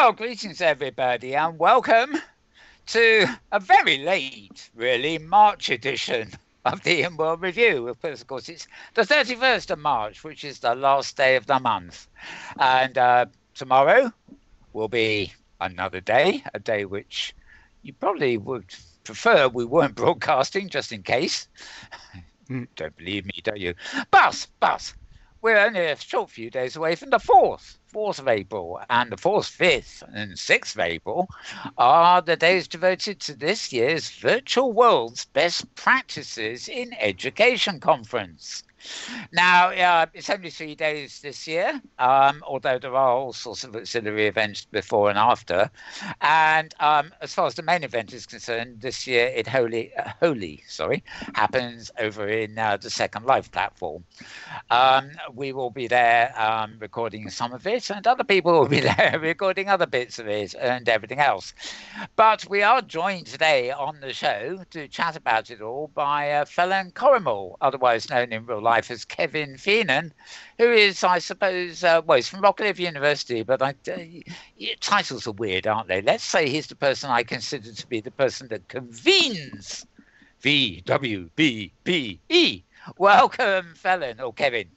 Well, greetings everybody and welcome to a very late, really, March edition of the Inworld Review. Of course, it's the 31st of March, which is the last day of the month. And tomorrow will be another day, a day which you probably would prefer we weren't broadcasting, just in case. Don't believe me, don't you? But we're only a short few days away from the 4th of April, and the 4th, 5th, and 6th of April are the days devoted to this year's Virtual World's Best Practices in Education Conference. Now, it's only 3 days this year, although there are all sorts of auxiliary events before and after. And as far as the main event is concerned, this year it happens over in the Second Life platform. We will be there recording some of it, and other people will be there recording other bits of it and everything else. But we are joined today on the show to chat about it all by Feenan, otherwise known in real life as Kevin Feenan, who is, I suppose, he's from Rockcliffe University, but titles are weird, aren't they? Let's say he's the person I consider to be the person that convenes VWBPE. Welcome, Feenan, or Kevin.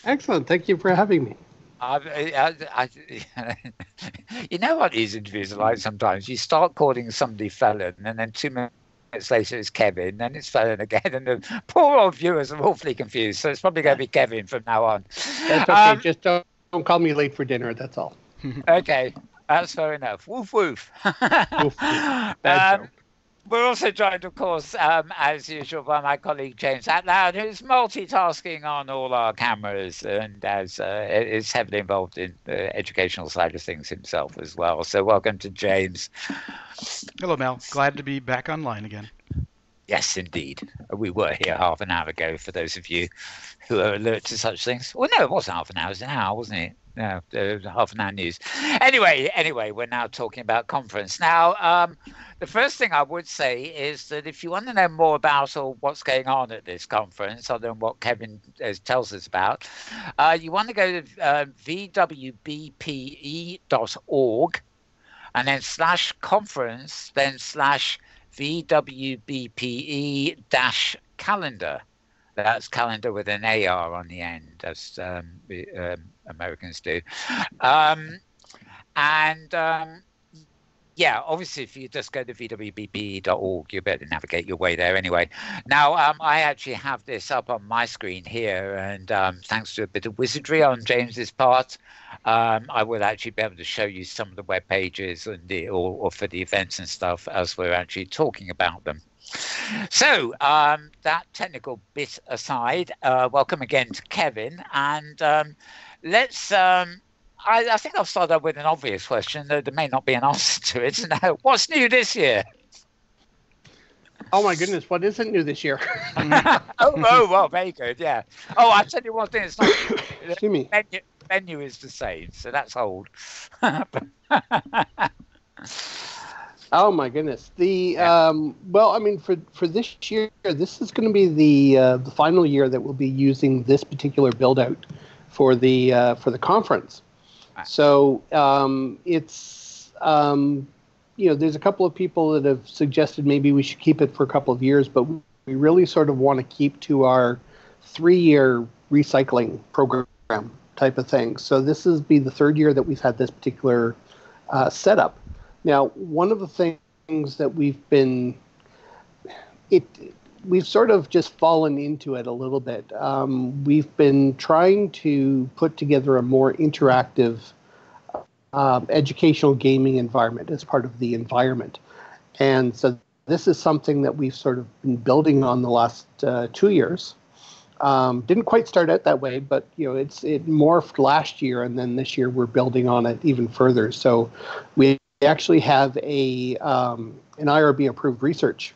Excellent. Thank you for having me. You know what these interviews are like sometimes? You start calling somebody Feenan, and then 2 minutes later it's Kevin, then it's Feenan again, and the poor old viewers are awfully confused. So it's probably going to be Kevin from now on. That's okay. Just don't call me late for dinner. That's all. Okay, that's fair enough. Woof woof. Woof, bad joke. We're also joined, of course, as usual, by my colleague James Atloud, who's multitasking on all our cameras and is heavily involved in the educational side of things himself as well. So welcome to James. Hello, Mel. Glad to be back online again. Yes, indeed. We were here half an hour ago, for those of you who are alert to such things. Well, no, it wasn't half an hour. It was an hour, wasn't it? No, half an hour news. Anyway, we're now talking about conference. Now, the first thing I would say is that if you want to know more about what's going on at this conference, other than what Kevin tells us about, you want to go to vwbpe.org and then /conference, then /VWBPE-calendar. That's calendar with an AR on the end, as Americans do. Yeah, obviously, if you just go to vwbpe.org, you better navigate your way there anyway. Now, I actually have this up on my screen here, and thanks to a bit of wizardry on James's part, I will actually be able to show you some of the web pages and or for the events and stuff as we're actually talking about them. So that technical bit aside, welcome again to Kevin, and let's. I think I'll start out with an obvious question, though there may not be an answer to it. Now, what's new this year? Oh my goodness, what isn't new this year? oh, well, very good, yeah. Oh, I'll tell you one thing. It's not. Excuse me. Menu is the same, so that's old. Oh my goodness. Well, I mean, for this year, this is going to be the final year that we'll be using this particular build out for the conference. So it's there's a couple of people that have suggested maybe we should keep it for a couple of years, but we really sort of want to keep to our 3-year recycling program type of thing. So this is be the 3rd year that we've had this particular setup. Now, one of the things that we've sort of just fallen into it a little bit. We've been trying to put together a more interactive educational gaming environment as part of the environment. And so this is something that we've sort of been building on the last 2 years. Didn't quite start out that way, but it morphed last year, and then this year we're building on it even further. So we actually have an IRB approved research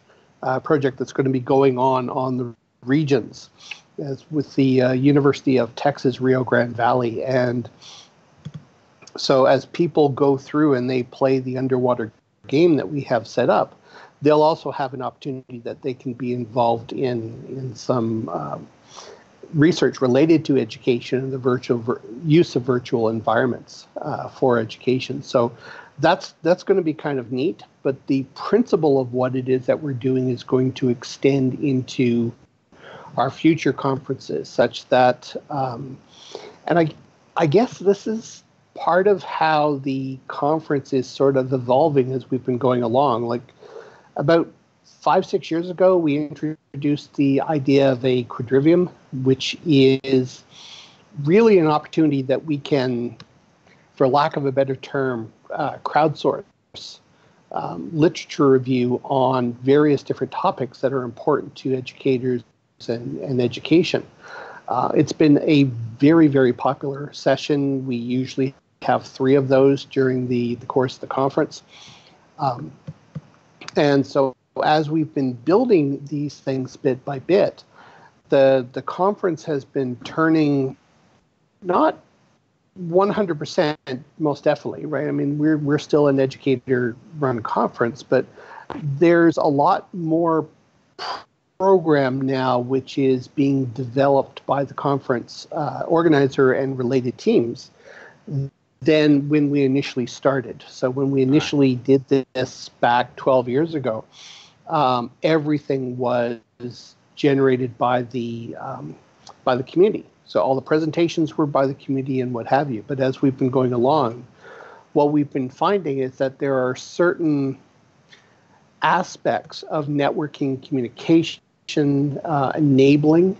project that's going to be going on the regions with the University of Texas Rio Grande Valley. And so as people go through and they play the underwater game that we have set up, they'll also have an opportunity that they can be involved in some research related to education and the use of virtual environments for education. So that's going to be kind of neat. But the principle of what it is that we're doing is going to extend into our future conferences, such that, and I guess this is part of how the conference is sort of evolving as we've been going along. Like about 5-6 years ago, we introduced the idea of a quadrivium, which is really an opportunity that we can, for lack of a better term, crowdsource literature review on various different topics that are important to educators and education. It's been a very, very popular session. We usually have 3 of those during the course of the conference. And so as we've been building these things bit by bit, the conference has been turning not 100%, most definitely, right? I mean, we're still an educator-run conference, but there's a lot more program now which is being developed by the conference organizer and related teams than when we initially started. So when we initially did this back 12 years ago, everything was generated by the community. So all the presentations were by the community and what have you. But as we've been going along, what we've been finding is that there are certain aspects of networking communication enabling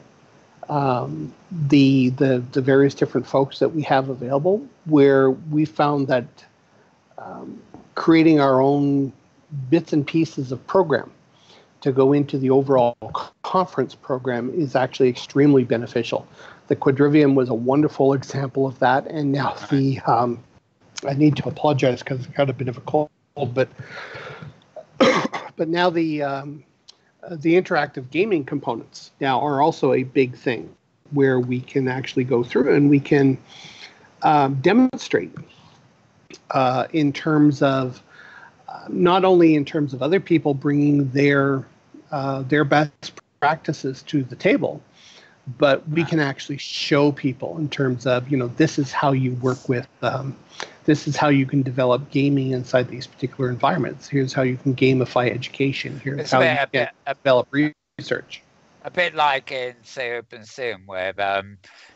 the various different folks that we have available, where we found that creating our own bits and pieces of program to go into the overall conference program is actually extremely beneficial. The quadrivium was a wonderful example of that, and now the I need to apologize because I've got a bit of a cold, but now the interactive gaming components now are also a big thing, where we can actually go through and we can demonstrate in terms of not only in terms of other people bringing their best practices to the table, but we can actually show people in terms of, this is how you work with, this is how you can develop gaming inside these particular environments. Here's how you can gamify education. Here's how you can develop research. A bit like in, say, OpenSim, where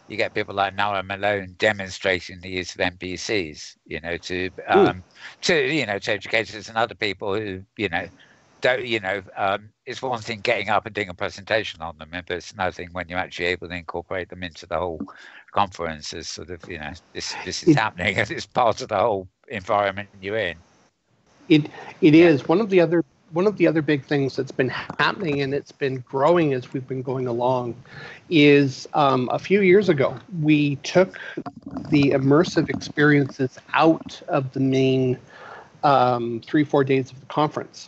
you get people like Noah Malone demonstrating the use of NPCs, to educators and other people who, don't, it's one thing getting up and doing a presentation on them, but it's another thing when you're actually able to incorporate them into the whole conference as sort of, this is happening and it's part of the whole environment you're in. It is one of the other big things that's been happening, and it's been growing as we've been going along, is a few years ago we took the immersive experiences out of the main 3-4 days of the conference.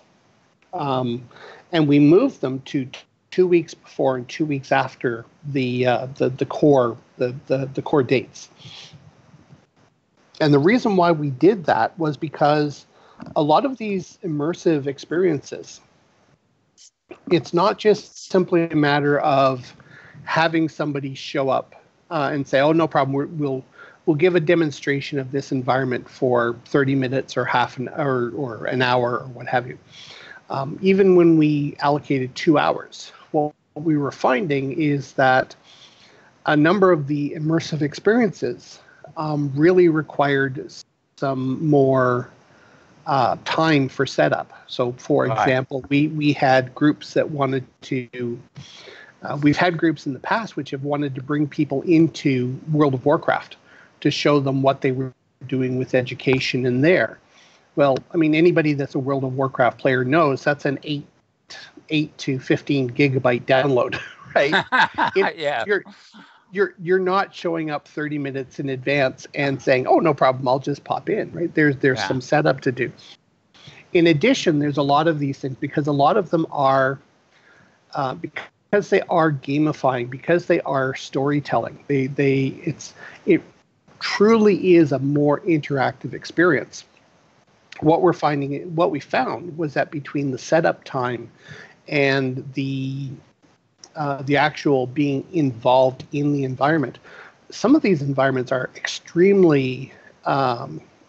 And we moved them to 2 weeks before and 2 weeks after the core dates. And the reason why we did that was because a lot of these immersive experiences, it's not just simply a matter of having somebody show up and say, "Oh, no problem. We'll give a demonstration of this environment for 30 minutes or half an hour or an hour or what have you." Even when we allocated 2 hours, what we were finding is that a number of the immersive experiences really required some more time for setup. So, for example, we had groups that wanted to, we've had groups in the past which have wanted to bring people into World of Warcraft to show them what they were doing with education in there. Well, I mean, anybody that's a World of Warcraft player knows that's an 8 to 15 gigabyte download, right? Yeah. You're not showing up 30 minutes in advance and saying, "Oh, no problem, I'll just pop in," right? There's some setup to do. In addition, there's a lot of these things because a lot of them are because they are gamifying, because they are storytelling. It truly is a more interactive experience. What we found was that between the setup time and the the actual being involved in the environment. Some of these environments are extremely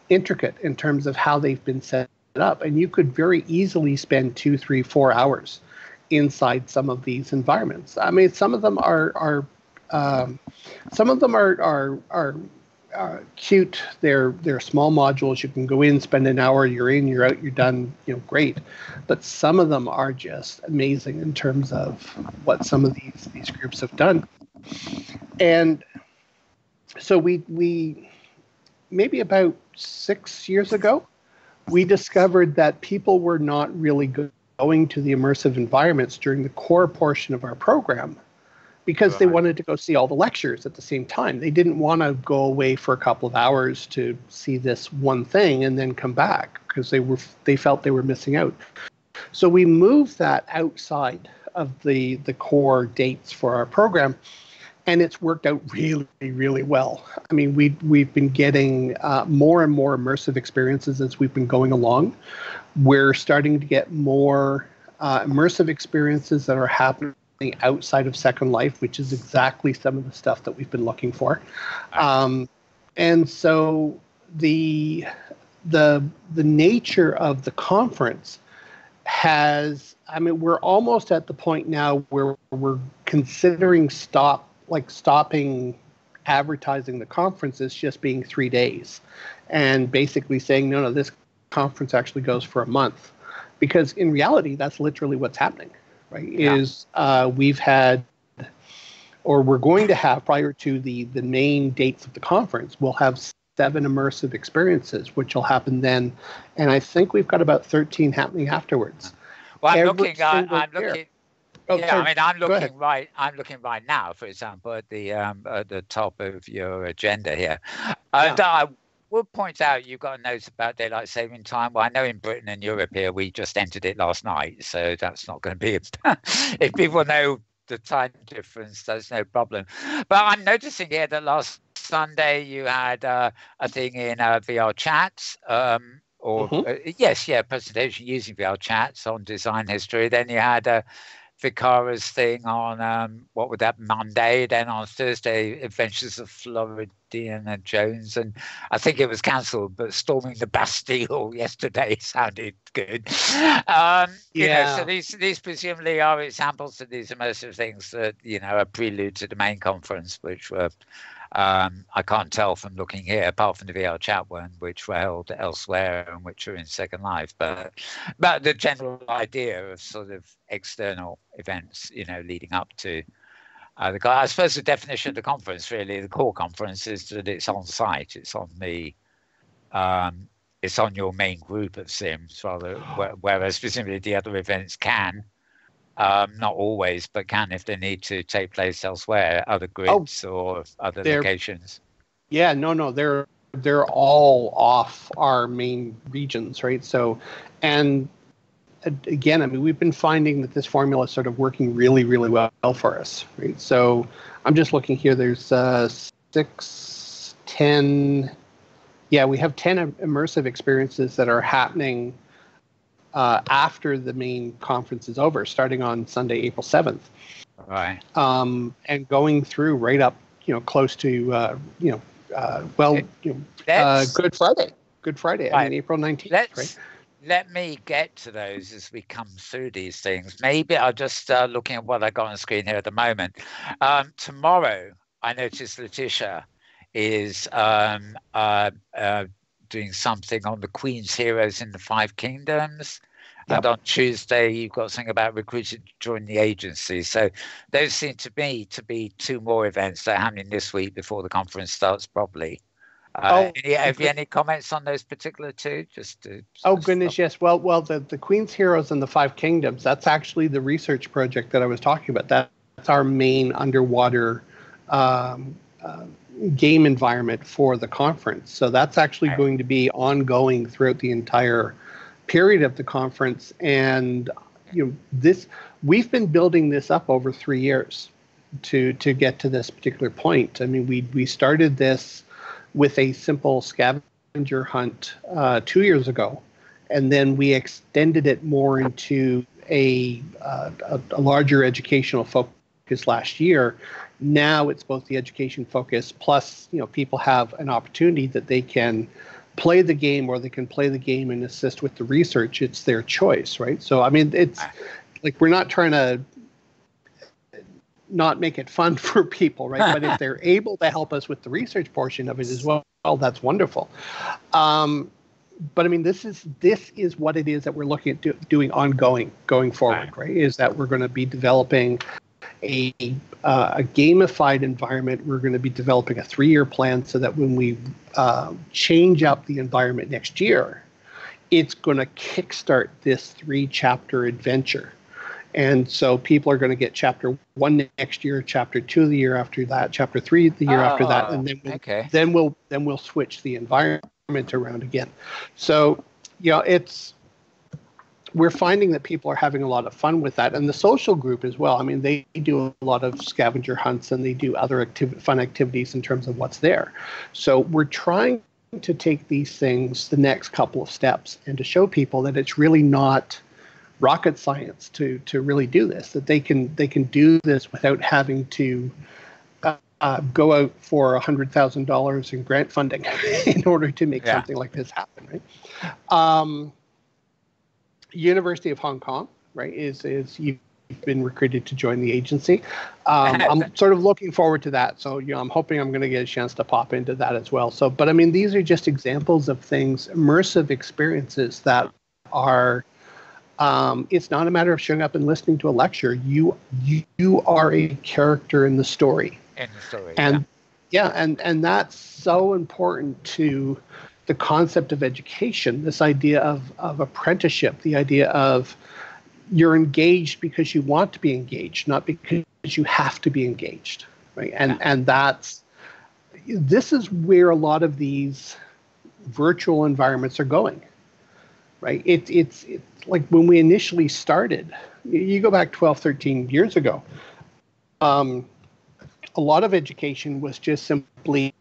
intricate in terms of how they've been set up, and you could very easily spend 2, 3, 4 hours inside some of these environments. I mean, some of them are cute. They're small modules. You can go in, spend an hour, you're in, you're out, you're done. Great. But some of them are just amazing in terms of what some of these groups have done. And so we maybe about 6 years ago, we discovered that people were not really going to the immersive environments during the core portion of our program because they wanted to go see all the lectures at the same time. They didn't want to go away for a couple of hours to see this one thing and then come back because they felt they were missing out. So we moved that outside of the core dates for our program, and it's worked out really, really well. I mean, we've been getting more and more immersive experiences as we've been going along. We're starting to get more immersive experiences that are happening outside of Second Life, which is exactly some of the stuff that we've been looking for. And so the nature of the conference has, I mean, we're almost at the point now where we're considering stopping advertising the conference as just being 3 days and basically saying, no, this conference actually goes for a month. Because in reality, that's literally what's happening, right? Yeah. We've had, or we're going to have prior to the main dates of the conference, we'll have 7 immersive experiences, which will happen then. And I think we've got about 13 happening afterwards. Well, I'm looking. I'm looking right now, for example, at the top of your agenda here. And I will point out you've got a note about daylight saving time. Well, I know in Britain and Europe here we just entered it last night, so that's not going to be. If people know the time difference, there's no problem. But I'm noticing here that last Sunday you had a thing in VR chat. Presentation using VR chats on design history. Then you had Vicara's thing on what would that Monday? Then on Thursday, Adventures of Floridiana Jones, and I think it was cancelled. But Storming the Bastille yesterday sounded good. So these presumably are examples of these immersive things that are prelude to the main conference, which were. I can't tell from looking here, apart from the VR chat one, which were held elsewhere and which are in Second Life. But the general idea of sort of external events, leading up to I suppose the definition of the conference, really, the core conference, is that it's on site. It's on it's on your main group of sims, rather. Whereas presumably the other events can. Not always, but can if they need to take place elsewhere, other grids or other locations. Yeah, no, they're all off our main regions, right? So, and again, I mean, we've been finding that this formula is sort of working really, really well for us, right? So I'm just looking here. There's 6, 10. Yeah, we have 10 immersive experiences that are happening after the main conference is over, starting on Sunday, April 7th. Right. And going through right up, close to, Good Friday. Good Friday. Right. I mean, April 19th. Right? Let me get to those as we come through these things. Maybe I'll just looking at what I got on the screen here at the moment. Tomorrow, I noticed Letitia is doing something on the Queen's Heroes in the Five Kingdoms. Yep. And on Tuesday, you've got something about recruited to join the agency. So those seem to me to be 2 more events that are happening this week before the conference starts properly. Have you any comments on those particular 2? Goodness, yes. Well, the Queen's Heroes and the Five Kingdoms, that's actually the research project that I was talking about. That's our main underwater game environment for the conference. So that's actually going to be ongoing throughout the entire period of the conference. And we've been building this up over 3 years to get to this particular point. I mean, we started this with a simple scavenger hunt 2 years ago, and then we extended it more into a larger educational focus focus last year. Now it's both the education focus plus, people have an opportunity that they can play the game, or they can play the game and assist with the research. It's their choice, right? So, I mean, it's like we're not trying to not make it fun for people, right? But if they're able to help us with the research portion of it as well, that's wonderful. But I mean, this is what it is that we're looking at doing going forward, right? Is that we're going to be developing a gamified environment. We're going to be developing a 3-year plan so that when we change up the environment next year, it's going to kickstart this 3-chapter adventure. And so people are going to get chapter 1 next year, chapter 2 the year after that, chapter 3 the year after that, and then we'll switch the environment around again. So, we're finding that people are having a lot of fun with that, and the social group as well. I mean, they do a lot of scavenger hunts and they do other fun activities in terms of what's there. So we're trying to take these things the next couple of steps and to show people that it's really not rocket science to really do this, that they can do this without having to go out for $100,000 in grant funding in order to make something like this happen, right? University of Hong Kong, right, is you've been recruited to join the agency. I'm sort of looking forward to that. So, I'm hoping I'm going to get a chance to pop into that as well. So, but I mean, these are just examples of things, immersive experiences that are, it's not a matter of showing up and listening to a lecture. You are a character in the story. And and that's so important to the concept of education, this idea of apprenticeship, the idea of you're engaged because you want to be engaged, not because you have to be engaged, right? And this is where a lot of these virtual environments are going, right? It's like when we initially started, you go back 12, 13 years ago, a lot of education was just simply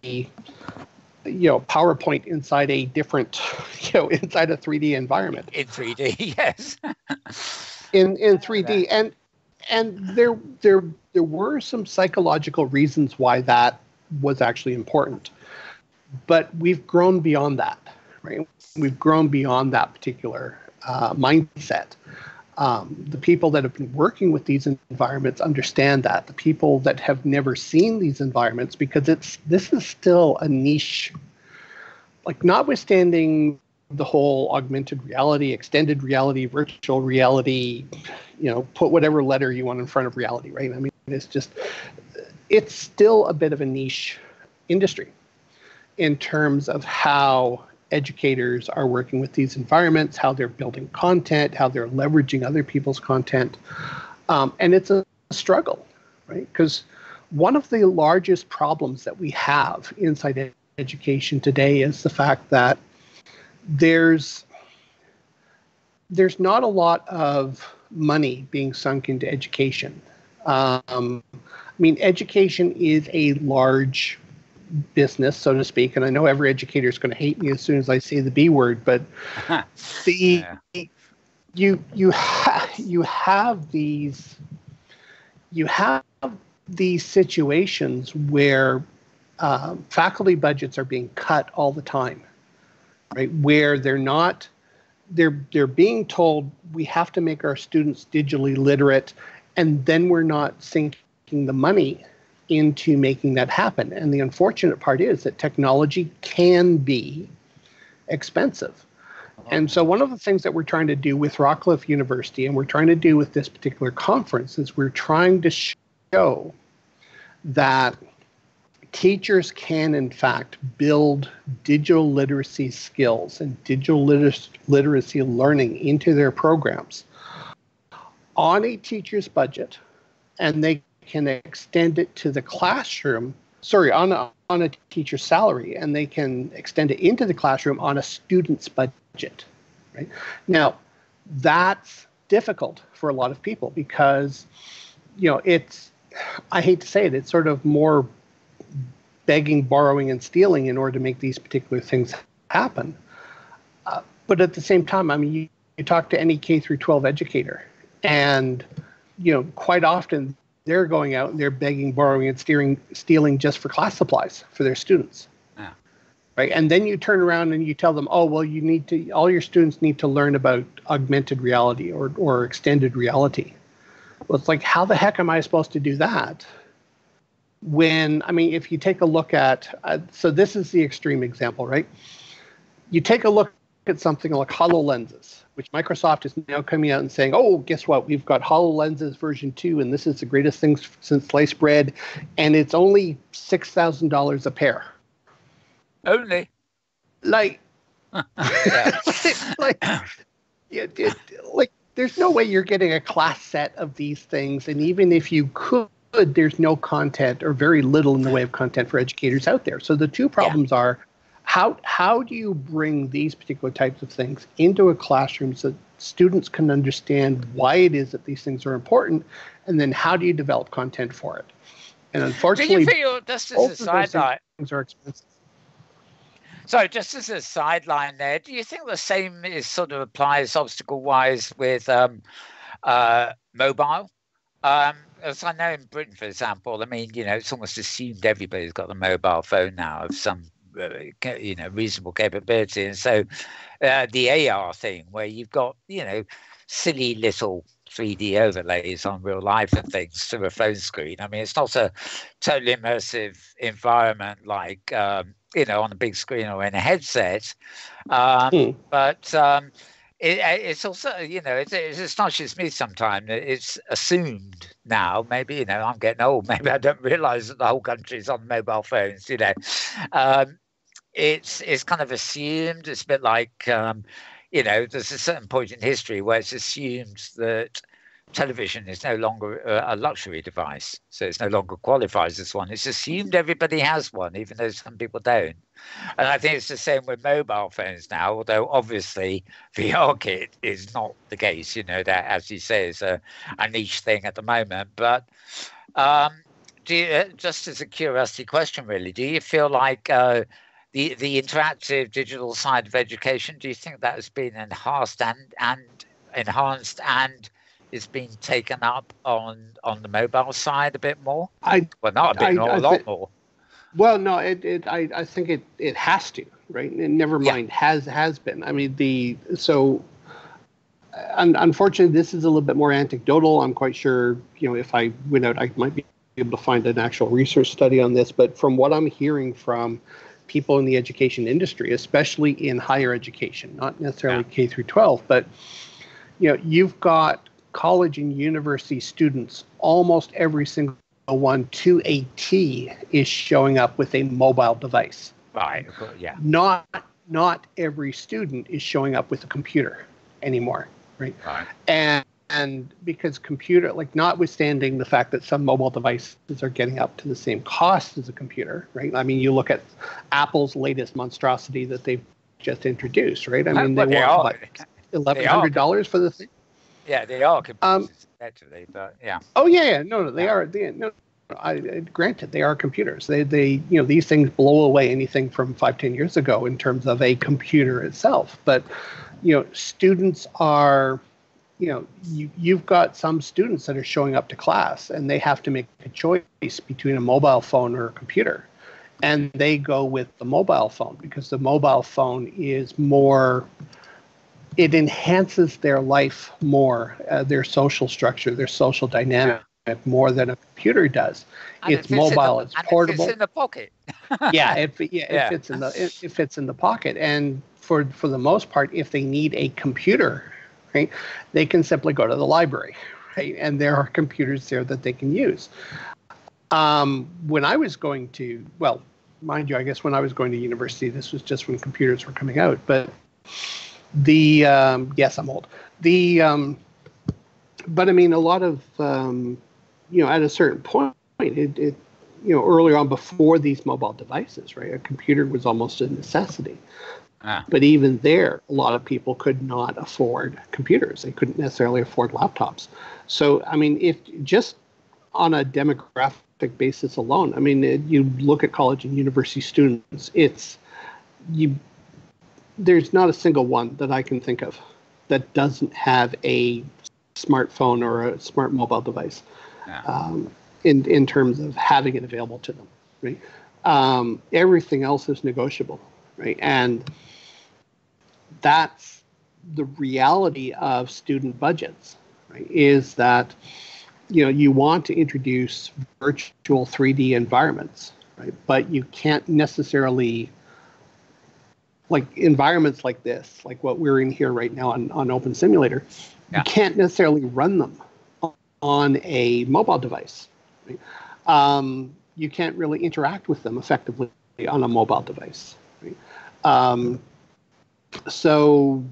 PowerPoint inside a different, inside a 3D environment. In 3D, yes. in 3D, and there were some psychological reasons why that was actually important, but we've grown beyond that, right? We've grown beyond that particular mindset. The people that have been working with these environments understand that. The people that have never seen these environments, because this is still a niche, like notwithstanding the whole augmented reality, extended reality, virtual reality, put whatever letter you want in front of reality, right? I mean, it's still a bit of a niche industry in terms of how educators are working with these environments, how they're building content, how they're leveraging other people's content. And it's a struggle, right? Because one of the largest problems that we have inside education today is the fact that there's not a lot of money being sunk into education. I mean, education is a large business, so to speak, and I know every educator is going to hate me as soon as I say the B word, but you have these situations where faculty budgets are being cut all the time, right? Where they're being told we have to make our students digitally literate, and then we're not sinking the money into making that happen. And the unfortunate part is that technology can be expensive. And so one of the things that we're trying to do with Rockcliffe University, and we're trying to do with this particular conference, is we're trying to show that teachers can, in fact, build digital literacy skills and digital literacy learning into their programs on a teacher's budget, and they can extend it to the classroom, on a teacher's salary, and they can extend it into the classroom on a student's budget, right? Now, that's difficult for a lot of people because, I hate to say it, it's sort of more begging, borrowing, and stealing in order to make these particular things happen. But at the same time, I mean, you talk to any K through 12 educator, and, quite often they're going out and they're begging, borrowing, and stealing just for class supplies for their students. Yeah. Right. And then you turn around and you tell them, oh, well, all your students need to learn about augmented reality or extended reality. Well, it's like, how the heck am I supposed to do that? When, I mean, if you take a look at, so this is the extreme example, right? You take a look at something like HoloLenses, which Microsoft is now coming out and saying, oh, guess what? We've got HoloLenses version 2, and this is the greatest thing since sliced bread, and it's only $6,000 a pair. Only? Like, like, there's no way you're getting a class set of these things, and even if you could, there's no content or very little in the way of content for educators out there. So the two problems are, how do you bring these particular types of things into a classroom so students can understand why it is that these things are important, and then how do you develop content for it? And unfortunately, do you feel, just as a sideline, things are expensive. So just as a sideline there, do you think the same is sort of applies obstacle-wise with mobile? As I know in Britain, for example, I mean, it's almost assumed everybody's got a mobile phone now of some, reasonable capability. And so the AR thing where you've got, silly little 3D overlays on real life and things through a phone screen. I mean, it's not a totally immersive environment like, on a big screen or in a headset. But it's also, it astonishes me sometimes. It's assumed now, maybe, I'm getting old. Maybe I don't realize that the whole country is on mobile phones, It's kind of assumed. It's a bit like, there's a certain point in history where it's assumed that television is no longer a luxury device. So it's no longer qualifies as one. It's assumed everybody has one, even though some people don't. And I think it's the same with mobile phones now, although obviously VR kit is not the case, that, as you say, is a niche thing at the moment. But do you, just as a curiosity question, really, do you feel like the interactive digital side of education, do you think that has been enhanced and it's been taken up on the mobile side a bit more? Not a bit more, a lot more. Well, no, I think it has to, right? And never mind, has been. I mean, unfortunately, this is a little bit more anecdotal. I'm quite sure, if I went out, I might be able to find an actual research study on this. But from what I'm hearing from people in the education industry, especially in higher education, not necessarily K through 12, but you've got college and university students, almost every single one to a T is showing up with a mobile device. Right. Yeah. Not every student is showing up with a computer anymore, right? And because computer, like, notwithstanding the fact that some mobile devices are getting up to the same cost as a computer, right? I mean, you look at Apple's latest monstrosity that they've just introduced, right? I mean, they want like $1,100 for the thing. Yeah, they are computers, actually, but yeah. Oh yeah, no, they are. Granted, they are computers. They these things blow away anything from 5-10 years ago in terms of a computer itself. But students are, you've got some students that are showing up to class and they have to make a choice between a mobile phone or a computer, and they go with the mobile phone because the mobile phone is more. It enhances their life more, their social structure, their social dynamic more than a computer does. And it's mobile, it's portable. It fits in the pocket. It fits in the pocket. And for the most part, if they need a computer, right, they can simply go to the library, right? And there are computers there that they can use. When I was going to, well, mind you, I guess when I was going to university, this was just when computers were coming out, but yes, I'm old. But I mean, a lot of, at a certain point, it earlier on before these mobile devices, right, a computer was almost a necessity. But even there, a lot of people could not afford computers. They couldn't necessarily afford laptops. So, I mean, if just on a demographic basis alone, I mean, you look at college and university students, there's not a single one that I can think of that doesn't have a smartphone or a smart mobile device. Yeah. In terms of having it available to them, right? Everything else is negotiable, right? And that's the reality of student budgets, right? Is that you want to introduce virtual 3D environments, right? But you can't necessarily, like environments like this, like what we're in here right now on Open Simulator, you can't necessarily run them on a mobile device. Right? You can't really interact with them effectively on a mobile device. Right? So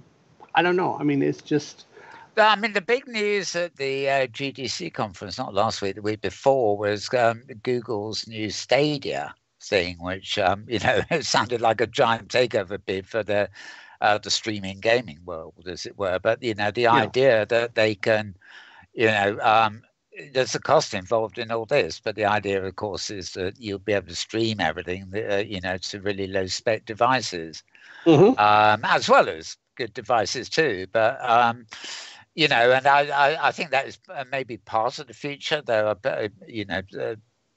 I don't know. I mean, it's just. I mean, the big news at the GDC conference, not last week, the week before, was Google's new Stadia thing, which it sounded like a giant takeover bid for the streaming gaming world, as it were. But the idea that they can, there's a cost involved in all this, but the idea, of course, is that you'll be able to stream everything, to really low spec devices, as well as good devices too. But and I think that is maybe part of the future. Though,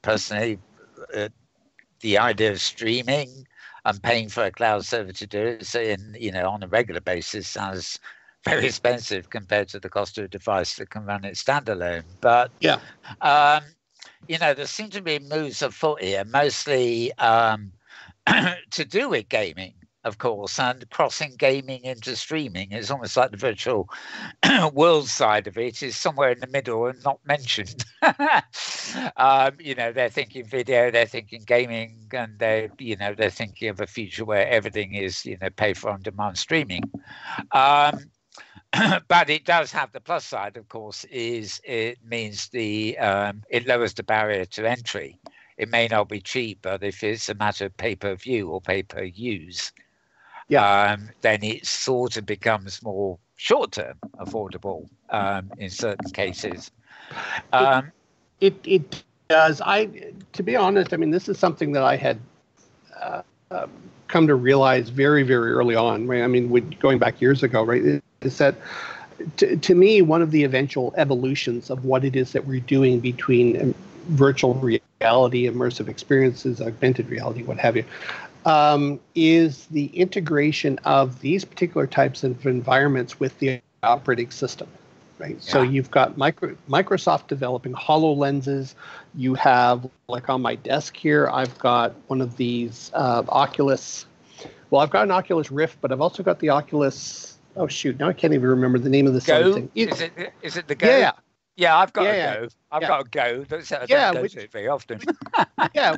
personally, the idea of streaming and paying for a cloud server to do it, on a regular basis sounds very expensive compared to the cost of a device that can run it standalone. But there seem to be moves afoot here, mostly to do with gaming, of course, and crossing gaming into streaming. It's almost like the virtual world side of it is somewhere in the middle and not mentioned. They're thinking video, they're thinking gaming, and they're thinking of a future where everything is, pay for on-demand streaming. But it does have the plus side, of course, is it means it lowers the barrier to entry. It may not be cheap, but if it's a matter of pay-per-view or pay-per-use, then it sort of becomes more short-term affordable in certain cases. It does. To be honest, I mean, this is something that I had come to realize very, very early on. Right? I mean, going back years ago, right? Is that to me one of the eventual evolutions of what it is that we're doing between virtual reality, immersive experiences, augmented reality, what have you, is the integration of these particular types of environments with the operating system, right? Yeah. So you've got Microsoft developing HoloLenses. You have, like on my desk here, I've got one of these Oculus. Well, I've got an Oculus Rift, but I've also got the Oculus. Oh shoot! Now I can't even remember the name of the thing. Is it the Go? Yeah. Yeah, I've got a Go. I've got a Go. I don't go to it very often.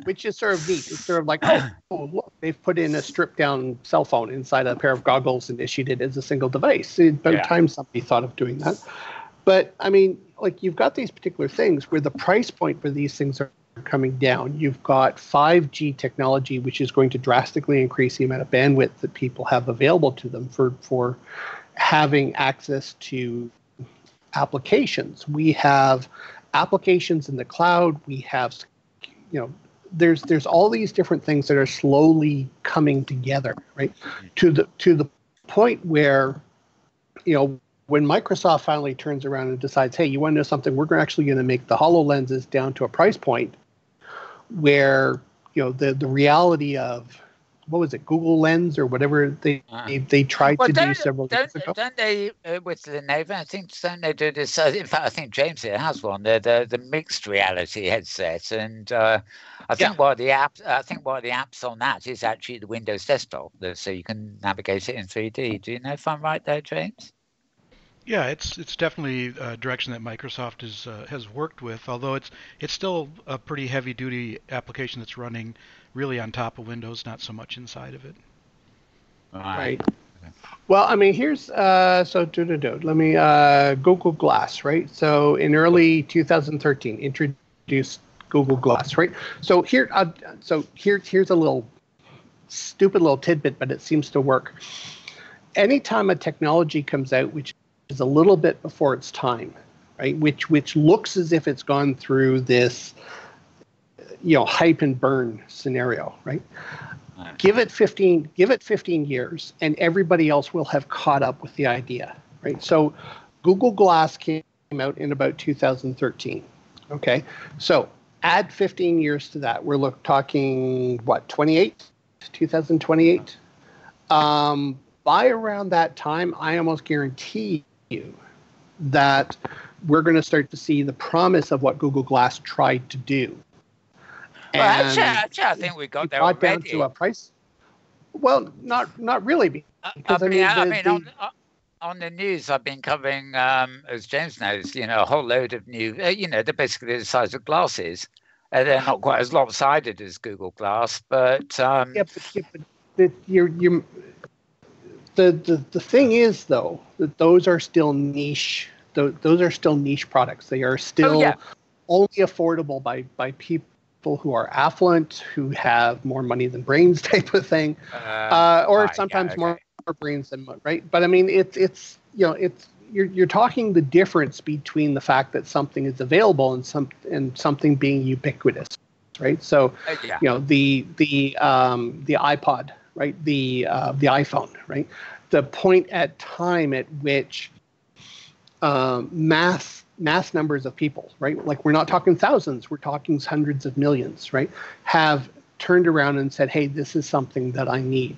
Which is sort of neat. It's sort of like, oh, look, they've put in a stripped-down cell phone inside a pair of goggles and issued it as a single device. It's about time somebody thought of doing that. But, I mean, like, you've got these particular things where the price point for these things are coming down. You've got 5G technology, which is going to drastically increase the amount of bandwidth that people have available to them for having access to applications. We have applications in the cloud. We have, there's all these different things that are slowly coming together, right? To the point where, when Microsoft finally turns around and decides, hey, you want to know something? We're actually going to make the HoloLenses down to a price point where, the reality of, what was it, Google Lens or whatever they tried to do several years ago. Don't they, with Lenovo, I think, don't they do this? In fact, I think James here has one. The mixed reality headset, and I think one of the apps on that is actually the Windows desktop, so you can navigate it in 3D. Do you know if I'm right there, James? Yeah, it's definitely a direction that Microsoft has worked with, although it's still a pretty heavy-duty application that's running really on top of Windows, not so much inside of it. Right. Well, I mean, here's let me Google Glass, right? So in early 2013, introduced Google Glass, right? So here's a little stupid little tidbit, but it seems to work. Anytime a technology comes out which is a little bit before its time, right? Which looks as if it's gone through this, hype and burn scenario, right? Give it 15 years, and everybody else will have caught up with the idea, right? So, Google Glass came out in about 2013. Okay, so add 15 years to that. We're talking, what, 2028? By around that time, I almost guarantee you that we're going to start to see the promise of what Google Glass tried to do. Well, actually, I think we got there brought already. Down to a price. Well, not really, because on the news, I've been covering, as James knows, a whole load of new, they're basically the size of glasses. They're not quite as lopsided as Google Glass, but the thing is, though, that those are still niche. Those are still niche products. They are still only affordable by people who are affluent, who have more money than brains, type of thing, or sometimes more brains than right. But I mean, it's you're talking the difference between the fact that something is available and something being ubiquitous, right? So the iPod, right? The iPhone, right? The point at time at which mass numbers of people, right? Like, we're not talking thousands, we're talking hundreds of millions, right? Have turned around and said, hey, this is something that I need,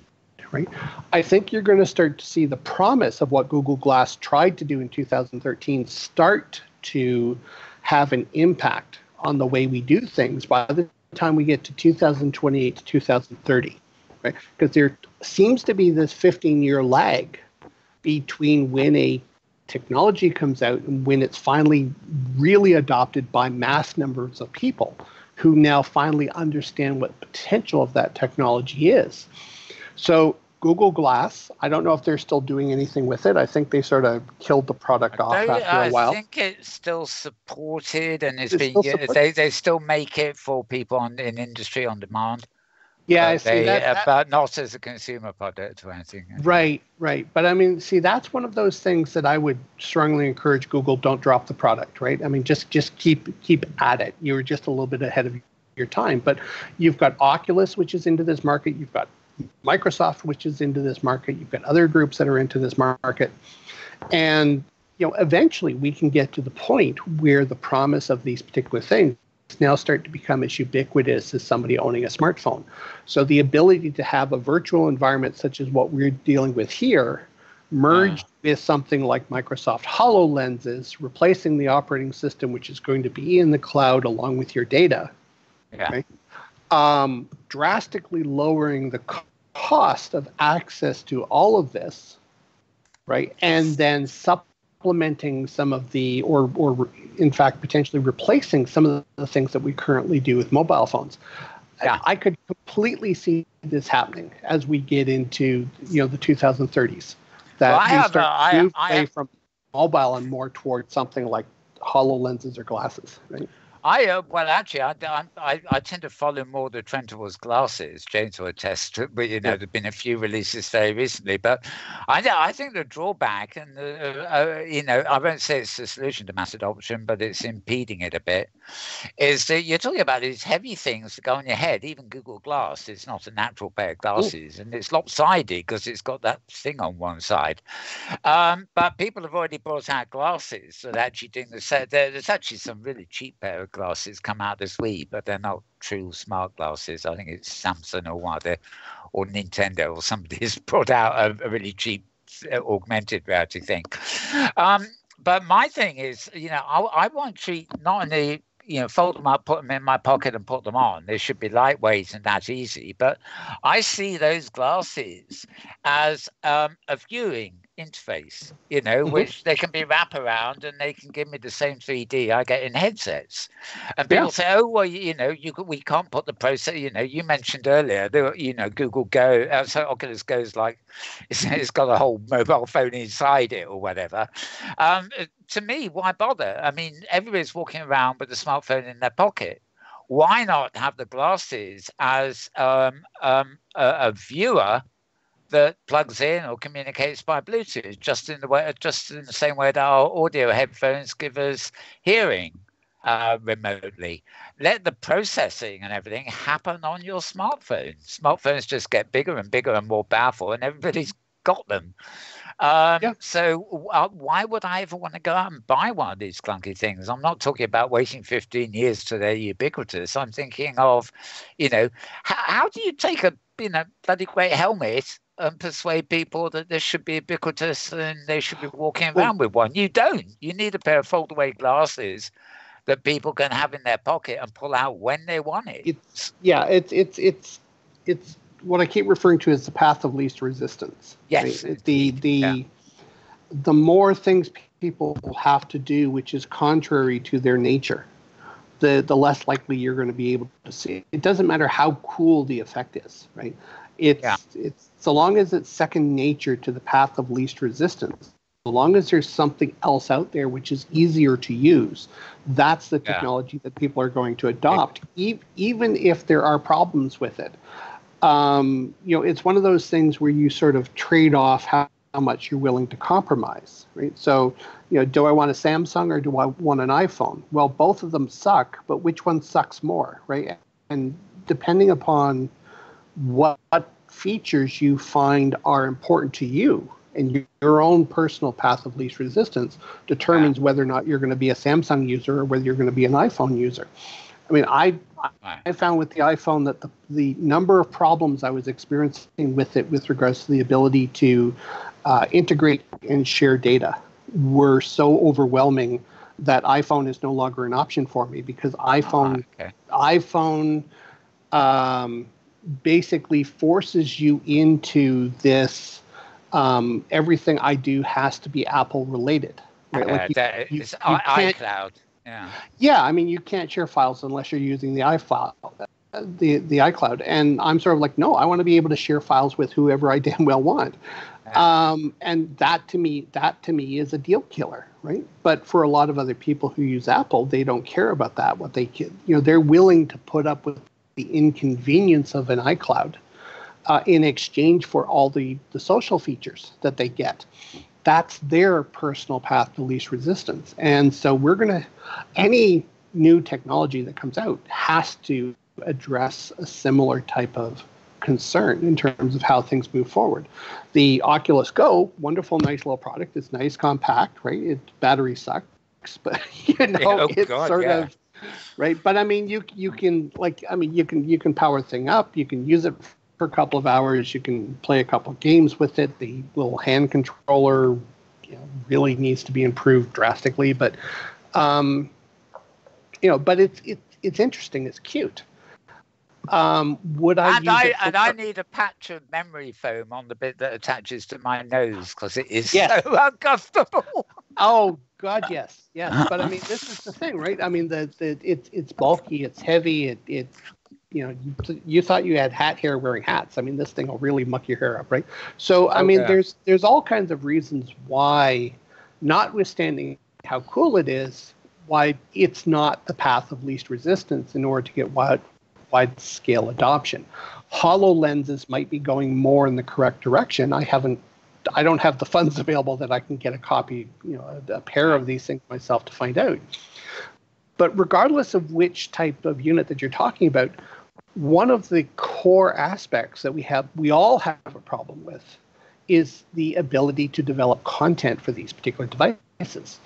right? I think you're going to start to see the promise of what Google Glass tried to do in 2013 start to have an impact on the way we do things by the time we get to 2028 to 2030, right? Because there seems to be this 15-year lag between when a technology comes out and when it's finally really adopted by mass numbers of people who now finally understand what the potential of that technology is. So Google Glass, I don't know if they're still doing anything with it. I think they sort of killed the product off after a while. I think it's still supported, and they still make it for people in industry on demand. Yeah, I see that. But not as a consumer product or anything. Right. But I mean, see, that's one of those things that I would strongly encourage Google, don't drop the product, right? I mean, just keep at it. You're just a little bit ahead of your time. But you've got Oculus, which is into this market. You've got Microsoft, which is into this market. You've got other groups that are into this market. And, eventually we can get to the point where the promise of these particular things now start to become as ubiquitous as somebody owning a smartphone. So the ability to have a virtual environment such as what we're dealing with here, merged with something like Microsoft HoloLenses, replacing the operating system, which is going to be in the cloud along with your data, right? Drastically lowering the cost of access to all of this, right? And then supplementing some of the, or in fact, potentially replacing some of the things that we currently do with mobile phones. I could completely see this happening as we get into, the 2030s. That we start to move away from mobile and more towards something like HoloLenses or glasses, right? I tend to follow more the trend towards glasses. James will attest, but there've been a few releases very recently. But I think the drawback, and I won't say it's the solution to mass adoption, but it's impeding it a bit, is that you're talking about these heavy things that go on your head. Even Google Glass, it's not a natural pair of glasses, and it's lopsided because it's got that thing on one side. But people have already brought out glasses that actually doing the set. There's actually some really cheap pair of glasses come out this week, but they're not true smart glasses. I think it's Samsung or Nintendo or somebody's brought out a really cheap augmented reality thing. But my thing is, I want to treat not only fold them up, put them in my pocket and put them on. They should be lightweight and that easy. But I see those glasses as a viewing interface, which they can be wrap around and they can give me the same 3D I get in headsets. And people say, oh, well, we can't put the process, you mentioned earlier, Google Go, so Oculus Go's like, it's got a whole mobile phone inside it or whatever. To me, why bother? I mean, everybody's walking around with a smartphone in their pocket. Why not have the glasses as a viewer that plugs in or communicates by Bluetooth, just in the same way that our audio headphones give us hearing remotely? Let the processing and everything happen on your smartphone. Smartphones just get bigger and bigger and more powerful, and everybody's got them. Yeah. So why would I ever want to go out and buy one of these clunky things? I'm not talking about waiting 15 years till they're ubiquitous. I'm thinking of, how do you take a bloody great helmet and persuade people that this should be ubiquitous and they should be walking around with one? You don't. You need a pair of fold-away glasses that people can have in their pocket and pull out when they want it. It's what I keep referring to as the path of least resistance. Yes. Right? The more things people have to do, which is contrary to their nature, the less likely you're going to be able to see it. It doesn't matter how cool the effect is, right? It's so long as it's second nature to the path of least resistance. So long as there's something else out there which is easier to use, that's the technology that people are going to adopt, even if there are problems with it. It's one of those things where you sort of trade off how much you're willing to compromise, right? So, do I want a Samsung or do I want an iPhone? Well, both of them suck, but which one sucks more, right? And depending upon what features you find are important to you and your own personal path of least resistance determines whether or not you're going to be a Samsung user or whether you're going to be an iPhone user. I mean, I found with the iPhone that the number of problems I was experiencing with it with regards to the ability to integrate and share data were so overwhelming that iPhone is no longer an option for me because iPhone basically forces you into this everything I do has to be Apple related. Right? It's iCloud. Yeah. Yeah, I mean, you can't share files unless you're using the iFile, the iCloud, and I'm sort of like, no, I want to be able to share files with whoever I damn well want, and that to me is a deal killer, right? But for a lot of other people who use Apple, they don't care about that. What they, they're willing to put up with the inconvenience of an iCloud in exchange for all the social features that they get. That's their personal path to least resistance. And so any new technology that comes out has to address a similar type of concern in terms of how things move forward. The Oculus Go, wonderful, nice little product. It's nice, compact, right? Battery sucks, but of right. But I mean, you can power thing up. You can use it for a couple of hours. You can play a couple of games with it. The little hand controller, really needs to be improved drastically. But, but it's interesting. It's cute. Would I? I need a patch of memory foam on the bit that attaches to my nose because it is so uncomfortable. Oh God, yes. But I mean, this is the thing, right? I mean, it's bulky, it's heavy, you thought you had hair wearing hats. I mean, this thing will really muck your hair up, right? So, I mean, there's all kinds of reasons why, notwithstanding how cool it is, why it's not the path of least resistance in order to get wide-scale adoption. HoloLenses might be going more in the correct direction. I don't have the funds available that I can get a copy, a pair of these things myself to find out. But regardless of which type of unit that you're talking about, one of the core aspects that we all have a problem with is the ability to develop content for these particular devices.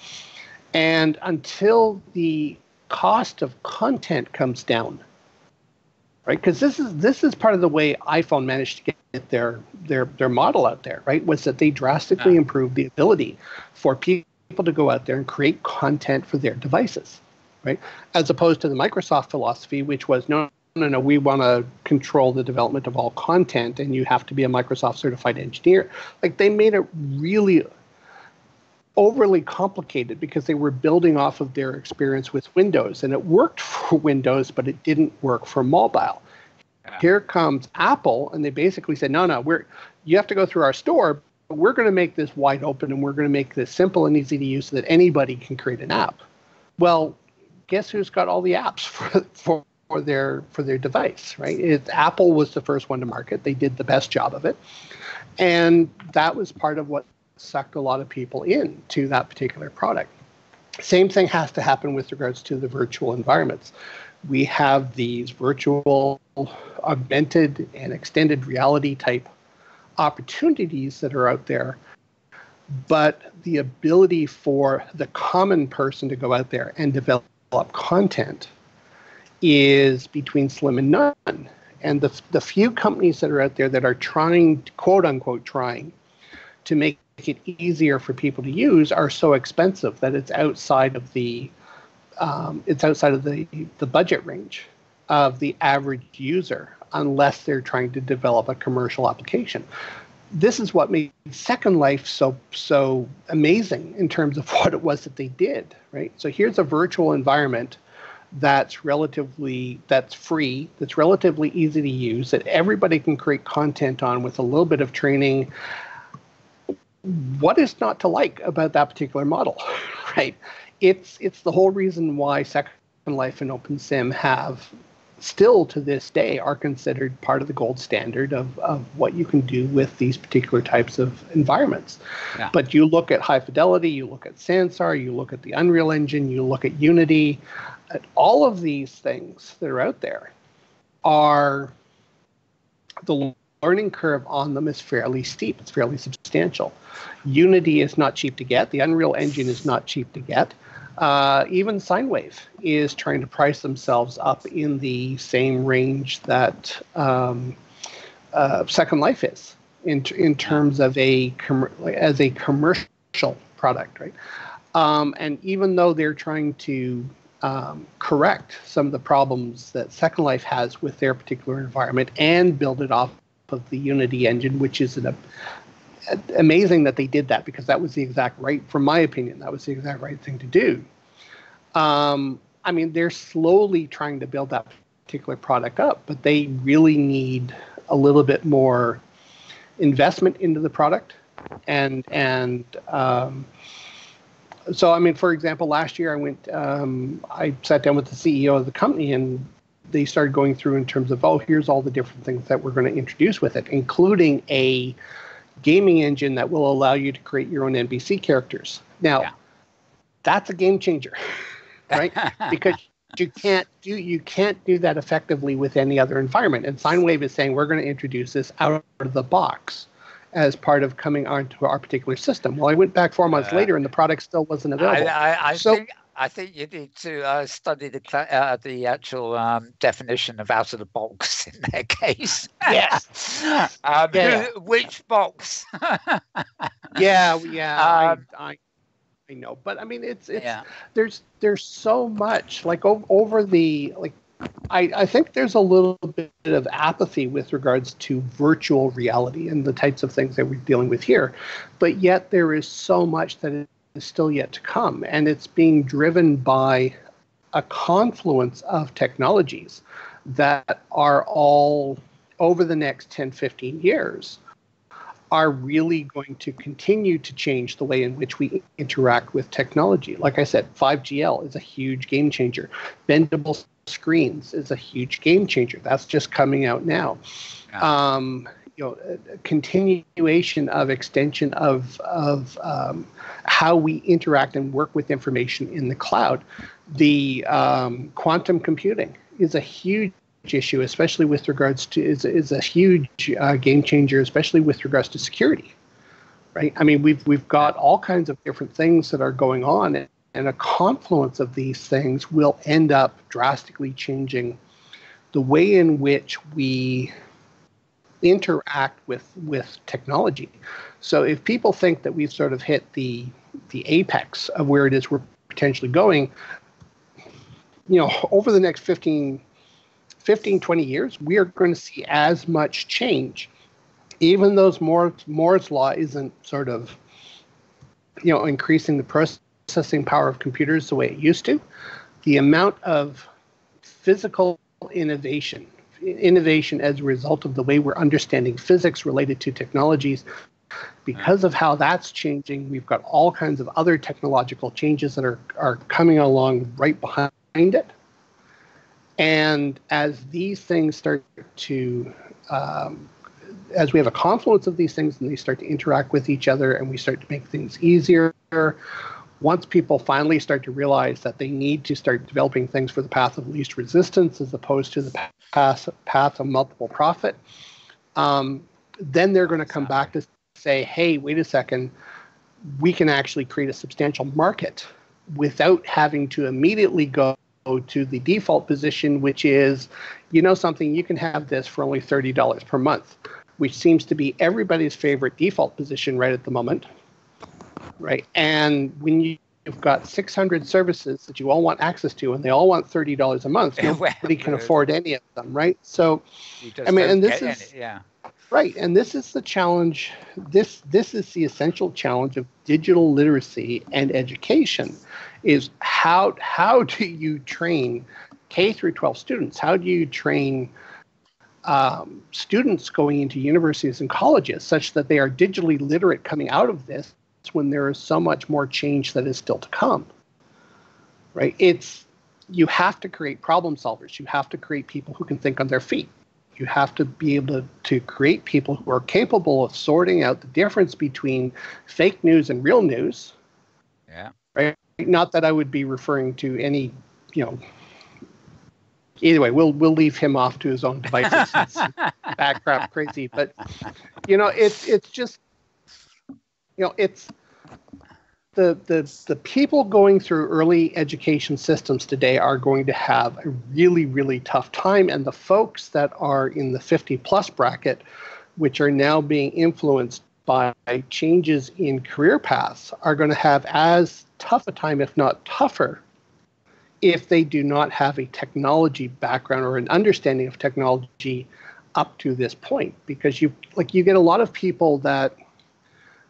And until the cost of content comes down, right? Because this is part of the way iPhone managed to get their model out there, right? Was that they drastically improved the ability for people to go out there and create content for their devices, right? As opposed to the Microsoft philosophy, which was no, we want to control the development of all content, and you have to be a Microsoft certified engineer. Like, they made it really overly complicated because they were building off of their experience with Windows, and it worked for Windows, but it didn't work for mobile. Here comes Apple, and they basically said, no, you have to go through our store, but we're going to make this wide open, and we're going to make this simple and easy to use so that anybody can create an app. Well, guess who's got all the apps for their device, right? Apple was the first one to market. They did the best job of it. And that was part of what sucked a lot of people into that particular product. Same thing has to happen with regards to the virtual environments. We have these virtual, augmented, and extended reality type opportunities that are out there but the ability for the common person to go out there and develop content is between slim and none. And the few companies that are out there that are trying, quote unquote, trying to make it easier for people to use are so expensive that it's outside of the budget range of the average user, unless they're trying to develop a commercial application. This is what made Second Life so amazing in terms of what it was that they did, right? So here's a virtual environment that's free, that's relatively easy to use, that everybody can create content on with a little bit of training. What is not to like about that particular model, right? It's the whole reason why Second Life and OpenSim have still to this day are considered part of the gold standard of what you can do with these particular types of environments. Yeah. But you look at High Fidelity, you look at Sansar, you look at the Unreal Engine, you look at Unity, all of these things that are out there are, the learning curve on them is fairly steep. It's fairly substantial. Unity is not cheap to get. The Unreal Engine is not cheap to get. Even Sine Wave is trying to price themselves up in the same range that Second Life is in terms of as a commercial product, right? And even though they're trying to correct some of the problems that Second Life has with their particular environment and build it off of the Unity engine, which is amazing that they did that, because that was the exact right, from my opinion, that was the exact right thing to do. I mean, they're slowly trying to build that particular product up, but they really need a little bit more investment into the product. So, I mean, for example, last year I sat down with the CEO of the company, and they started going through in terms of, here's all the different things that we're going to introduce with it, including a gaming engine that will allow you to create your own NPC characters. Now, that's a game changer, right? Because you can't do that effectively with any other environment. And Sine Wave is saying, we're going to introduce this out of the box as part of coming onto our particular system. Well, I went back 4 months later, and the product still wasn't available. I think you need to study the actual definition of out of the box in their case. Yes. Which box? I know, but I mean, there's so much like over the like. I think there's a little bit of apathy with regards to virtual reality and the types of things that we're dealing with here, but yet there is so much that is still yet to come, and it's being driven by a confluence of technologies that are all over the next 10, 15 years are really going to continue to change the way in which we interact with technology. Like I said, 5GL is a huge game changer. Bendable screens is a huge game changer. That's just coming out now. Continuation of extension of how we interact and work with information in the cloud. The quantum computing is a huge issue, especially with regards to is a huge game changer, especially with regards to security. Right? I mean, we've got all kinds of different things that are going on, and a confluence of these things will end up drastically changing the way in which we interact with technology. So if people think that we've sort of hit the apex of where it is we're potentially going, over the next 15, 20 years, we are going to see as much change. Even though Moore's law isn't sort of, increasing the processing power of computers the way it used to, the amount of physical innovation as a result of the way we're understanding physics related to technologies, because of how that's changing, we've got all kinds of other technological changes that are coming along right behind it. And as these things start to, as we have a confluence of these things and they start to interact with each other and we start to make things easier, once people finally start to realize that they need to start developing things for the path of least resistance as opposed to the path of multiple profit, then they're going to come back to say, hey, wait a second, we can actually create a substantial market without having to immediately go to the default position, which is, something, you can have this for only $30 per month, which seems to be everybody's favorite default position right at the moment, right? And when you've got 600 services that you all want access to, and they all want $30 a month, nobody can afford any of them, right? So, and this is, right, and this is the challenge. This is the essential challenge of digital literacy and education, is how do you train K through 12 students? How do you train students going into universities and colleges such that they are digitally literate coming out of this when there is so much more change that is still to come, right? You have to create problem solvers. You have to create people who can think on their feet. You have to be able to create people who are capable of sorting out the difference between fake news and real news. Yeah. Right. Not that I would be referring to any, either way, we'll leave him off to his own devices. It's backcrap crazy, but it's just, it's the people going through early education systems today are going to have a really, really tough time. And the folks that are in the 50 plus bracket, which are now being influenced by changes in career paths, are going to have as tough a time, if not tougher, if they do not have a technology background or an understanding of technology up to this point. Because you get a lot of people that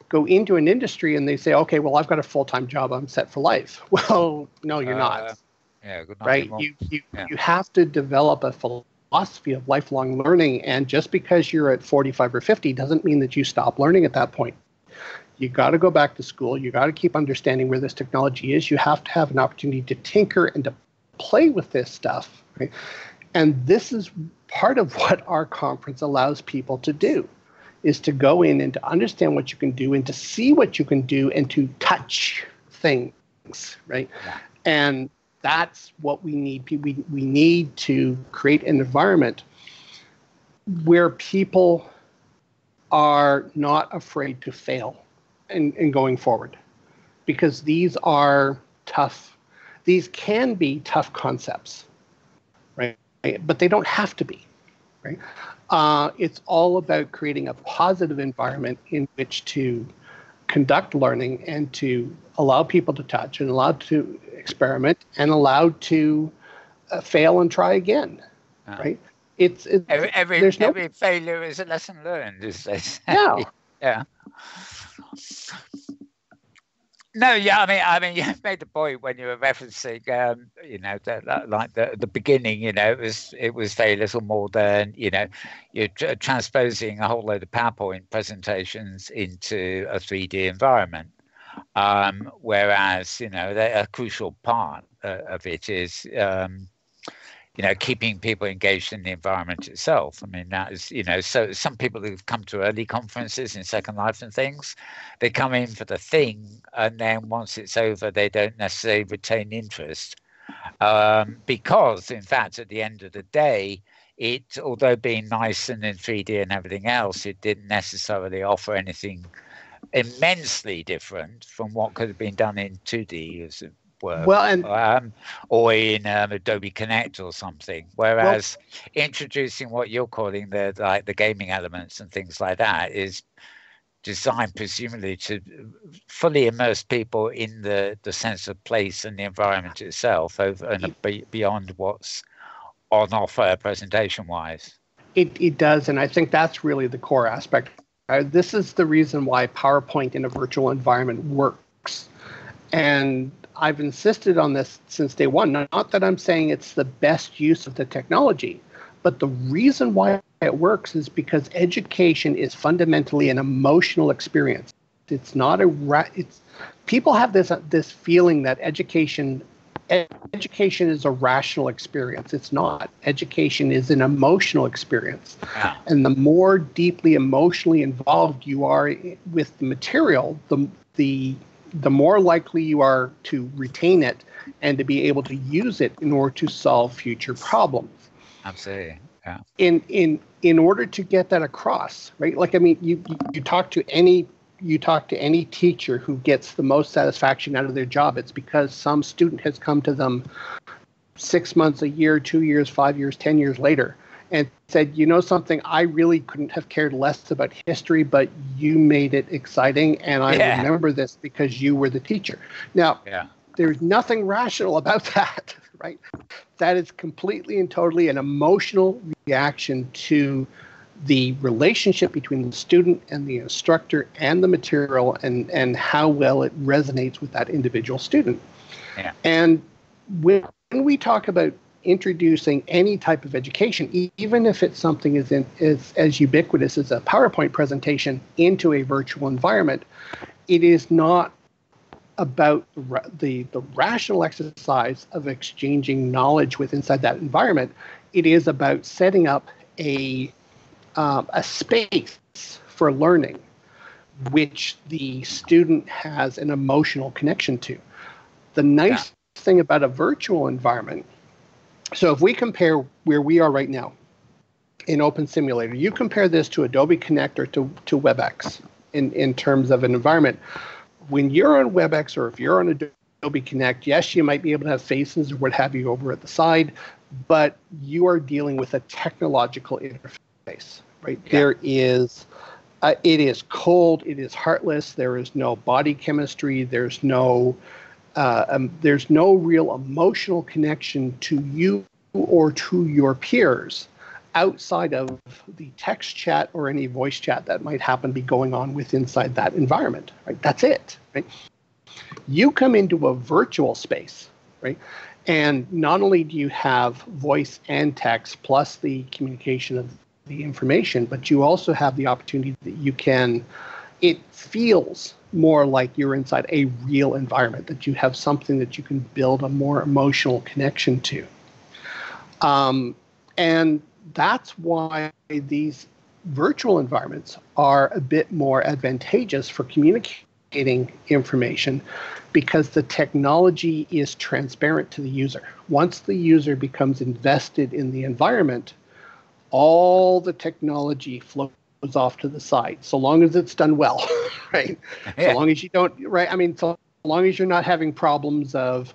go into an industry and they say, okay, well, I've got a full-time job, I'm set for life. Well, no, you're not. Yeah, good right? You have to develop a philosophy of lifelong learning, and just because you're at 45 or 50 doesn't mean that you stop learning at that point. You got to go back to school. You got to keep understanding where this technology is. You have to have an opportunity to tinker and to play with this stuff, right? And this is part of what our conference allows people to do, is to go in and to understand what you can do and to see what you can do and to touch things, right? Yeah. And that's what we need. We need to create an environment where people are not afraid to fail in going forward, because these are tough. These can be tough concepts, right? But they don't have to be, right? It's all about creating a positive environment in which to conduct learning and to allow people to touch and allow to experiment and allow to fail and try again, right? Every failure is a lesson learned, as they say. Yeah. Yeah. No, yeah, I mean, you made the point when you were referencing, the beginning, it was very little more than, you're transposing a whole load of PowerPoint presentations into a 3D environment. Whereas, a crucial part of it is, keeping people engaged in the environment itself. I mean, that is, so some people who've come to early conferences in Second Life and things, they come in for the thing, and then once it's over, they don't necessarily retain interest. Because, in fact, at the end of the day, it, although being nice and in 3D and everything else, it didn't necessarily offer anything immensely different from what could have been done in 2D, as it were. Well, or in Adobe Connect or something. Whereas introducing what you're calling the gaming elements and things like that is designed presumably to fully immerse people in the sense of place and the environment itself over and beyond what's on offer presentation-wise. It does, and I think that's really the core aspect. This is the reason why PowerPoint in a virtual environment works. And I've insisted on this since day one. Not that I'm saying it's the best use of the technology, but the reason why it works is because education is fundamentally an emotional experience. It's not people have this feeling that education is a rational experience. It's not. Education is an emotional experience. Wow. And the more deeply emotionally involved you are with the material, the more likely you are to retain it and to be able to use it in order to solve future problems. Absolutely. Yeah. In order to get that across, right? Like, I mean, you talk to any you talk to any teacher who gets the most satisfaction out of their job, it's because some student has come to them 6 months, a year, 2 years, 5 years, 10 years later and said, you know something, I really couldn't have cared less about history, but you made it exciting, and I remember this because you were the teacher. Now, there's nothing rational about that, right? That is completely and totally an emotional reaction to the relationship between the student and the instructor and the material, and how well it resonates with that individual student. Yeah. And when we talk about introducing any type of education, even if it's something as ubiquitous as a PowerPoint presentation into a virtual environment, it is not about the rational exercise of exchanging knowledge with inside that environment. It is about setting up a space for learning, which the student has an emotional connection to. The nice thing about a virtual environment, so if we compare where we are right now in Open Simulator, you compare this to Adobe Connect or to WebEx in terms of an environment. When you're on WebEx or if you're on Adobe Connect, yes, you might be able to have faces or what have you over at the side, but you are dealing with a technological interface, right? Yeah. There is, it is cold, it is heartless, there is no body chemistry, there's no real emotional connection to you or to your peers outside of the text chat or any voice chat that might happen to be going on with inside that environment, right? That's it, right? You come into a virtual space, right? And not only do you have voice and text plus the communication of the information, but you also have the opportunity that you can, it feels more like you're inside a real environment, that you have something that you can build a more emotional connection to. And that's why these virtual environments are a bit more advantageous for communicating information, because the technology is transparent to the user. Once the user becomes invested in the environment, all the technology flows off to the side, so long as it's done well, right? Yeah. So long as you don't, right? I mean, so long as you're not having problems of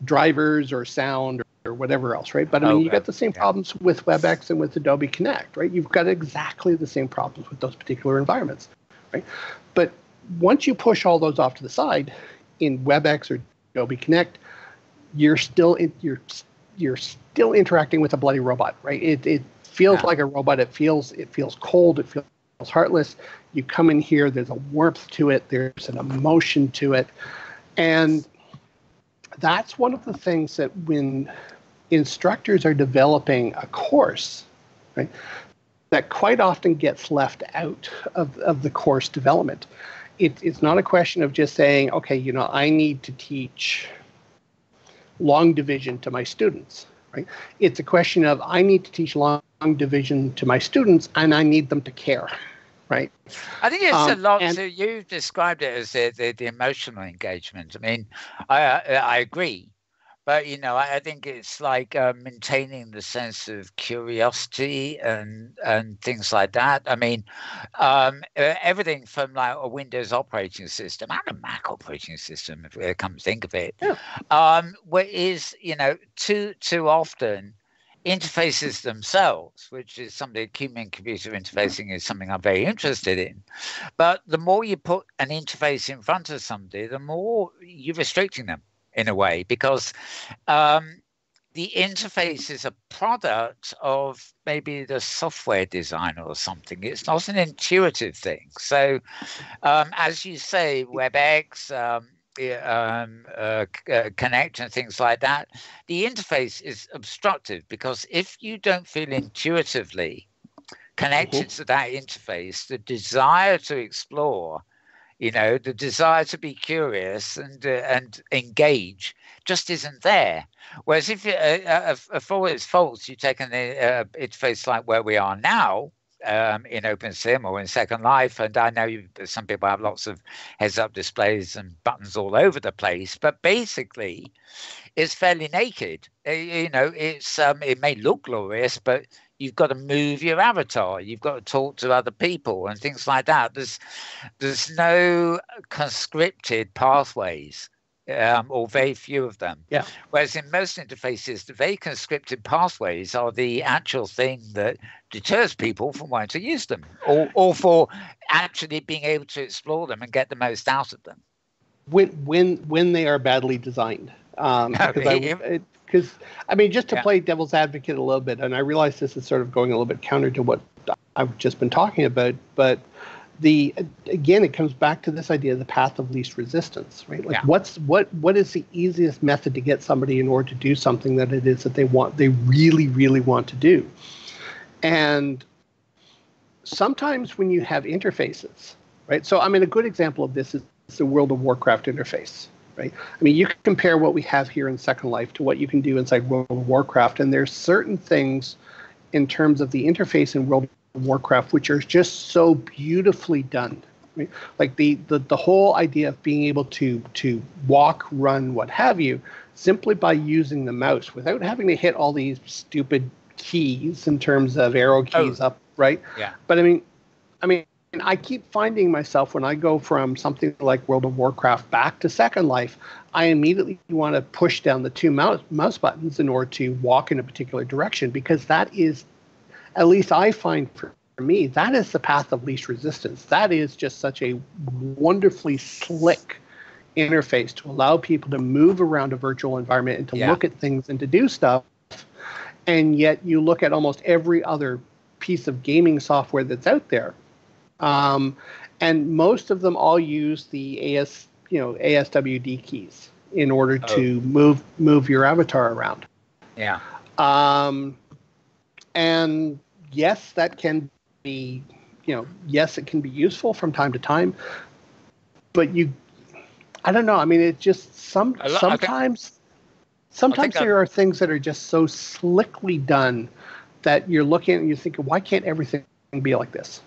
drivers or sound or whatever else, right? But I mean, you got the same problems with WebEx and with Adobe Connect, right? You've got exactly the same problems with those particular environments, right? But once you push all those off to the side in WebEx or Adobe Connect, you're still interacting with a bloody robot, right? It feels like a robot. It feels cold. It feels heartless. You come in here, there's a warmth to it. There's an emotion to it. And that's one of the things that when instructors are developing a course, right, that quite often gets left out of the course development. It's not a question of just saying, okay, you know, I need to teach long division to my students, right? It's a question of I need to teach long division to my students, and I need them to care, right? I think it's a lot. So you described it as the emotional engagement. I mean, I agree, but you know, I think it's like maintaining the sense of curiosity and things like that. I mean, everything from like a Windows operating system and a Mac operating system, if we come to think of it, where is, you know, too often interfaces themselves, which is something, human computer interfacing is something I'm very interested in. But the more you put an interface in front of somebody, the more you're restricting them in a way, because the interface is a product of maybe the software designer or something. It's not an intuitive thing. So as you say, WebEx, Connect and things like that, the interface is obstructive, because if you don't feel intuitively connected to that interface, the desire to explore, you know, the desire to be curious and engage just isn't there. Whereas if for all its faults, you take an interface like where we are now, in OpenSim or in Second Life, and I know some people have lots of heads-up displays and buttons all over the place, but basically, it's fairly naked. You know, it's it may look glorious, but you've got to move your avatar, you've got to talk to other people and things like that. There's no conscripted pathways. Or very few of them. Yeah. Whereas in most interfaces, the very conscripted pathways are the actual thing that deters people from wanting to use them, or for actually being able to explore them and get the most out of them. When they are badly designed, because I mean, just to play devil's advocate a little bit, and I realize this is sort of going a little bit counter to what I've just been talking about, but again, it comes back to this idea of the path of least resistance, right? Like, what is the easiest method to get somebody in order to do something that it is that they really, really want to do? And sometimes when you have interfaces, right? So, I mean, a good example of this is the World of Warcraft interface, right? I mean, you can compare what we have here in Second Life to what you can do inside World of Warcraft, and there's certain things in terms of the interface in World of Warcraft which are just so beautifully done, right? Like the whole idea of being able to walk, run, what have you, simply by using the mouse without having to hit all these stupid keys in terms of arrow keys up, right? Yeah. But I mean, I keep finding myself when I go from something like World of Warcraft back to Second Life, I immediately want to push down the two mouse buttons in order to walk in a particular direction, because that is, at least I find for me, that is the path of least resistance. That is just such a wonderfully slick interface to allow people to move around a virtual environment and to look at things and to do stuff. And yet you look at almost every other piece of gaming software that's out there. And most of them all use the ASWD keys in order to move your avatar around. Yeah. And yes, that can be, yes, it can be useful from time to time, but I don't know. I mean, it just sometimes there are things that are just so slickly done that you're looking at and you're thinking, why can't everything be like this?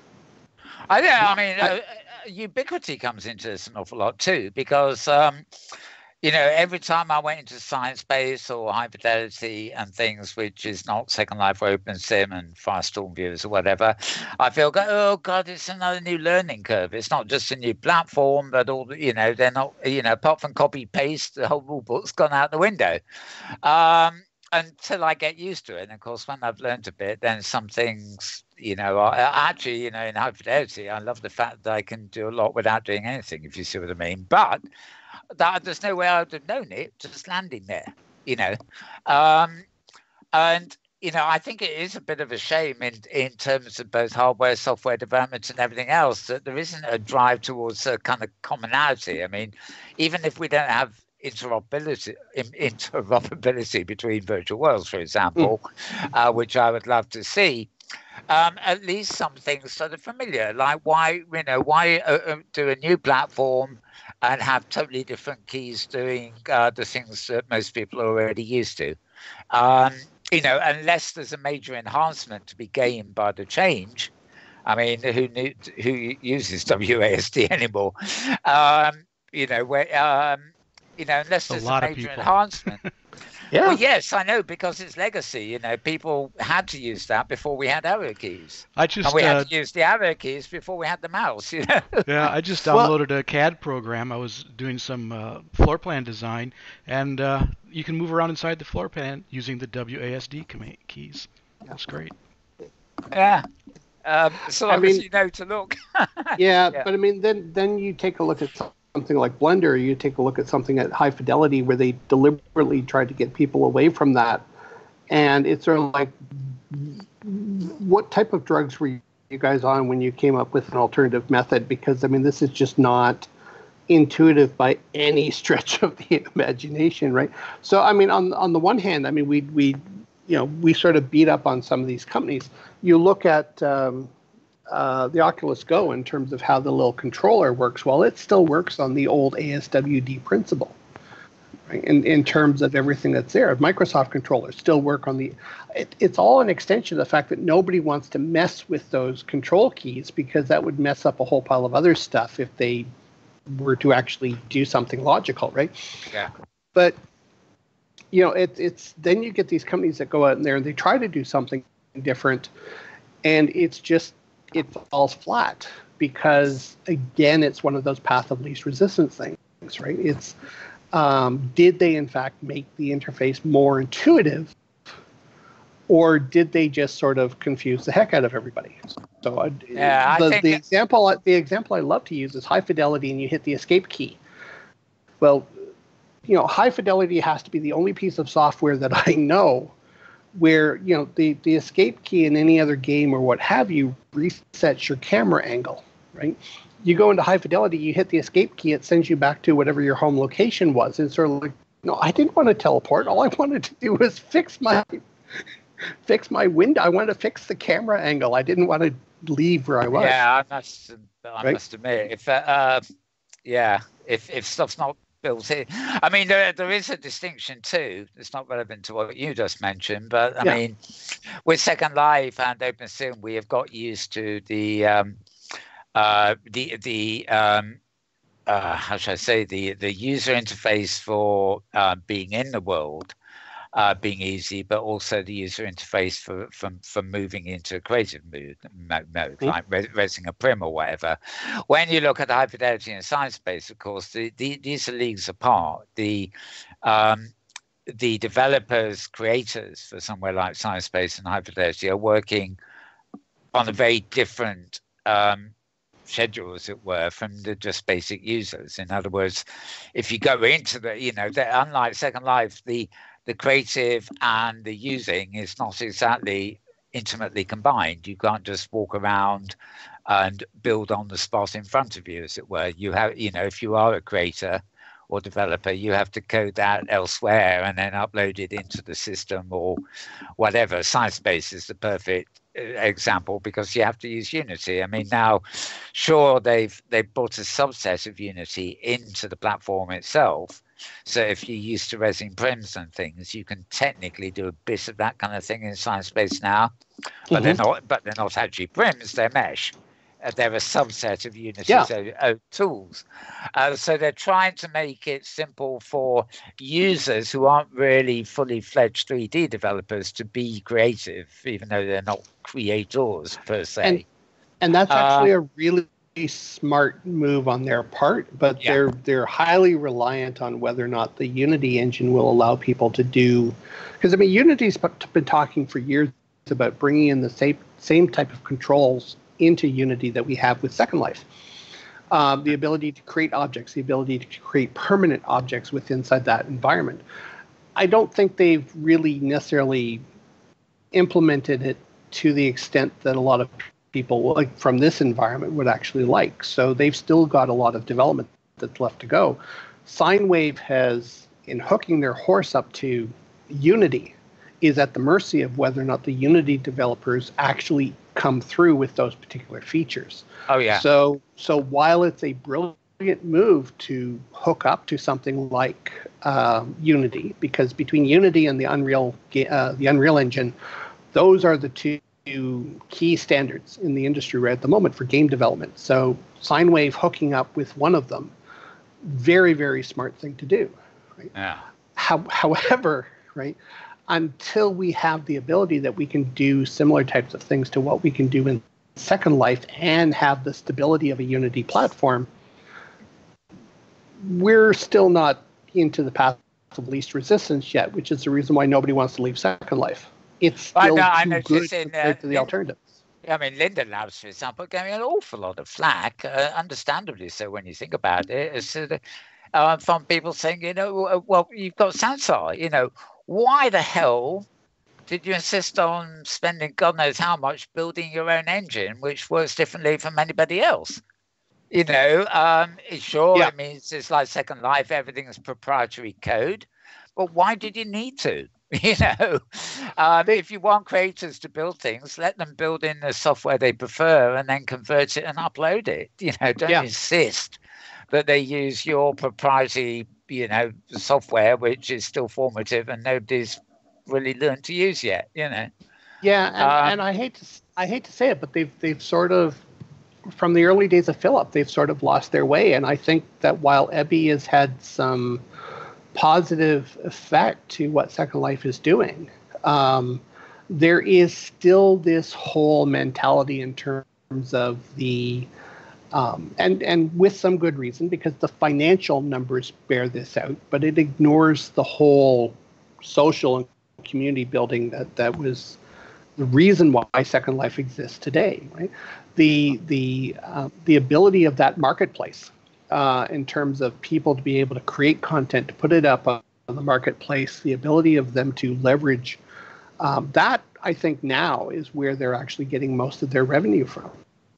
Ubiquity comes into this an awful lot too, because every time I went into Sciencebase or High Fidelity and things, which is not Second Life or OpenSim and Firestorm Viewers or whatever, I feel, oh God, it's another new learning curve. It's not just a new platform, but all they're not, apart from copy paste, the whole rule book's gone out the window. Until I get used to it. And of course, when I've learned a bit, then some things, in High Fidelity, I love the fact that I can do a lot without doing anything, if you see what I mean. But there's no way I would have known it just landing there, and I think it is a bit of a shame in terms of both hardware, software development, and everything else, that there isn't a drive towards a kind of commonality. I mean, even if we don't have interoperability between virtual worlds, for example, which I would love to see. At least some things that are familiar, like why do a new platform and have totally different keys doing the things that most people are already used to. Unless there's a major enhancement to be gained by the change. I mean, who uses WASD anymore? Unless there's a major enhancement. Yeah. Well, yes, I know, because it's legacy. People had to use that before we had arrow keys. And we had to use the arrow keys before we had the mouse. Yeah, I just downloaded a CAD program. I was doing some floor plan design, and you can move around inside the floor plan using the WASD keys. That's great. Yeah. So long as you know to look. Yeah, but I mean, then you take a look at something like Blender, you take a look at something at High Fidelity where they deliberately tried to get people away from that. And it's sort of like, what type of drugs were you guys on when you came up with an alternative method? Because, I mean, this is just not intuitive by any stretch of the imagination, right? So, I mean, on the one hand, I mean, we sort of beat up on some of these companies. You look at the Oculus Go in terms of how the little controller works. Well, it still works on the old ASWD principle, right? In terms of everything that's there. Microsoft controllers still work on it's all an extension of the fact that nobody wants to mess with those control keys, because that would mess up a whole pile of other stuff if they were to actually do something logical, right? Yeah. But, it's then you get these companies that go out in there and they try to do something different, and it falls flat because, again, it's one of those path of least resistance things, right? It's did they in fact make the interface more intuitive, or did they just sort of confuse the heck out of everybody? So the example I love to use is high fidelity, and you hit the escape key. Well, high fidelity has to be the only piece of software that I know where, the escape key in any other game or what have you resets your camera angle, right? You go into high fidelity, you hit the escape key, it sends you back to whatever your home location was. It's sort of like, no, I didn't want to teleport. All I wanted to do was fix my window. I wanted to fix the camera angle. I didn't want to leave where I was. Yeah, I must admit, if stuff's not built in, I mean, there is a distinction too. It's not relevant to what you just mentioned, but I mean, with Second Life and OpenSim, we have got used to the how should I say, the user interface for being in the world being easy, but also the user interface for moving into a creative mode, like resing a prim or whatever. When you look at high fidelity and Sciencebase, of course, these are leagues apart. The developers, creators for somewhere like Sciencebase and high fidelity are working on a very different schedule, as it were, from the just basic users. In other words, if you go into unlike Second Life, the creative and the using is not exactly intimately combined. You can't just walk around and build on the spot in front of you, as it were. You have, if you are a creator or developer, you have to code that elsewhere and then upload it into the system or whatever. Sciencebase is the perfect example because you have to use Unity. I mean, now, sure, they've brought a subset of Unity into the platform itself. So if you're used to resing prims and things, you can technically do a bit of that kind of thing in Sciencebase now, but they're not actually prims, they're mesh. They're a subset of Unity's own tools. So they're trying to make it simple for users who aren't really fully fledged 3D developers to be creative, even though they're not creators per se. And that's actually a really smart move on their part, but they're highly reliant on whether or not the Unity engine will allow people to do, because I mean, Unity's been talking for years about bringing in the same type of controls into Unity that we have with Second Life. The ability to create objects, the ability to create permanent objects inside that environment. I don't think they've really necessarily implemented it to the extent that a lot of people like from this environment would actually like. So they've still got a lot of development that's left to go. Sine has, in hooking their horse up to Unity, is at the mercy of whether or not the Unity developers actually come through with those particular features. Oh yeah. So while it's a brilliant move to hook up to something like Unity, because between Unity and the Unreal Engine, those are the two key standards in the industry right at the moment for game development. So sine wave hooking up with one of them, very, very smart thing to do. Right? Yeah. However, right, until we have the ability that we can do similar types of things to what we can do in Second Life and have the stability of a Unity platform, we're still not into the path of least resistance yet, which is the reason why nobody wants to leave Second Life. It's still too good compared to the alternatives. I mean, Linden Labs, for example, getting an awful lot of flack, understandably so when you think about it, from people saying, well, you've got Sansar, why the hell did you insist on spending God knows how much building your own engine, which works differently from anybody else? It means it's like Second Life, everything is proprietary code, but why did you need to? If you want creators to build things, let them build in the software they prefer and then convert it and upload it. Don't insist that they use your proprietary, software, which is still formative and nobody's really learned to use yet. Yeah, and I hate to say it, but they've sort of, from the early days of Philip, they've sort of lost their way. And I think that while Ebby has had some positive effect to what Second Life is doing, there is still this whole mentality in terms of the and with some good reason, because the financial numbers bear this out, but it ignores the whole social and community building that was the reason why Second Life exists today, right? The ability of that marketplace in terms of people to be able to create content, to put it up on the marketplace, the ability of them to leverage that, I think now is where they're actually getting most of their revenue from.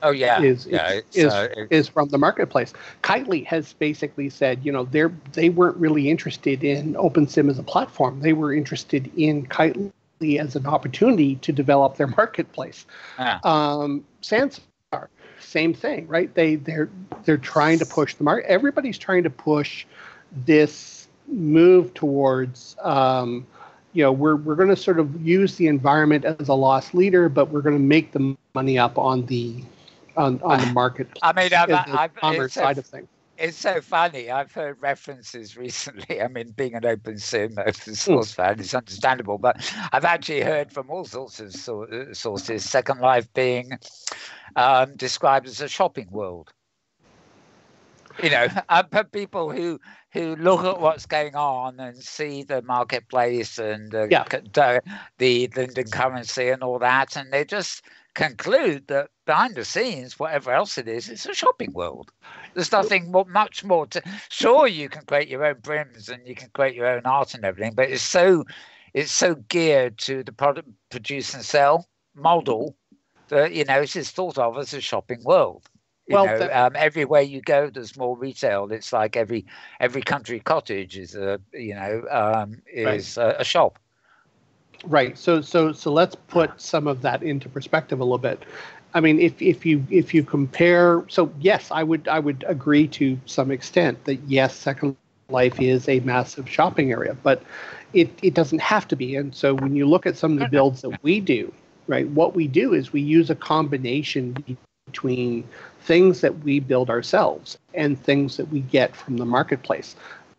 Oh yeah, is from the marketplace. Kitely has basically said, they weren't really interested in OpenSim as a platform. They were interested in Kitely as an opportunity to develop their marketplace. Sandstar, same thing, right? They're trying to push the market. Everybody's trying to push this move towards. We're going to sort of use the environment as a loss leader, but we're going to make the money up on the marketplace. I mean, the commerce side of things. It's so funny. I've heard references recently. I mean, being an open source fan is understandable, but I've actually heard from all sorts of sources Second Life being described as a shopping world. But people who look at what's going on and see the marketplace and the Linden currency and all that, and they just conclude that behind the scenes, whatever else it is, it's a shopping world. There's nothing much more to. Sure, you can create your own brims and you can create your own art and everything, but it's so geared to the product produce and sell model that it's just thought of as a shopping world. Everywhere you go, there's more retail. It's like every country cottage is a shop. Right. So let's put some of that into perspective a little bit. I mean, if you compare, so yes, I would agree to some extent that yes, Second Life is a massive shopping area, but it doesn't have to be. And so when you look at some of the builds that we do, right, what we do is we use a combination between things that we build ourselves and things that we get from the marketplace.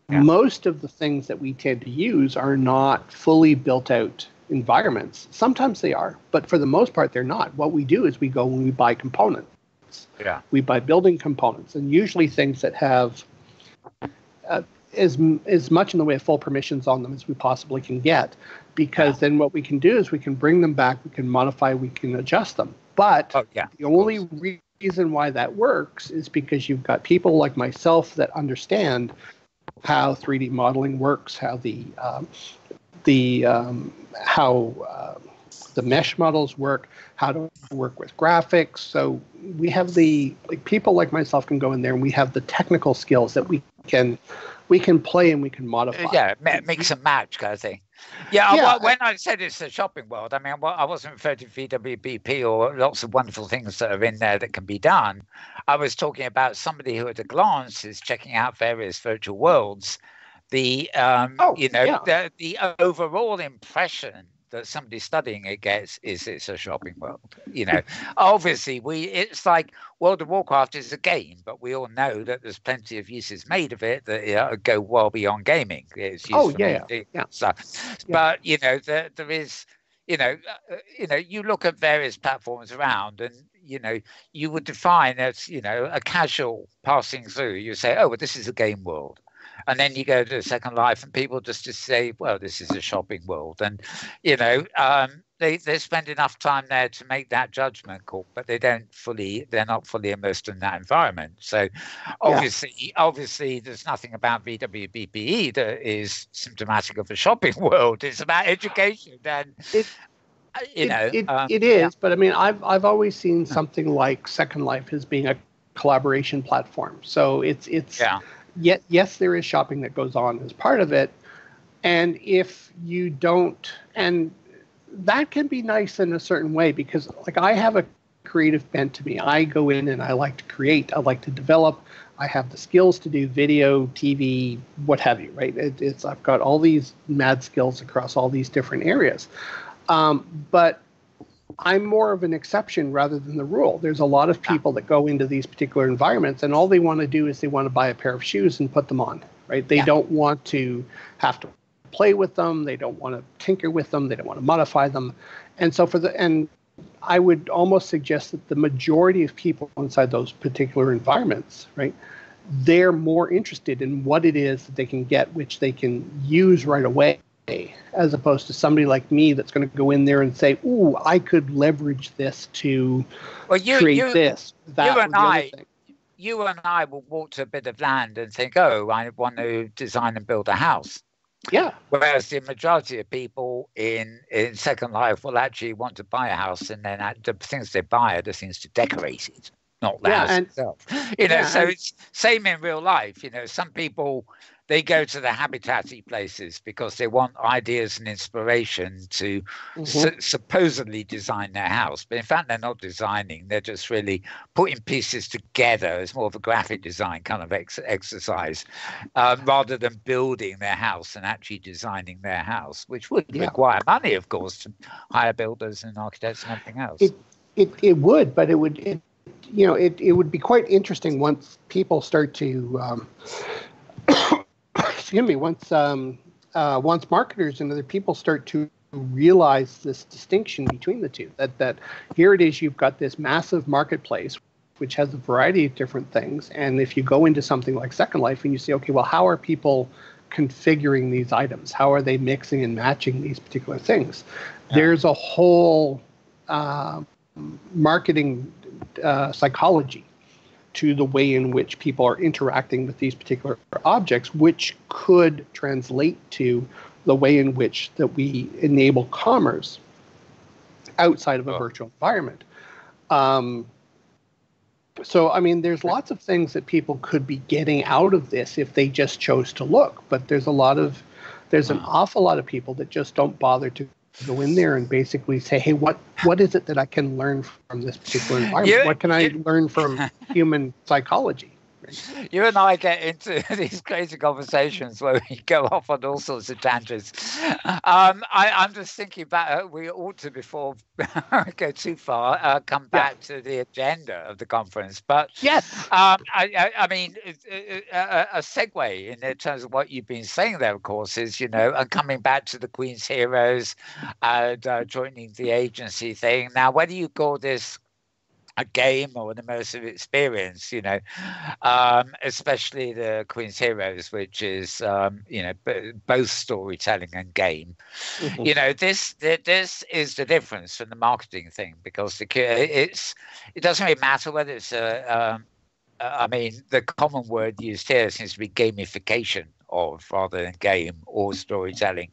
Yeah. Most of the things that we tend to use are not fully built out environments. Sometimes they are, but for the most part, they're not. What we do is we go and we buy components. Yeah. We buy building components, and usually things that have as much in the way of full permissions on them as we possibly can get, because then what we can do is we can bring them back, we can modify, we can adjust them. But the only reason why that works is because you've got people like myself that understand how 3D modeling works, how the mesh models work, how to work with graphics. So we have people like myself can go in there and we have the technical skills that we can play and we can modify. Yeah, mix and match kind of thing. Yeah. Well, when I said it's a shopping world, I mean, I wasn't referring to VWBP or lots of wonderful things that are in there that can be done. I was talking about somebody who at a glance is checking out various virtual worlds. The overall impression that somebody studying it gets is it's a shopping world. Obviously it's like World of Warcraft is a game, but we all know that there's plenty of uses made of it that go well beyond gaming. It's used stuff. But there is you look at various platforms around and you would define as a casual passing through. You say, oh, well, this is a game world. And then you go to Second Life and people just say, well, this is a shopping world. And, they spend enough time there to make that judgment call, but they're not fully immersed in that environment. So obviously there's nothing about VWBPE that is symptomatic of a shopping world. It's about education. And, it is. But I mean, I've always seen something like Second Life as being a collaboration platform. So it's yes, there is shopping that goes on as part of it. And if you don't, and that can be nice in a certain way, because like I have a creative bent to me. I go in and I like to create, I like to develop. I have the skills to do video, TV, what have you, right? I've got all these mad skills across all these different areas. But I'm more of an exception rather than the rule. There's a lot of people that go into these particular environments and all they want to do is they want to buy a pair of shoes and put them on, right? They don't want to have to play with them. They don't want to tinker with them. They don't want to modify them. And so and I would almost suggest that the majority of people inside those particular environments, right, they're more interested in what it is that they can get, which they can use right away, as opposed to somebody like me that's going to go in there and say, "Ooh, I could leverage this to create this, that, or the other thing." You and I will walk to a bit of land and think, "Oh, I want to design and build a house." Yeah. Whereas the majority of people in Second Life will actually want to buy a house, and then the things they buy are the things to decorate it, not the house itself. So it's same in real life. Some people, they go to the habitaty places because they want ideas and inspiration to supposedly design their house. But in fact, they're not designing. They're just really putting pieces together. It's more of a graphic design kind of exercise rather than building their house and actually designing their house, which would require money, of course, to hire builders and architects and everything else. It would, but it would be quite interesting once people start to excuse me, once marketers and other people start to realize this distinction between the two, that here it is, you've got this massive marketplace which has a variety of different things, and if you go into something like Second Life and you say, okay, well, how are people configuring these items? How are they mixing and matching these particular things? There's a whole marketing psychology to the way in which people are interacting with these particular objects, which could translate to the way in which that we enable commerce outside of a virtual environment. So, I mean, there's lots of things that people could be getting out of this if they just chose to look, but there's an awful lot of people that just don't bother to go in there and basically say, hey, what is it that I can learn from this particular environment? What can I learn from human psychology? You and I get into these crazy conversations where we go off on all sorts of tangents. I'm just thinking about we ought to, before we go too far, come back to the agenda of the conference. But yes, I mean, a segue in terms of what you've been saying there, of course, is, and coming back to the Queen's Heroes and joining the agency thing. Now, whether you call this a game or an immersive experience, especially the Queen's Heroes, which is, both storytelling and game. This is the difference from the marketing thing, because it doesn't really matter whether it's the common word used here seems to be gamification of rather than game or storytelling.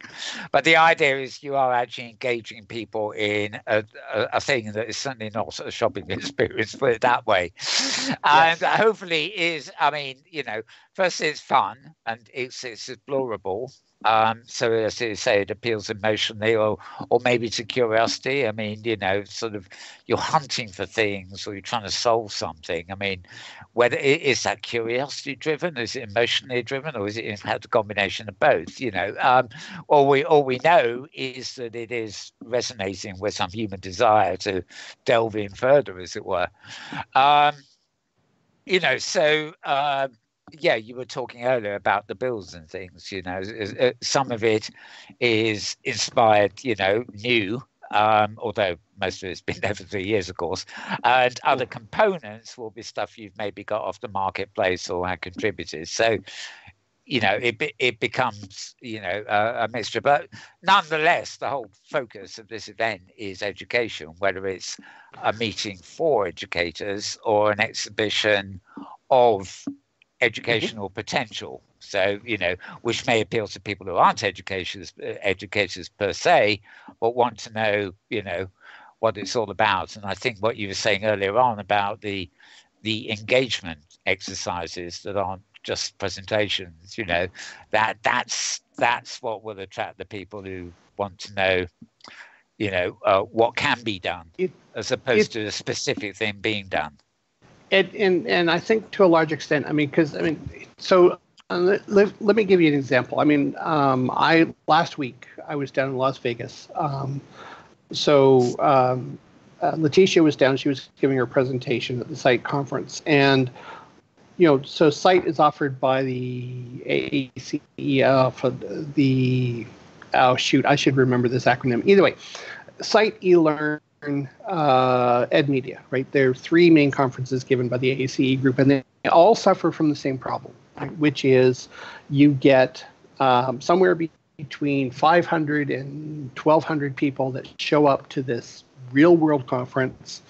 But the idea is you are actually engaging people in a thing that is certainly not a shopping experience, put it that way. And hopefully is, first it's fun and it's explorable. So as you say, it appeals emotionally or maybe to curiosity. I mean, sort of you're hunting for things or you're trying to solve something. I mean, whether is that curiosity driven, is it emotionally driven, or is it in fact a combination of both? All we know is that it is resonating with some human desire to delve in further, as it were. You were talking earlier about the bills and things. Some of it is inspired, new, although most of it's been there for 3 years, of course. And other components will be stuff you've maybe got off the marketplace or had contributed. So, it becomes, a mixture. But nonetheless, the whole focus of this event is education, whether it's a meeting for educators or an exhibition of educational potential. So, which may appeal to people who aren't educators per se, but want to know, what it's all about. And I think what you were saying earlier on about the engagement exercises that aren't just presentations, that's what will attract the people who want to know, what can be done as opposed to a specific thing being done. And I think to a large extent, let me give you an example. Last week I was down in Las Vegas. Letitia was down. She was giving her presentation at the SITE conference, and so SITE is offered by the AACE for the I should remember this acronym. Either way, Cite, eLearn, EdMedia, right? There are three main conferences given by the ACE group, and they all suffer from the same problem, right? Which is you get somewhere between 500 and 1,200 people that show up to this real-world conference,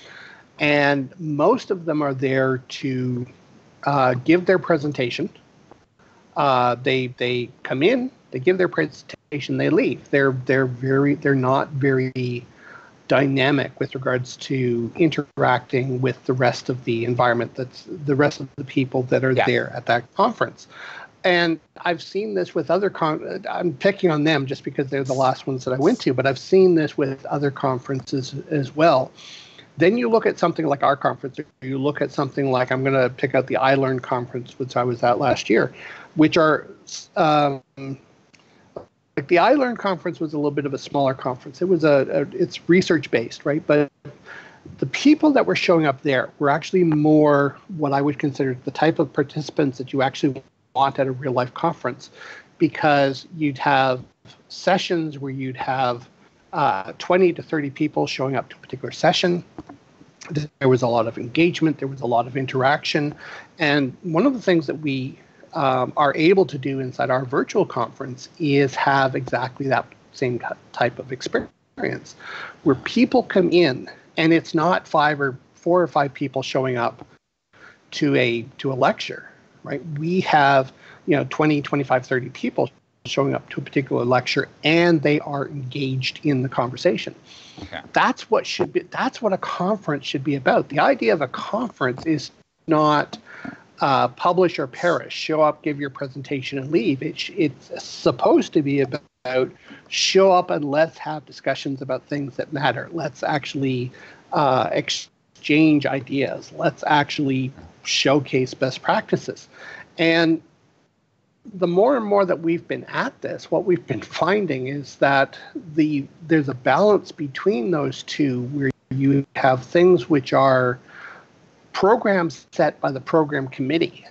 and most of them are there to give their presentation. They come in, they give their presentation, they leave. They're not very dynamic with regards to interacting with the rest of the environment, that's the rest of the people that are there at that conference. And I've seen this with other I'm picking on them just because they're the last ones that I went to, but I've seen this with other conferences as well. Then you look at something like our conference, or you look at something like, I'm going to pick out the iLearn conference, which I was at last year, which are, like the iLearn conference was a little bit of a smaller conference. It was it's research-based, right? But the people that were showing up there were actually more what I would consider the type of participants that you actually want at a real-life conference, because you'd have sessions where you'd have 20 to 30 people showing up to a particular session. There was a lot of engagement. There was a lot of interaction. And one of the things that we are able to do inside our virtual conference is have exactly that same type of experience, where people come in and it's not 4 or 5 people showing up to a lecture, right? We have 20, 25, 30 people showing up to a particular lecture, and they are engaged in the conversation. Okay. That's what a conference should be about. The idea of a conference is not publish or perish, show up, give your presentation, and leave. It's supposed to be about show up and let's have discussions about things that matter. Let's actually exchange ideas. Let's actually showcase best practices. And the more and more that we've been at this, what we've been finding is that there's a balance between those two, where you have things which are programs set by the program committee,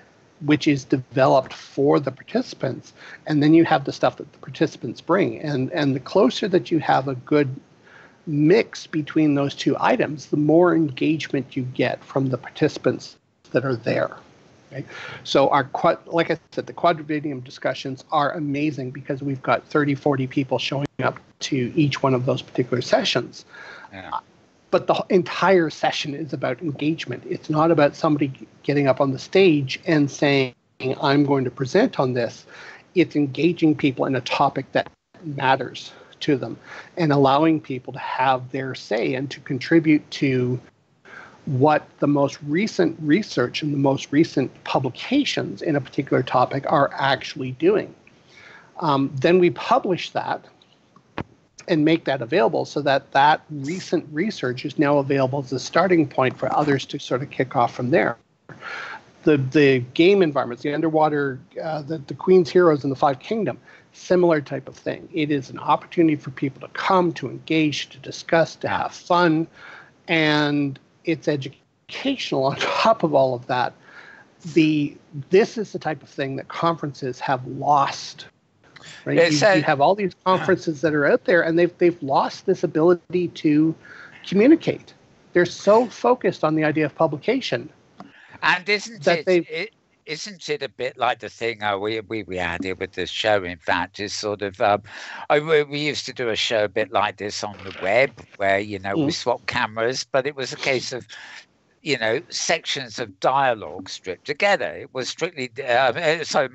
which is developed for the participants, and then you have the stuff that the participants bring. And the closer that you have a good mix between those two items, the more engagement you get from the participants that are there. Okay. So like I said, the quadrivium discussions are amazing because we've got 30, 40 people showing up to each one of those particular sessions. Yeah. But the entire session is about engagement. It's not about somebody getting up on the stage and saying, I'm going to present on this. It's engaging people in a topic that matters to them and allowing people to have their say and to contribute to what the most recent research and the most recent publications in a particular topic are actually doing. Then we publish that and make that available so that recent research is now available as a starting point for others to sort of kick off from there. The game environments, the underwater, the Queen's Heroes and the Five Kingdom, similar type of thing. It is an opportunity for people to come, to engage, to discuss, to have fun, and it's educational on top of all of that. This is the type of thing that conferences have lost. Right? You have all these conferences that are out there, and they've lost this ability to communicate. They're so focused on the idea of publication. And isn't it a bit like the thing we had here with this show? In fact, is sort of we used to do a show a bit like this on the web, where we swapped cameras, but it was a case of sections of dialogue stripped together. It was strictly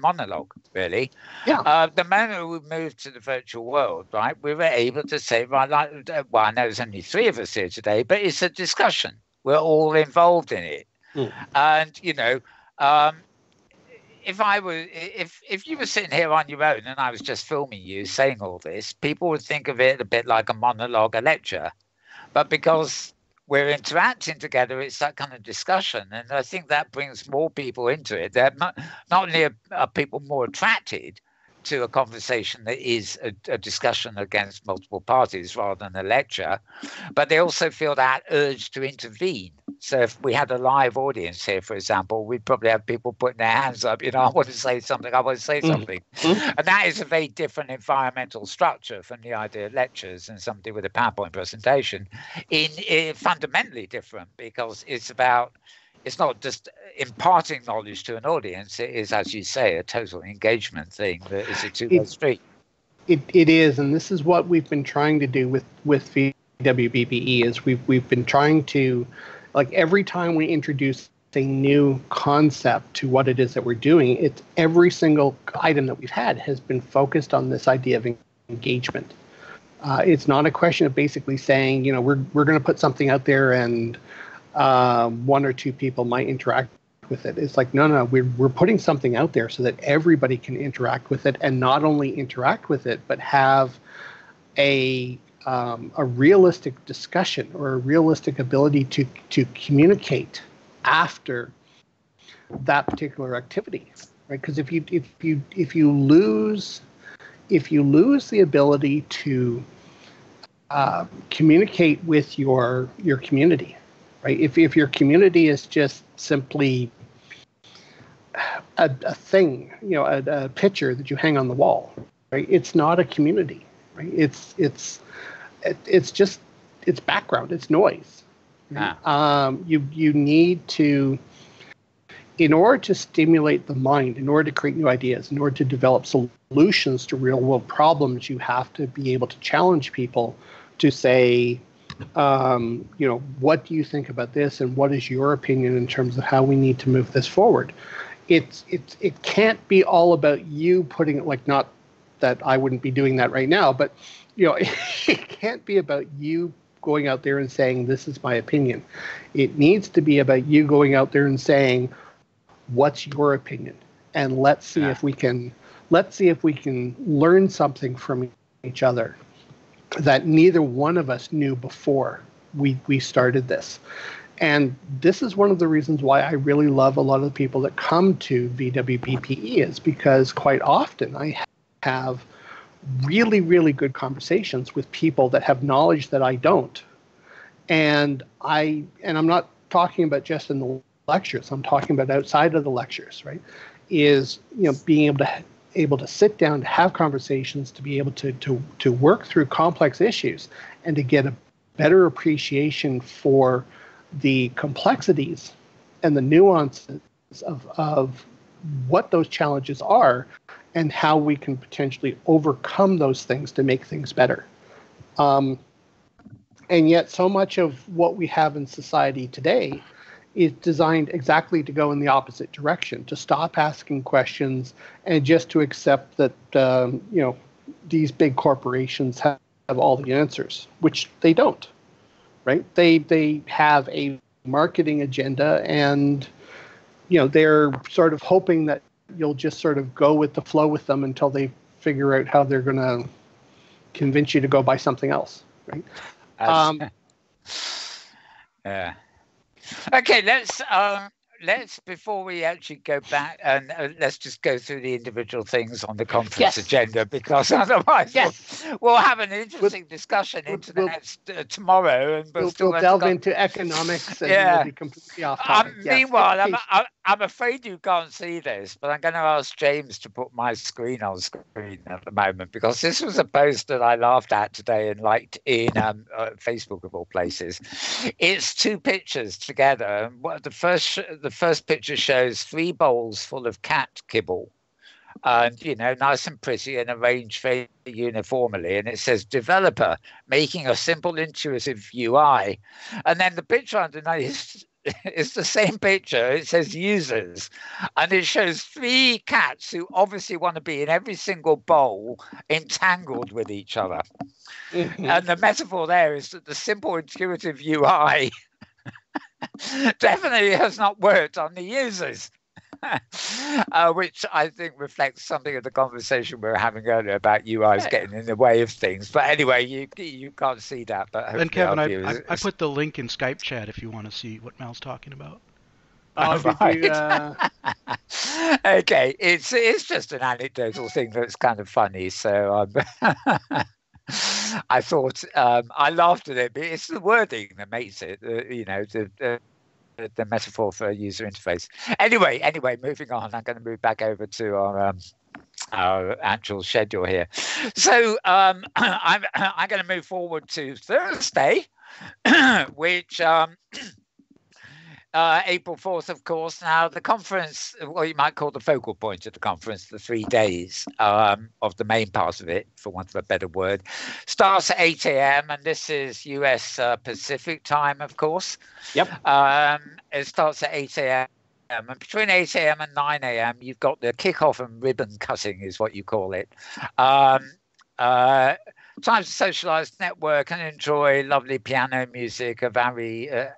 monologue, really. Yeah. The moment we moved to the virtual world, right, we were able to say, right, I know there's only 3 of us here today, but it's a discussion. We're all involved in it, and if you were sitting here on your own and I was just filming you saying all this, people would think of it a bit like a monologue, a lecture. But because we're interacting together, it's that kind of discussion. And I think that brings more people into it. They're not only are people more attracted, to a conversation that is a discussion against multiple parties rather than a lecture, but they also feel that urge to intervene. So if we had a live audience here, for example, we'd probably have people putting their hands up, I want to say something, I want to say something. And that is a very different environmental structure from the idea of lectures and somebody with a PowerPoint presentation, in fundamentally different, because it's not just imparting knowledge to an audience. It is, as you say, a total engagement thing that is a two-way street. It is, and this is what we've been trying to do with VWBPE. Is we've been trying to, like, every time we introduce a new concept to what it is that we're doing, it's every single item that we've had has been focused on this idea of engagement. It's not a question of basically saying, we're going to put something out there and one or two people might interact with it. It's like, no, we're putting something out there so that everybody can interact with it, and not only interact with it, but have a realistic discussion or a realistic ability to communicate after that particular activity, right? Because if you lose the ability to communicate with your community, right? If your community is just simply a thing, a picture that you hang on the wall, right? It's not a community, right? It's just background, it's noise. Right? You need to, in order to stimulate the mind, in order to create new ideas, in order to develop solutions to real world problems, you have to be able to challenge people to say, what do you think about this, and what is your opinion in terms of how we need to move this forward? It can't be all about you putting it, like, not that I wouldn't be doing that right now, but it can't be about you going out there and saying, this is my opinion. It needs to be about you going out there and saying, what's your opinion? And let's see if we can learn something from each other that neither one of us knew before we started this. And this is one of the reasons why I really love a lot of the people that come to VWBPE, is because quite often I have really, really good conversations with people that have knowledge that I don't. And I'm not talking about just in the lectures, I'm talking about outside of the lectures, right? Is, being able to sit down, to have conversations, to be able to work through complex issues, and to get a better appreciation for the complexities and the nuances of what those challenges are, and how we can potentially overcome those things to make things better. And yet so much of what we have in society today is designed exactly to go in the opposite direction, to stop asking questions and just to accept that, these big corporations have all the answers, which they don't, right? They have a marketing agenda, and, they're sort of hoping that you'll just sort of go with the flow with them until they figure out how they're going to convince you to go buy something else, right? Yeah. Okay, let's before we actually go back, and let's just go through the individual things on the conference agenda, because otherwise we'll have an interesting discussion into the next tomorrow, and we'll delve into economics, and we'll be completely off topic. Meanwhile, I'm afraid you can't see this, but I'm going to ask James to put my screen on screen at the moment, because this was a post that I laughed at today and liked in Facebook, of all places. It's two pictures together. The first picture shows 3 bowls full of cat kibble, and nice and pretty and arranged very uniformly, and it says developer making a simple intuitive UI, and then the picture underneath is the same picture. It says users, and it shows 3 cats who obviously want to be in every single bowl, entangled with each other. And the metaphor there is that the simple intuitive UI definitely has not worked on the users, which I think reflects something of the conversation we were having earlier about UIs getting in the way of things. But anyway, you can't see that. But and Kevin, I put the link in Skype chat if you want to see what Mal's talking about. Oh, did you? Okay, it's just an anecdotal thing that's kind of funny. So I thought I laughed at it, but it's the wording that makes it. The metaphor for a user interface. Anyway, moving on. I'm going to move back over to our actual schedule here. So I'm going to move forward to Thursday, which April 4th, of course. Now, the conference, well, you might call the focal point of the conference, the 3 days of the main part of it, for want of a better word, starts at 8 a.m. And this is US Pacific time, of course. Yep. It starts at 8 a.m. And between 8 a.m. and 9 a.m., you've got the kickoff and ribbon cutting, is what you call it. Time to socialize, network, and enjoy lovely piano music of Aricia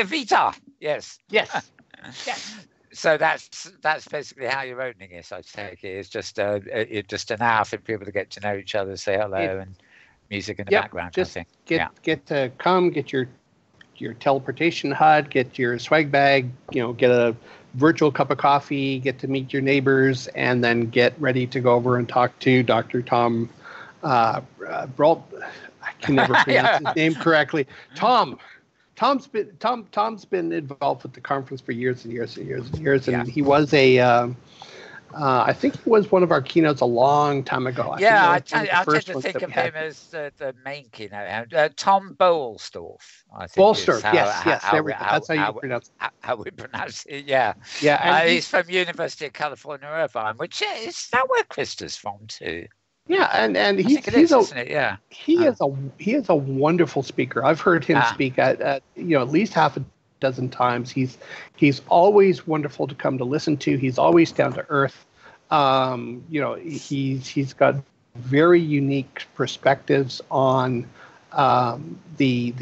Vita. Yes. Yes. So that's basically how you're opening it. I take it. It's just just an hour for people to get to know each other, say hello, and music in the background. Just I think. get to come, get your teleportation HUD, get your swag bag, get a virtual cup of coffee, get to meet your neighbors, and then get ready to go over and talk to Dr. Tom Brault. I can never pronounce his name correctly. Tom's been involved with the conference for years and years and years and years, and he was I think he was one of our keynotes a long time ago. I tend to think of him as the main keynote. Tom Bolstorff, I think. Bolstorff, yes. That's how you pronounce it. How we pronounce it, yeah. He's from University of California, Irvine, which is that where Krista's from too. Yeah, and he is a wonderful speaker. I've heard him speak at least half a dozen times. He's always wonderful to come to listen to. He's always down to earth. He's got very unique perspectives on the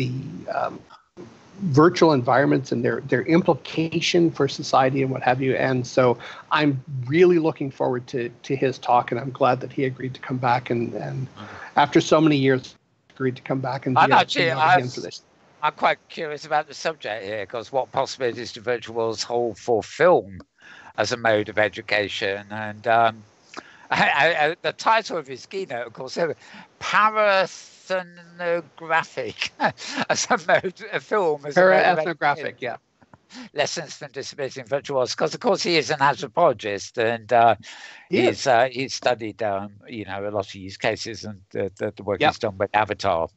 virtual environments and their implication for society and what have you. And so I'm really looking forward to his talk, and I'm glad that he agreed to come back and after so many years agreed to come back and be again for this. I'm quite curious about the subject here, because what possibilities do virtual worlds hold for film as a mode of education? And the title of his keynote, of course, Ethnographic as a mode of film. Ethnographic, yeah. Lessons from disability in virtual worlds, because of course he is an anthropologist, and he's studied a lot of use cases, and the work he's done with avatar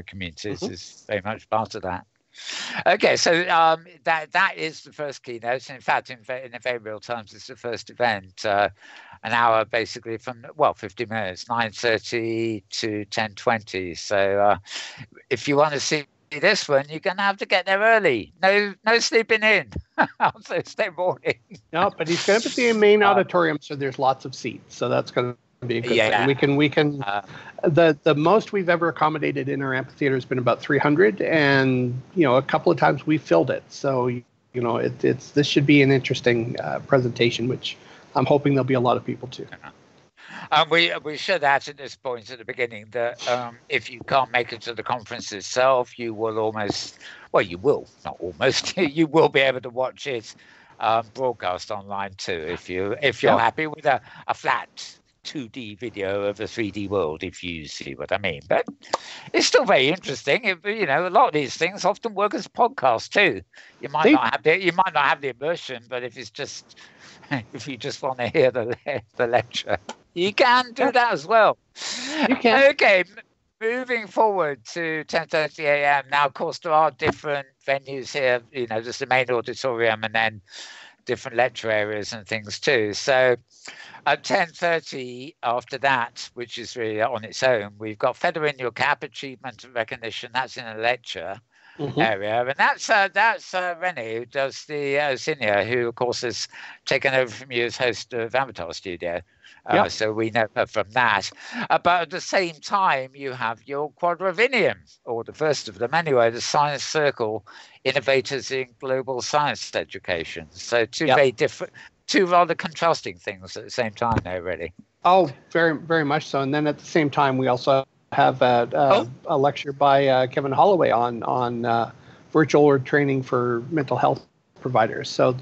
communities is very much part of that. Okay, so that is the first keynote. In fact, in very real terms, it's the first event. An hour basically from 50 minutes, 9:30 to 10:20. So if you want to see this one, you're going to have to get there early. No sleeping in on Thursday morning. No, but he's going to be in the main auditorium, so there's lots of seats. So that's going to be a good thing. We can. The most we've ever accommodated in our amphitheater has been about 300, and a couple of times we filled it. So this should be an interesting presentation, which I'm hoping there'll be a lot of people too. We should add at this point at the beginning that if you can't make it to the conference itself, you will you will be able to watch it broadcast online too, if you're happy with a flat 2D video of a 3D world, if you see what I mean. But it's still very interesting. A lot of these things often work as a podcast too. You might not have the immersion, but if you just want to hear the lecture, you can do that as well. You can. Okay, moving forward to 10:30 a.m. Now, of course, there are different venues here. There's the main auditorium, and then different lecture areas and things too. So at 10:30 after that, which is really on its own, we've got Feather in Your Cap, Achievement and Recognition. That's in a lecture area, and that's Rennie, who does the senior, who of course has taken over from you as host of Avatar Studio. So we know her from that. But at the same time, you have your Quadrivium, or the first of them anyway, the Science Circle, Innovators in Global Science Education. So two rather contrasting things at the same time there, really. Oh, very, very much so. And then at the same time, we also have a lecture by Kevin Holloway on virtual training for mental health providers. So,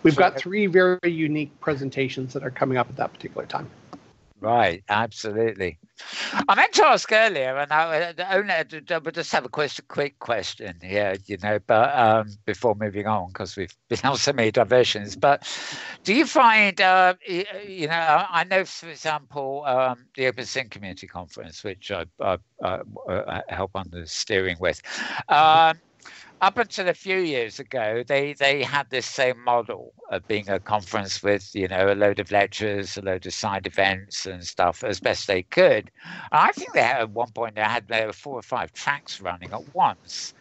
we've got 3 very unique presentations that are coming up at that particular time. Right, absolutely. I meant to ask earlier, and I would just have a quick question here, but before moving on, because we've been on so many diversions. But do you find, I know, for example, the Open Sim Community Conference, which I help on the steering with, up until a few years ago, they had this same model of being a conference with, a load of lectures, a load of side events and stuff as best they could. And I think at one point they had 4 or 5 tracks running at once.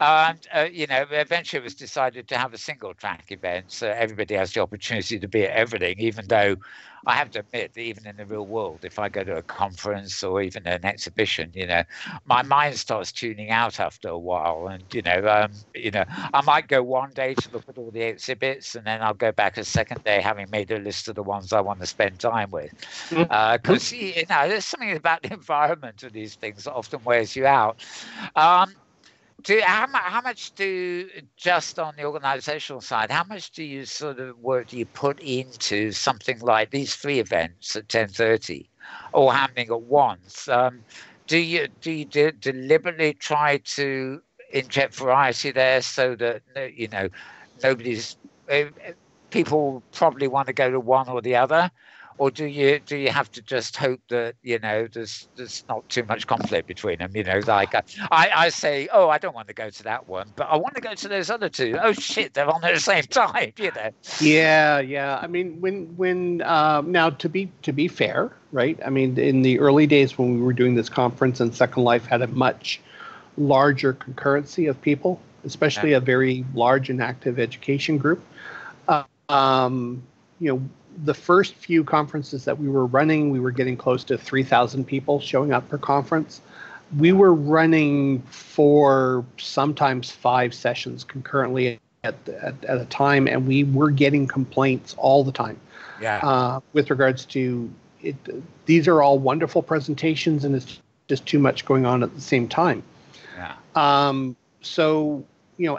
And, eventually it was decided to have a single track event. So everybody has the opportunity to be at everything, even though I have to admit that even in the real world, if I go to a conference or even an exhibition, my mind starts tuning out after a while. And, I might go one day to look at all the exhibits, and then I'll go back a second day having made a list of the ones I want to spend time with. Because, there's something about the environment of these things that often wears you out. How much just on the organizational side, how much do you work do you put into something like these 3 events at 10:30 all happening at once? Do you deliberately try to inject variety there so that, people probably want to go to one or the other? Or do you have to just hope that, there's not too much conflict between them? Like I say, oh, I don't want to go to that one, but I want to go to those other 2. Oh, shit, they're on at the same time, Yeah. I mean, when now to be fair, right? I mean, in the early days when we were doing this conference, and Second Life had a much larger concurrency of people, especially a very large and active education group. The first few conferences that we were running, we were getting close to 3,000 people showing up per conference. We were running 4, sometimes 5 sessions concurrently at a time, and we were getting complaints all the time. With regards to it. These are all wonderful presentations, and it's just too much going on at the same time. So,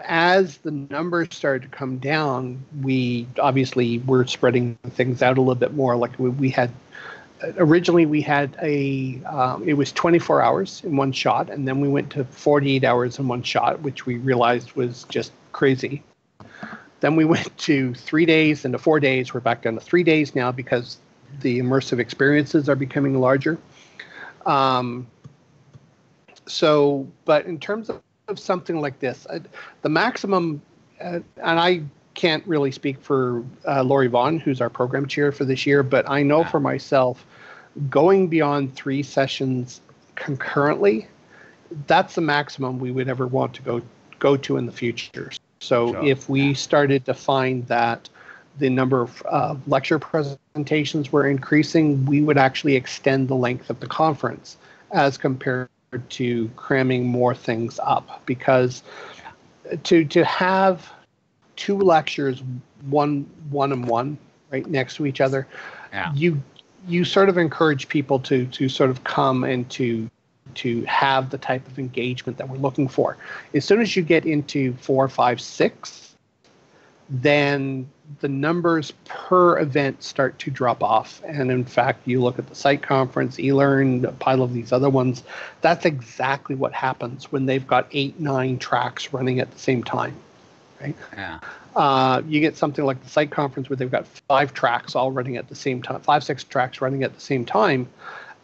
as the numbers started to come down, we obviously were spreading things out a little bit more. Like we had originally, we had it was 24 hours in one shot, and then we went to 48 hours in one shot, which we realized was just crazy. Then we went to 3 days and to 4 days. We're back down to 3 days now because the immersive experiences are becoming larger. But in terms of something like this, the maximum, and I can't really speak for Lori Vaughn, who's our program chair for this year, but I know for myself, going beyond 3 sessions concurrently, that's the maximum we would ever want to go to in the future. So if we started to find that the number of lecture presentations were increasing, we would actually extend the length of the conference as compared to cramming more things up, because to have 2 lectures, one and one right next to each other, you sort of encourage people to sort of come and to have the type of engagement that we're looking for. As soon as you get into 4, 5, 6, then the numbers per event start to drop off. And in fact, you look at the site conference, eLearn, a pile of these other ones, that's exactly what happens when they've got 8, 9 tracks running at the same time, right? You get something like the site conference where they've got 5 tracks all running at the same time, 5, 6 tracks running at the same time,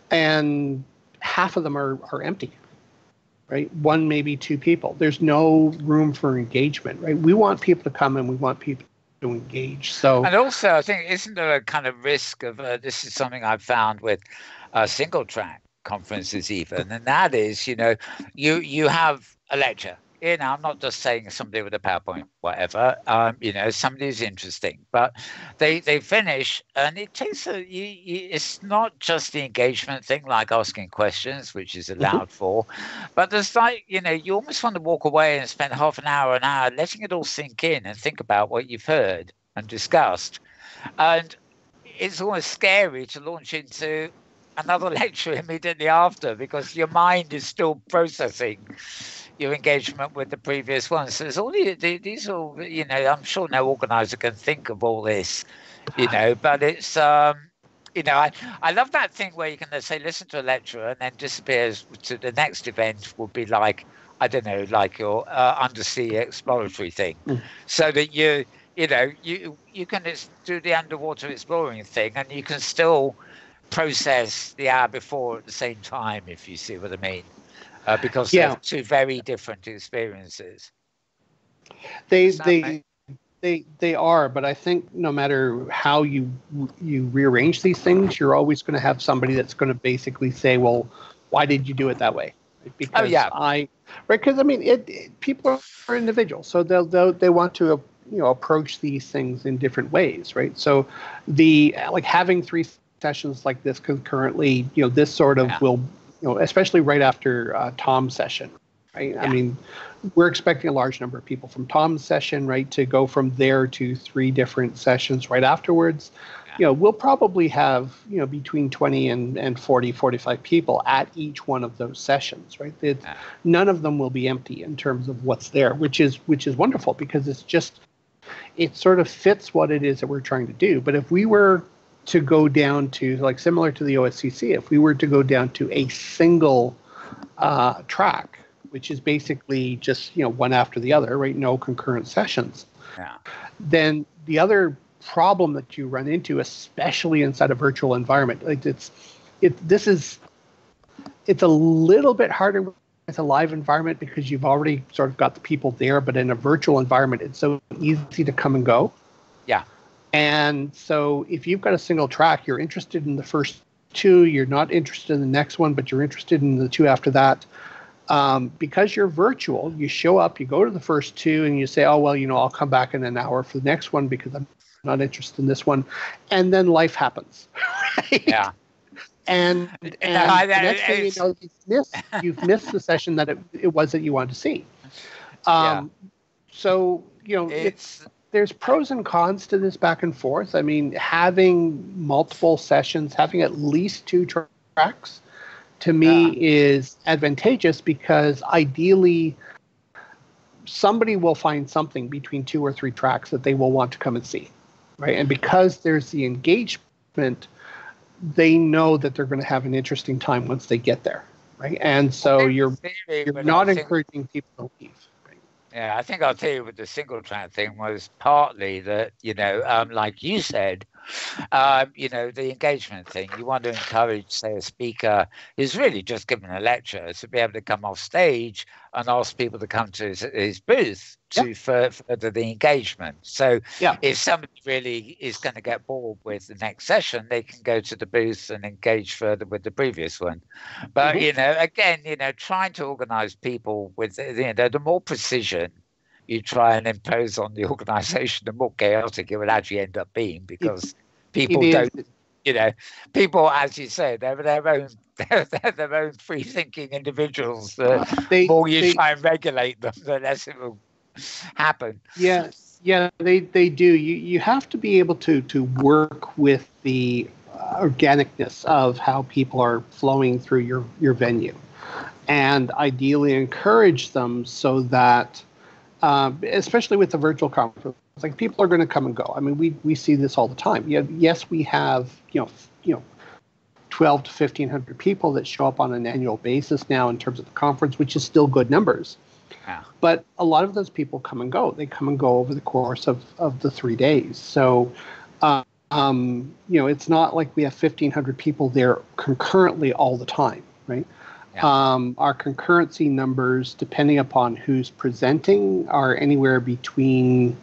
and half of them are empty, right? 1, maybe 2 people. There's no room for engagement, right? We want people to come and we want people to engage. So, and also, I think, isn't there a kind of risk of this is something I've found with single track conferences even, and that is, you have a lecture. I'm not just saying somebody with a PowerPoint, whatever. Somebody who's interesting, but they finish, and it takes it's not just the engagement thing, like asking questions, which is allowed for, but there's you almost want to walk away and spend half an hour letting it all sink in and think about what you've heard and discussed, and it's almost scary to launch into another lecture immediately after because your mind is still processing your engagement with the previous ones. So there's all these all, I'm sure no organizer can think of all this, but it's, I love that thing where you can say, listen to a lecture and then disappears to the next event would be like, I don't know, like your undersea exploratory thing. So that you can do the underwater exploring thing and you can still process the hour before at the same time, if you see what I mean. Because they're two very different experiences. They are, but I think no matter how you rearrange these things, you're always going to have somebody that's going to basically say, "Well, why did you do it that way?" Because because I mean, people are individuals, so they want to approach these things in different ways, right? So like having 3 sessions like this concurrently, this sort of will. Especially right after Tom's session, right? Yeah. I mean, we're expecting a large number of people from Tom's session, right, to go from there to 3 different sessions right afterwards. Yeah. We'll probably have, between 20 and 40, 45 people at each one of those sessions, right? None of them will be empty in terms of what's there, which is wonderful because it sort of fits what it is that we're trying to do. But if we were to go down to, like, similar to the OSCC, if we were to go down to a single track, which is basically just one after the other, right? No concurrent sessions. Yeah. Then the other problem that you run into, especially inside a virtual environment, like it's a little bit harder with a live environment because you've already sort of got the people there, but in a virtual environment, it's so easy to come and go. Yeah. And so if you've got a single track, you're interested in the first 2, you're not interested in the next one, but you're interested in the 2 after that. Because you're virtual, you show up, you go to the first 2 and you say, oh, well, I'll come back in an hour for the next one because I'm not interested in this one. And then life happens. Right? Yeah. And the next thing you know, you've missed the session that it was that you wanted to see. So, there's pros and cons to this back and forth. I mean, having multiple sessions, having at least 2 tracks, to me is advantageous because ideally somebody will find something between 2 or 3 tracks that they will want to come and see, right? And because there's the engagement, they know that they're going to have an interesting time once they get there, right? And so you're not encouraging people to leave. Yeah, I think I'll tell you with the single track thing was partly that, like you said, the engagement thing. You want to encourage, say, a speaker who's really just giving a lecture to be able to come off stage and ask people to come to his booth to further the engagement. So if somebody really is going to get bored with the next session, they can go to the booth and engage further with the previous one. But, again, trying to organize people with, the more precision you try and impose on the organization, the more chaotic it will actually end up being because people don't, people, as you say, they're their own free-thinking individuals. The more you try and regulate them, the less it will happen. Yes, they do. You have to be able to work with the organicness of how people are flowing through your venue, and ideally encourage them so that, especially with the virtual conference, like people are going to come and go. I mean, we see this all the time. Yes, we have 12 to 1,500 people that show up on an annual basis now in terms of the conference, which is still good numbers. Yeah. But a lot of those people come and go. They come and go over the course of the 3 days. So, it's not like we have 1,500 people there concurrently all the time, right? Yeah. Our concurrency numbers, depending upon who's presenting, are anywhere between,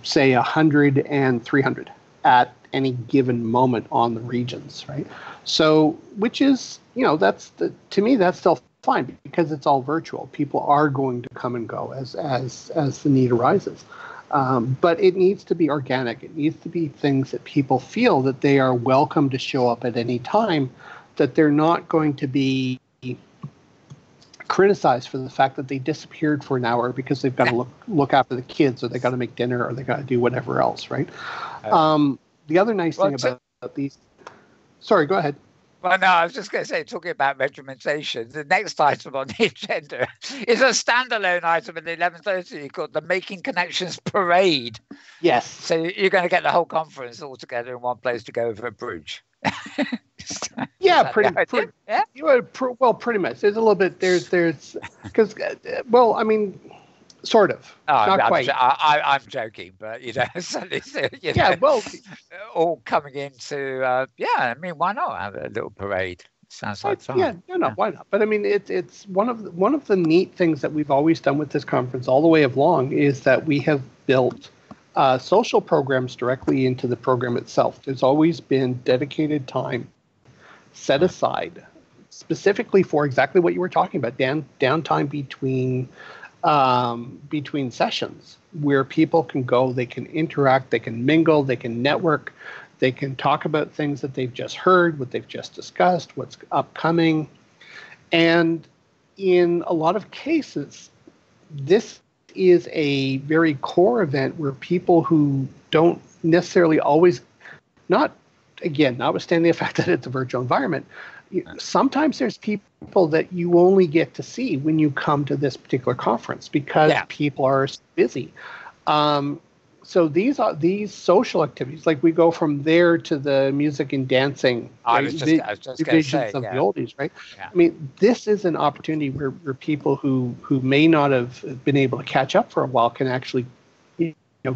say, 100 and 300 at any given moment on the regions, right? So, which is, to me, that's still fine because it's all virtual. People are going to come and go as the need arises. But it needs to be organic. It needs to be things that people feel that they are welcome to show up at any time, that they're not going to be criticized for the fact that they disappeared for an hour because they've got to look after the kids, or they got to make dinner, or they got to do whatever else, right? The other nice thing about these... Sorry, go ahead. Well, no, I was just going to say, talking about regimentation, the next item on the agenda is a standalone item at 11:30 called the Making Connections Parade. Yes. So you're going to get the whole conference all together in one place to go over a bridge. Yeah, pretty well, pretty much. There's a little bit. There's because well, I mean, sort of. Not quite. I'm joking, but yeah, well, all coming into I mean, why not have a little parade? Sounds like fun. Yeah, why not? But I mean, it's one of the neat things that we've always done with this conference all the way along is that we have built social programs directly into the program itself. There's always been dedicated time set aside specifically for exactly what you were talking about, downtime between sessions where people can go, they can interact, they can mingle, they can network, they can talk about things that they've just heard, what they've just discussed, what's upcoming. And in a lot of cases, this is a very core event where people who don't necessarily always, notwithstanding the fact that it's a virtual environment, sometimes there's people that you only get to see when you come to this particular conference because people are busy. So these social activities, like we go from there to the music and dancing, I was just going to say, of the oldies, right? Yeah. I mean, this is an opportunity where people who may not have been able to catch up for a while can actually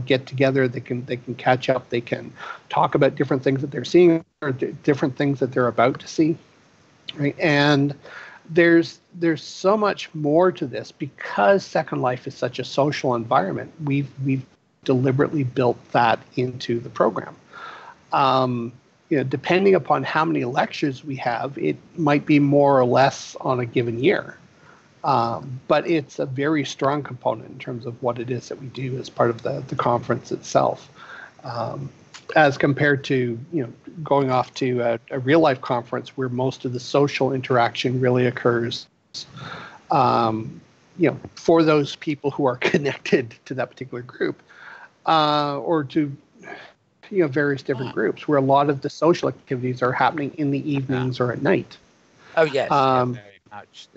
get together. They can catch up. They can talk about different things that they're seeing or different things that they're about to see, right? And there's so much more to this because Second Life is such a social environment. We've deliberately built that into the program. Depending upon how many lectures we have, it might be more or less on a given year. But it's a very strong component in terms of what it is that we do as part of the conference itself, as compared to going off to a real life conference where most of the social interaction really occurs. For those people who are connected to that particular group, or to various different groups, where a lot of the social activities are happening in the evenings or at night. Oh yes. Very much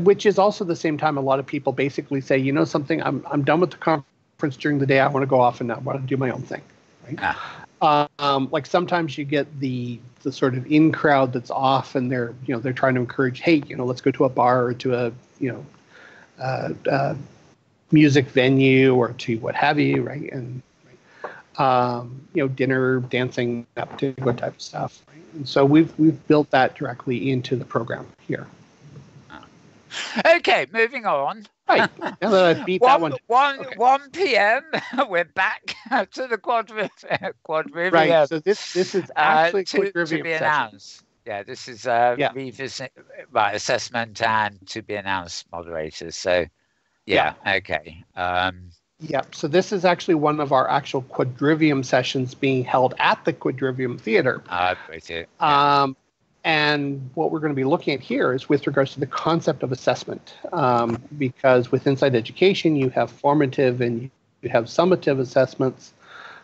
which is also the same time a lot of people basically say, something, I'm done with the conference during the day. I want to go off and I want to do my own thing. Right? Like sometimes you get the sort of in crowd that's off, and they're trying to encourage, hey, let's go to a bar or to a music venue or to what have you, right? And dinner, dancing, that particular type of stuff. Right? And so we've built that directly into the program here. Okay, moving on. Right. Now that I've beat that one. 1 p.m. We're back to the quadrivium. Right. So this is actually quadrivium to be announced. Yeah, this is revisit, right, assessment and to be announced moderators. So, okay. So this is actually one of our actual quadrivium sessions being held at the Quadrivium Theater. And what we're going to be looking at here is with regards to the concept of assessment, because with Inside Education, you have formative and you have summative assessments.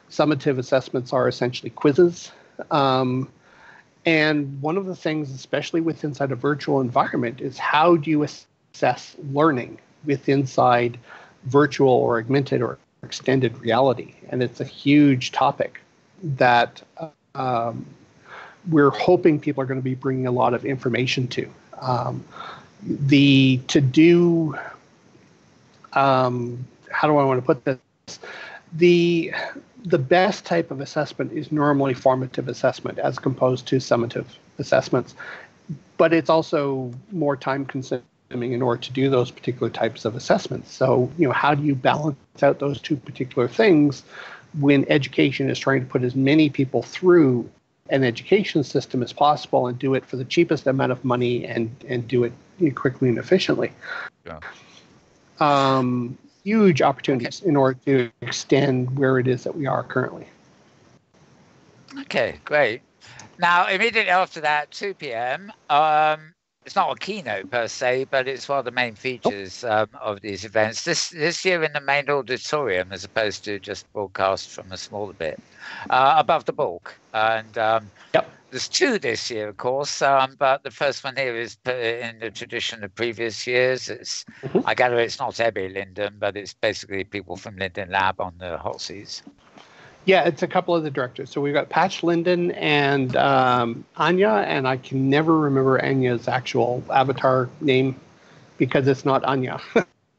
Summative assessments are essentially quizzes. And one of the things, especially with inside a virtual environment, is how do you assess learning with inside virtual or augmented or extended reality? And it's a huge topic that we're hoping people are going to be bringing a lot of information to. How do I want to put this? The best type of assessment is normally formative assessment as opposed to summative assessments, but it's also more time consuming in order to do those particular types of assessments. So, how do you balance out those two particular things when education is trying to put as many people through an education system as possible and do it for the cheapest amount of money and do it quickly and efficiently? Yeah. Huge opportunities in order to extend where it is that we are currently. Okay, great. Now, immediately after that, 2 p.m., it's not a keynote per se, but it's one of the main features of these events. This year in the main auditorium, as opposed to just broadcast from a smaller bit above the bulk. And There's two this year, of course, but the first one here is in the tradition of previous years. I gather it's not every Linden, but it's basically people from Linden Lab on the hot seats. Yeah, it's a couple of the directors. So we've got Patch Linden and Anya, and I can never remember Anya's actual avatar name because it's not Anya.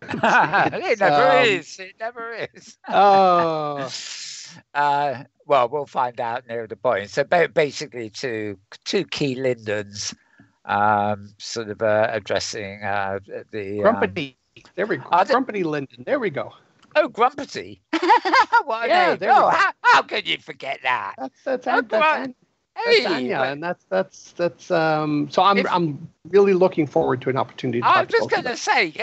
It never is. It never is. Oh. Well, we'll find out near the point. So basically, two key Lindens, sort of addressing the Grumpety. There we go. Grumpety Linden. There we go. Oh, Grumpety. What a name. There we go. How could you forget that? That's Anya, and that's so I'm really looking forward to an opportunity to I'm just going to say,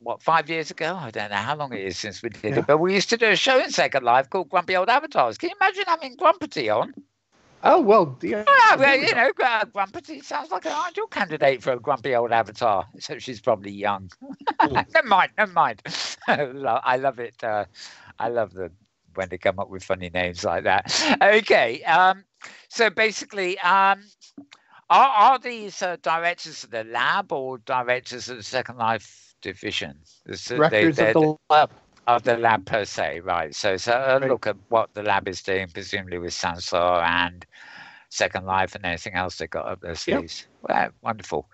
what, 5 years ago? I don't know how long it is since we did it, but we used to do a show in Second Life called Grumpy Old Avatars. Can you imagine having Grumpety on? Oh, well, yeah. Grumpety sounds like an ideal candidate for a grumpy old avatar. So she's probably young. Never mind. I love it. I love when they come up with funny names like that. Okay. So basically, are these directors of the lab or directors of the Second Life division? Directors of the lab. Of the lab per se, right. So Right. Look at what the lab is doing, presumably with Sansor and Second Life and anything else they got up their sleeves. Yep. Well, wonderful.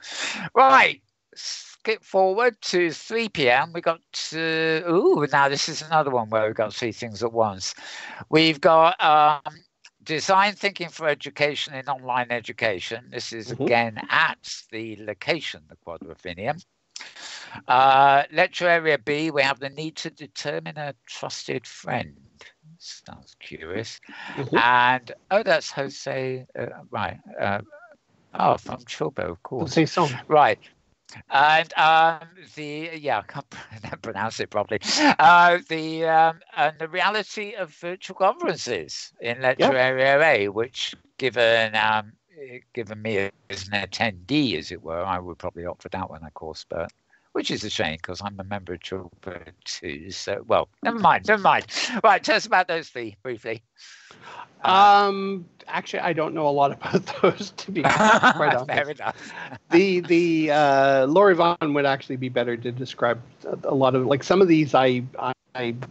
Right. Skip forward to 3 p.m. We got now this is another one where we've got three things at once. We've got design thinking for education in online education. This is again at the location, the Quadrophenium. Lecture area B, we have the need to determine a trusted friend. Sounds curious. And that's Jose, right. From Chilbo, of course. Jose Son. Right. And I can't pronounce it properly. And the reality of virtual conferences in lecture area A, which given me as an attendee, as it were, I would probably opt for that one, of course, but which is a shame because I'm a member of Chilbo too. So, well, never mind. Right, tell us about those three briefly. Actually, I don't know a lot about those, to be quite honest. Fair enough. The Laurie Vaughn would actually be better to describe a lot of, like, some of these I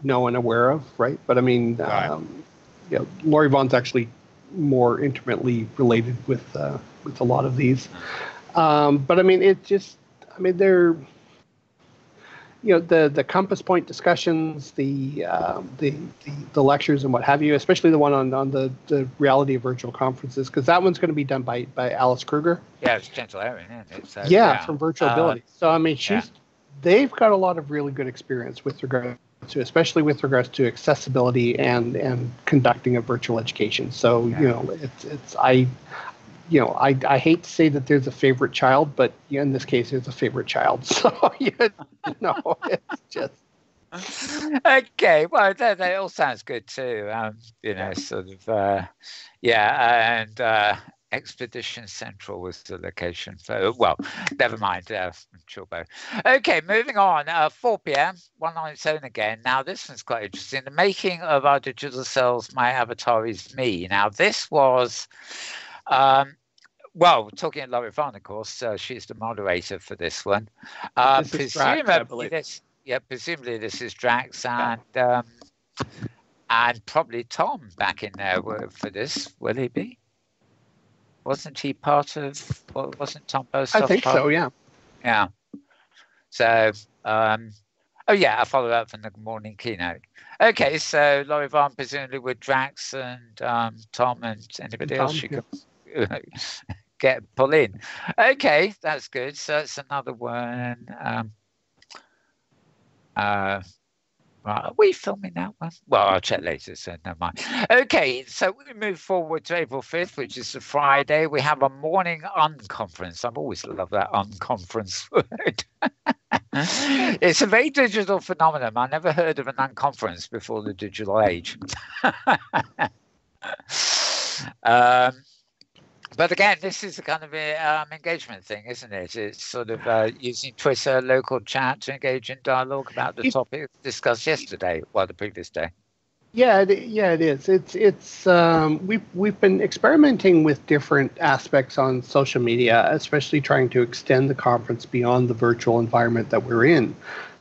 know and aware of, right? But I mean, Laurie Vaughn's actually more intimately related with a lot of these. But I mean, they're, the compass point discussions, the lectures and what have you, especially the one on the reality of virtual conferences, because that one's going to be done by Alice Kruger. Yeah, it's Gentle Erin, isn't it? From Virtual Ability. So I mean, they've got a lot of really good experience with regard to, especially with regards to accessibility and conducting a virtual education. So I hate to say that there's a favorite child, but in this case, there's a favorite child. So, it's just. Okay, well, that all sounds good too. Expedition Central was the location. So, well, never mind, Chilbo. Okay, moving on. 4 p.m., one on its own again. Now, this one's quite interesting. The making of our digital selves, my avatar is me. Now, this was... talking at Laurie Vaughn, of course, she's the moderator for this one. Presumably this is Drax and probably Tom back in there for this. Will he be? Wasn't he part of? Wasn't Tom Bostoff? I think so. Yeah. Yeah. So, a follow-up from the morning keynote. Okay, so Laurie Vaughn presumably with Drax and Tom and anybody else she could pull in. Okay, that's good. So it's another one. Are we filming that one? Well, I'll check later, so never mind. Okay, so we move forward to April 5th, which is a Friday. We have a morning unconference. I've always loved that unconference word. It's a very digital phenomenon. I never heard of an unconference before the digital age. But again, this is a kind of engagement thing, isn't it? It's sort of using Twitter, local chat to engage in dialogue about the topic discussed yesterday, the previous day. Yeah, it is. We've been experimenting with different aspects on social media, especially trying to extend the conference beyond the virtual environment that we're in.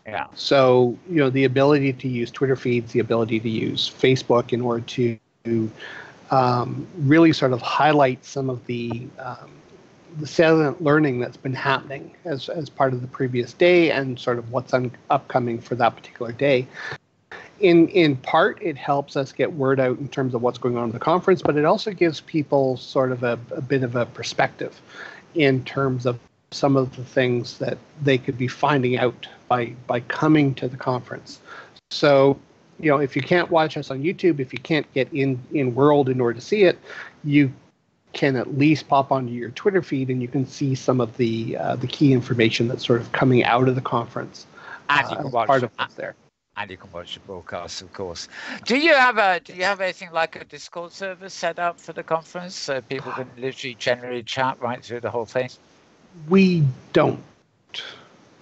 Yeah. So, the ability to use Twitter feeds, the ability to use Facebook in order to really sort of highlight some of the salient learning that's been happening as part of the previous day and sort of what's upcoming for that particular day. In part, it helps us get word out in terms of what's going on in the conference, but it also gives people sort of a bit of a perspective in terms of some of the things that they could be finding out by coming to the conference. So, if you can't watch us on YouTube, if you can't get in World in order to see it, you can at least pop onto your Twitter feed and you can see some of the key information that's sort of coming out of the conference. And you can watch part of what's there. And you can watch the broadcast, of course. Do you have anything like a Discord server set up for the conference so people can literally generally chat right through the whole thing? We don't.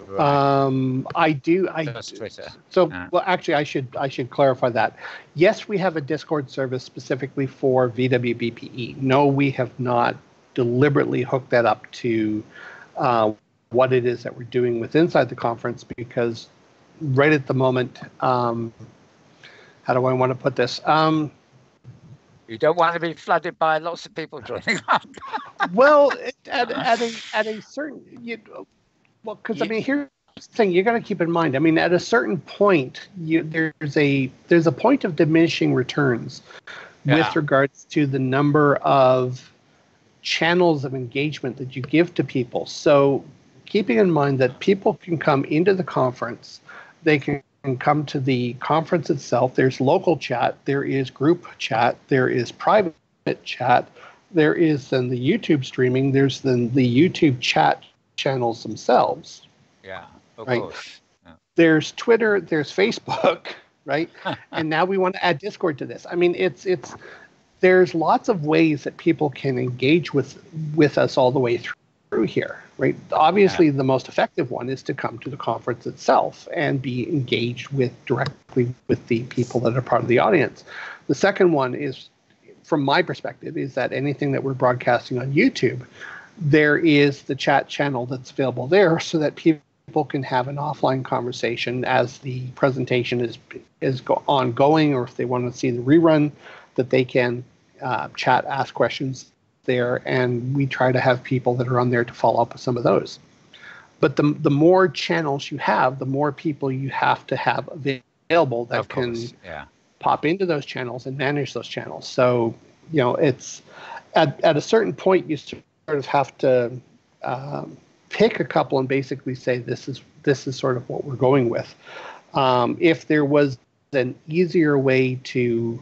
Right. I do. Just Twitter. So, well, actually, I should clarify that. Yes, we have a Discord service specifically for VWBPE. No, we have not deliberately hooked that up to what it is that we're doing with inside the conference, because right at the moment, how do I want to put this? You don't want to be flooded by lots of people joining up. Well, at a certain, because I mean, here's the thing you got to keep in mind. I mean, at a certain point, there's a point of diminishing returns with regards to the number of channels of engagement that you give to people. So, keeping in mind that people can come into the conference, they can come to the conference itself. There's local chat, there is group chat, there is private chat, there is then the YouTube streaming, there's then the YouTube chat channels themselves. Yeah, of right? course. Yeah. There's Twitter, there's Facebook, right? And now we want to add Discord to this. I mean, there's lots of ways that people can engage with us all the way through here, right? Obviously, the most effective one is to come to the conference itself and be engaged directly with the people that are part of the audience. The second one is, from my perspective, is that anything that we're broadcasting on YouTube, there is the chat channel that's available there so that people can have an offline conversation as the presentation is ongoing, or if they want to see the rerun, that they can chat, ask questions there, and we try to have people that are on there to follow up with some of those. But the more channels you have, the more people you have to have available that can pop into those channels and manage those channels. So, it's at a certain point you sort of have to pick a couple and basically say this is sort of what we're going with. If there was an easier way to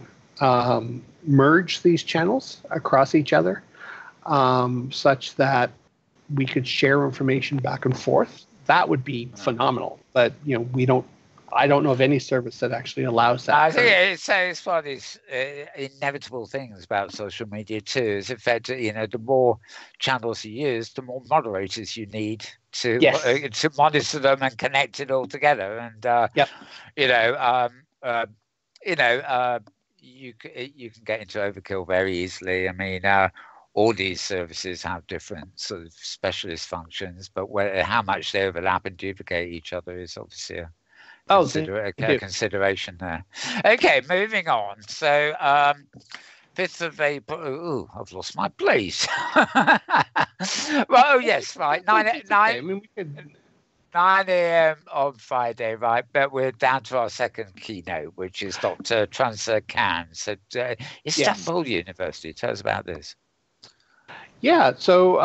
merge these channels across each other, such that we could share information back and forth, that would be phenomenal. But I don't know of any service that actually allows that. I think it's one of these inevitable things about social media too. Is in fact, the more channels you use, the more moderators you need to monitor them and connect it all together. And you can get into overkill very easily. I mean, all these services have different sort of specialist functions, but how much they overlap and duplicate each other is obviously a consideration there. Okay, moving on. So, 5th of April. Ooh, I've lost my place. Well, yes, right. 9 a.m. on Friday, right? But we're down to our second keynote, which is Dr. Transa Khan. So, Istanbul University. Tell us about this. Yeah. So,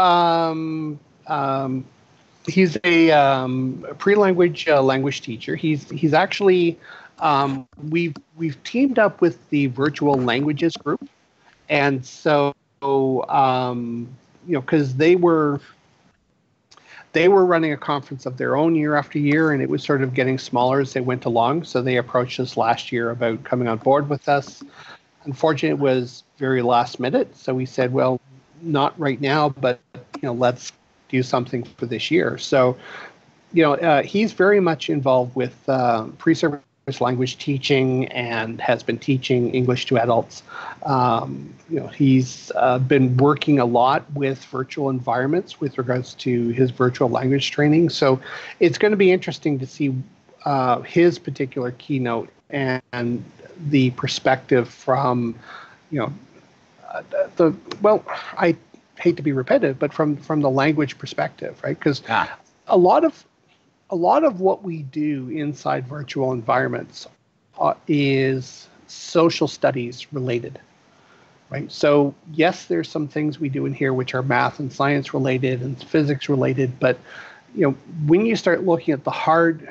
he's a pre-language language teacher. He's actually we've teamed up with the Virtual Languages group, and so because they were running a conference of their own year after year, and it was sort of getting smaller as they went along. So they approached us last year about coming on board with us. Unfortunately, it was very last minute, so we said, well, not right now, but let's do something for this year. So, he's very much involved with pre-service language teaching and has been teaching English to adults. He's been working a lot with virtual environments with regards to his virtual language training. So it's going to be interesting to see his particular keynote and the perspective from, I hate to be repetitive, but from the language perspective, right? Because a lot of what we do inside virtual environments is social studies related, right? So yes, there's some things we do in here which are math and science related and physics related, but when you start looking at the hard,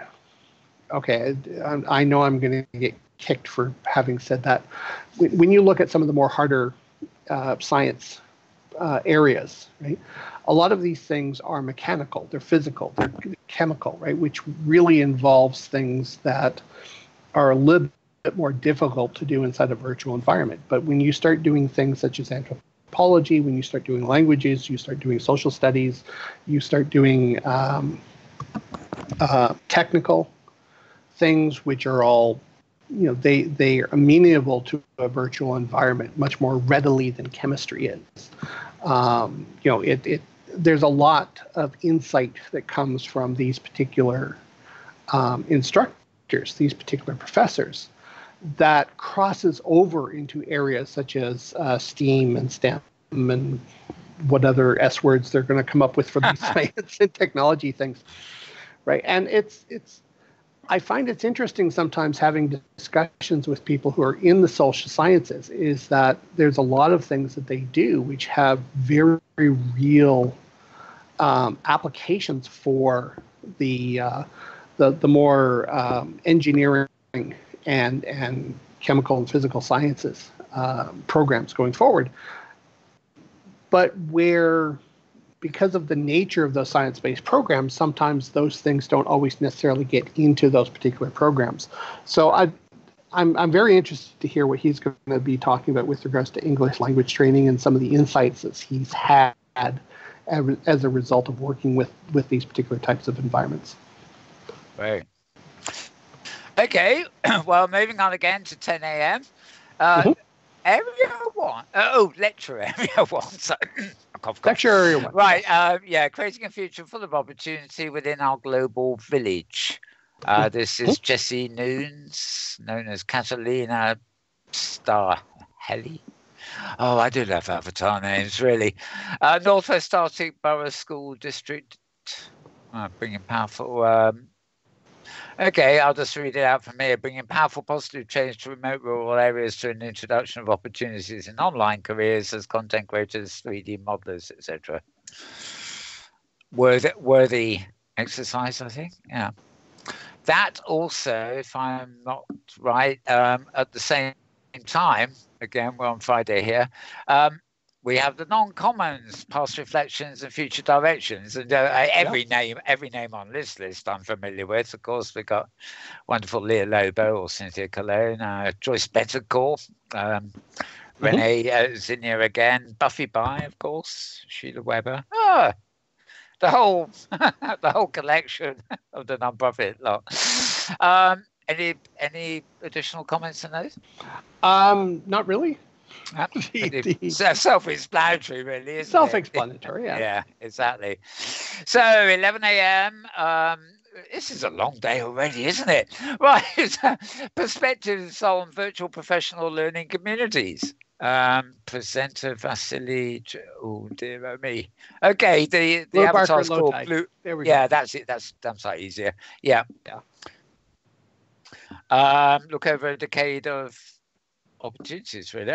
I know I'm going to get kicked for having said that. When you look at some of the more harder science areas, right? A lot of these things are mechanical, they're physical, they're chemical, right? Which really involves things that are a little bit more difficult to do inside a virtual environment. But when you start doing things such as anthropology, when you start doing languages, you start doing social studies, you start doing technical things, which are all, they are amenable to a virtual environment much more readily than chemistry is. There's a lot of insight that comes from these particular instructors, these particular professors, that crosses over into areas such as STEAM and STEM and what other S words they're going to come up with for these science and technology things, right? And I find it's interesting sometimes having discussions with people who are in the social sciences, is that there's a lot of things that they do which have very, very real applications for the more engineering and chemical and physical sciences programs going forward. But because of the nature of those science-based programs, sometimes those things don't always necessarily get into those particular programs. So I'm very interested to hear what he's going to be talking about with regards to English language training and some of the insights that he's had as a result of working with these particular types of environments. Right. Okay. Well, moving on again to 10 a.m. Area 1. Lecture Area 1. So, Lecture Area 1. Right. Creating a future full of opportunity within our global village. This is Jessie Noons, known as Catalina Starhelli. Oh, I do love avatar names, really. Northwest Arctic Borough School District. Bringing powerful... I'll just read it out from here. Bringing powerful positive change to remote rural areas through an introduction of opportunities in online careers as content creators, 3D modelers, etc. Worthy exercise, I think. Yeah. That also, if I'm not right, at the same time, again, we're on Friday here, we have the non-commons, past reflections and future directions. And every name on this list I'm familiar with. Of course, we've got wonderful Leah Lobo or Cynthia Cologne, Joyce Bettercore, Renee Zinnia again, Buffy Bye, of course, Sheila Weber. The whole collection of the non-profit lot. Any additional comments on those? Not really. Self-explanatory, really, isn't Self-explanatory, it? Yeah, exactly. So 11 a.m. This is a long day already, isn't it? Right. Perspectives on virtual professional learning communities. Presenter Vasily. Oh dear me. Okay, the avatar's called Blue. There we go. That's it. That's slightly easier. Yeah. Look over a decade of opportunities, really.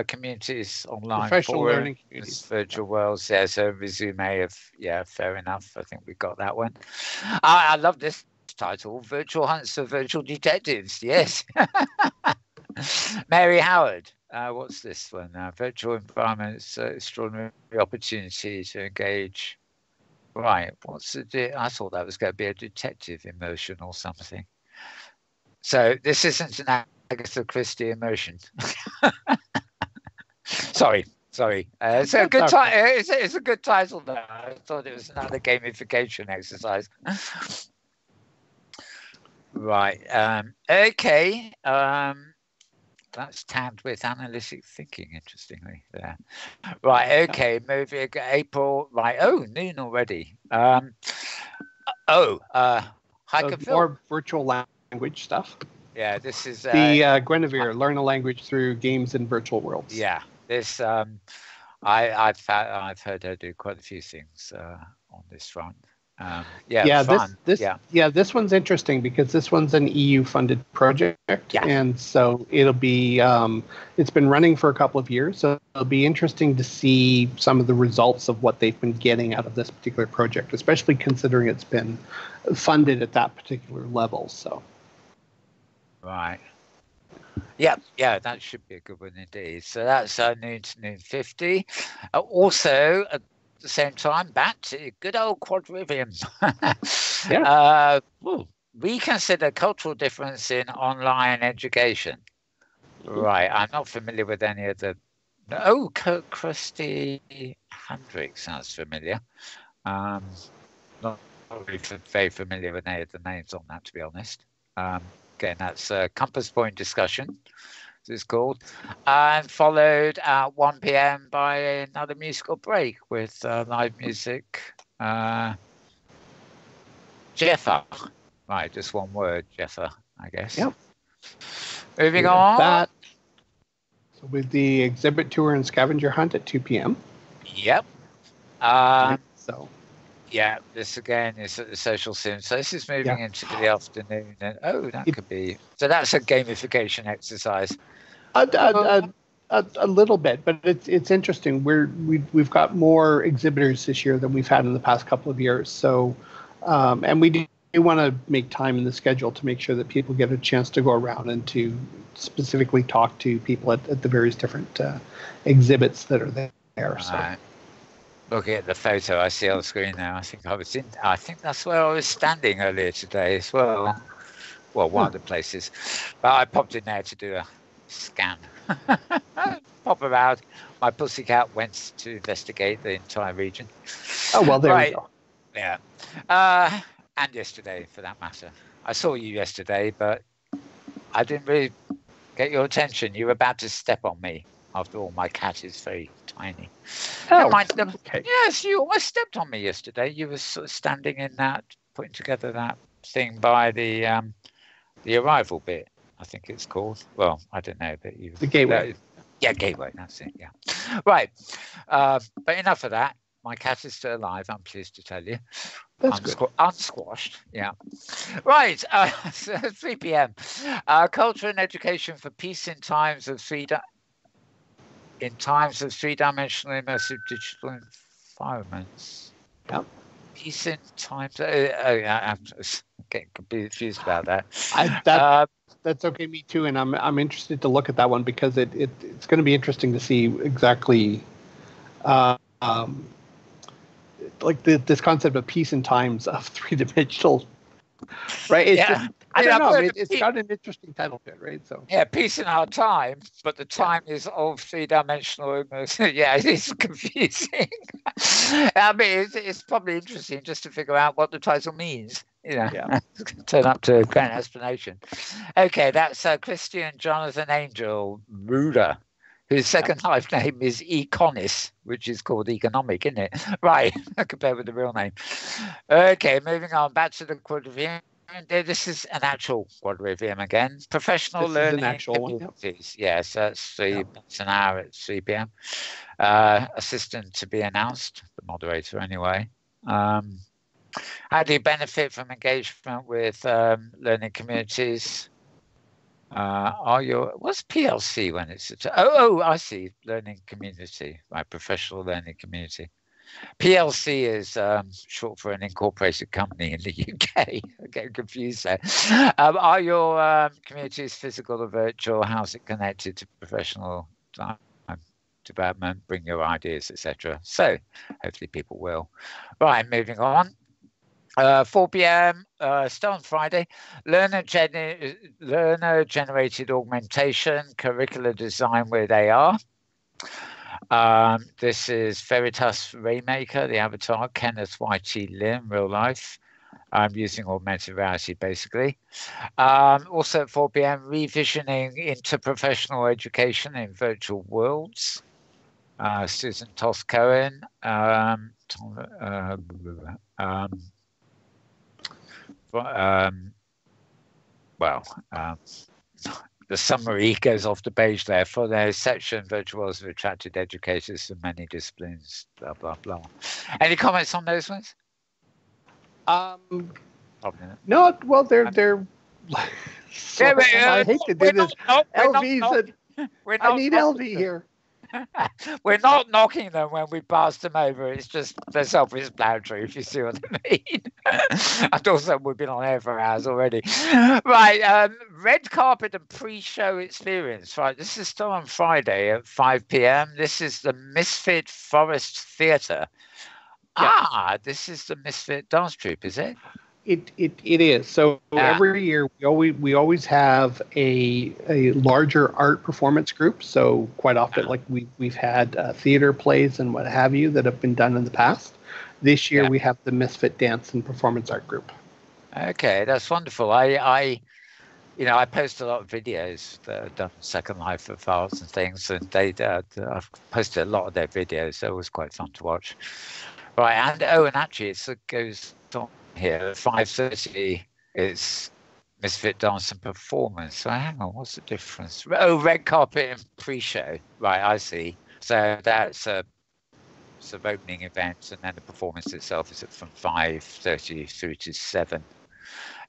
Communities online, professional learning communities, virtual worlds. Yeah, so resume of fair enough. I think we got that one. I love this title: Virtual Hunts for Virtual Detectives. Yes. Mary Howard. What's this one? Virtual environments, extraordinary opportunity to engage. Right. What's the? I thought that was going to be a detective immersion or something. So this isn't an Agatha Christie immersion. Sorry. It's a good title. It's a good title, though. I thought it was another gamification exercise. Right. Okay. That's tagged with analytic thinking, interestingly. There. Right. Okay. Moving April. Right. Oh, noon already. Hike and Phil. More virtual language stuff. Yeah. This is the Guinevere, learn a language through games and virtual worlds. Yeah. This I've heard her do quite a few things on this front. This one's interesting because this one's an EU-funded project, and so it'll be. It's been running for a couple of years, so it'll be interesting to see some of the results of what they've been getting out of this particular project, especially considering it's been funded at that particular level. So, right. Yeah, that should be a good one indeed. So that's noon to noon 50. Also, at the same time, back to good old Quadrivium. Reconsider cultural difference in online education. Right, I'm not familiar with any of the... Oh, Kirsty Hendrick sounds familiar. Not really very familiar with any of the names on that, to be honest. Again, that's Compass Point Discussion, it's called, and followed at 1 p.m. by another musical break with live music. Jeffer. Right, just one word, Jeffer, I guess. Yep. Moving on. So with the exhibit tour and scavenger hunt at 2 p.m. Yep. Yeah, this again is at the social sim. So this is moving into the afternoon. And that could be. So that's a gamification exercise. A little bit, but it's interesting. We've got more exhibitors this year than we've had in the past couple of years. So, and we do want to make time in the schedule to make sure that people get a chance to go around and to specifically talk to people at the various different exhibits that are there. So. Right. Looking at the photo I see on the screen now, I think that's where I was standing earlier today as well. Well, one of the places. But I popped in there to do a scan. Pop around. My pussycat went to investigate the entire region. Oh, well, there you go. Yeah. And yesterday, for that matter. I saw you yesterday, but I didn't really get your attention. You were about to step on me. After all, my cat is very tiny. Okay. Yes, you almost stepped on me yesterday. You were sort of standing in that, putting together that thing by the arrival bit, I think it's called. Well, I don't know, but you... The gateway. Gateway, that's it, yeah. Right. But enough of that. My cat is still alive, I'm pleased to tell you. That's good. Unsquashed, yeah. Right, so 3 p.m. Culture and education for peace in times of three-dimensional immersive digital environments. Yep. Peace in times... I'm getting confused about that. That's okay, me too, and I'm interested to look at that one because it's going to be interesting to see exactly... like this concept of peace in times of three-dimensional, right? I don't know. It's got an interesting title to it, right? So peace in our time, but the time is of three-dimensional. Yeah, it's confusing. I mean, it's probably interesting just to figure out what the title means. Turn up to a grand explanation. Okay, that's Christian Jonathan Angel Ruder, whose second life name is Econis, which is called economic, isn't it? Right, compared with the real name. Okay, moving on back to the Quadrivium. This is an actual Quadrivium again. Professional learning communities. Yes, that's that's an hour at 3 p.m. Assistant to be announced, the moderator anyway. How do you benefit from engagement with learning communities? What's PLC when it's I see, learning community, right? Professional learning community. PLC is short for an incorporated company in the UK. I get confused there. Are your communities physical or virtual? How's it connected to professional development? Bring your ideas, etc. So hopefully people will. Right, moving on. 4 p.m. Still on Friday. Learner-generated augmentation, curricular design with AR. This is Veritas Raymaker, the avatar, Kenneth Y.T. Lim, real life. using augmented reality, basically. Also at 4 p.m., revisioning interprofessional education in virtual worlds. Susan Toss Cohen. The summary goes off the page there. For their section, virtual worlds have attracted educators from many disciplines, blah, blah, blah. Any comments on those ones? No, well, they're so, I hate to do this. LV's I need LV here. We're not knocking them when we pass them over. It's just the self-explanatory, if you see what I mean. And also, we've been on air for hours already. Right, red carpet and pre-show experience. Right, this is still on Friday at 5 p.m. This is the Misfit Forest Theatre. Yeah. This is the Misfit Dance Troupe, is it? It is. So every year we always have a larger art performance group. So quite often, like we've had theater plays and what have you that have been done in the past. This year we have the Misfit Dance and Performance Art Group. Okay, that's wonderful. I post a lot of videos that are done Second Life for files and things, and I've posted a lot of their videos. So it was quite fun to watch. Right, and actually it goes on here at 5:30. It's Misfit Dance and Performance. So hang on, what's the difference? Oh, red carpet and pre-show. Right, I see. So that's a sort of opening event, and then the performance itself is from 5:30 through to 7.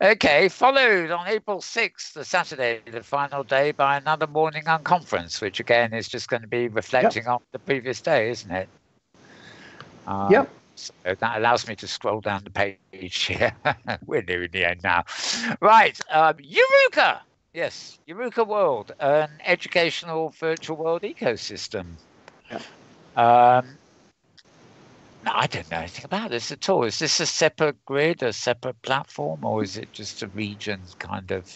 Okay, followed on April 6th, the Saturday, the final day, by another morning unconference, which again is just going to be reflecting on the previous day, isn't it? So that allows me to scroll down the page here. We're nearing the end now. Right, Eureka! Yes, Eureka World, an educational virtual world ecosystem. I don't know anything about this at all. Is this a separate grid, a separate platform, or is it just a region kind of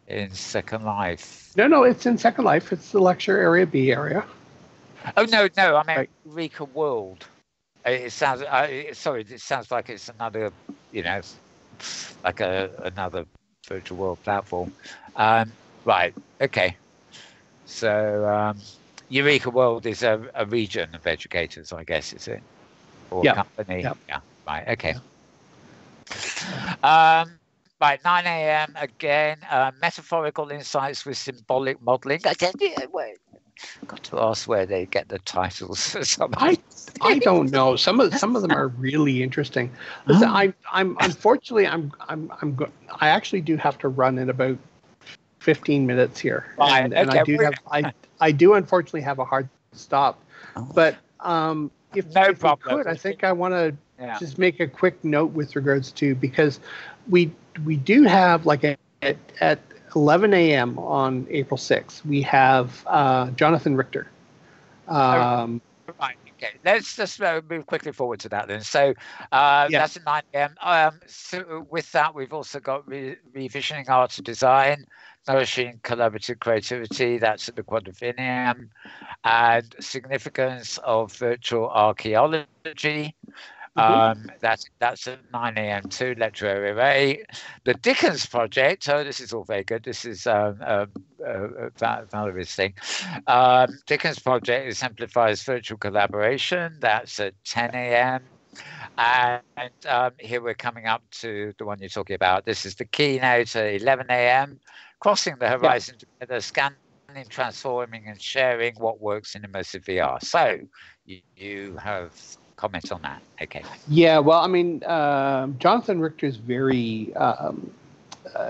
in Second Life? No, it's in Second Life. It's the lecture area B area. Oh, no, I mean Eureka World. It sounds. It sounds like it's another, like another virtual world platform. Right. Okay. So Eureka World is a region of educators, I guess, is it? Or a company? Yeah. Right. Okay. Right. 9 a.m. again. Metaphorical insights with symbolic modelling. Got to ask where they get the titles for some. I don't know. Some of them are really interesting. Listen, I'm unfortunately I actually do have to run in about 15 minutes here, and I do unfortunately have a hard stop. But if we could, I think I want to just make a quick note with regards to, because we do have at 11 a.m. on April 6th, we have Jonathan Richter. Right. Okay. Let's just move quickly forward to that then. So that's at 9 a.m. So with that, we've also got revisioning art and design, nourishing collaborative creativity. That's at the Quadrivium, and significance of virtual archaeology. That's at 9 a.m. too, lecture area A. The Dickens Project, this is all very good. This is Valerie's thing. Dickens Project exemplifies virtual collaboration. That's at 10 a.m. And here we're coming up to the one you're talking about. This is the keynote at 11 a.m. Crossing the horizon together, scanning, transforming, and sharing what works in immersive VR. So you have comment on that. Okay. Yeah, well, I mean, Jonathan Richter is very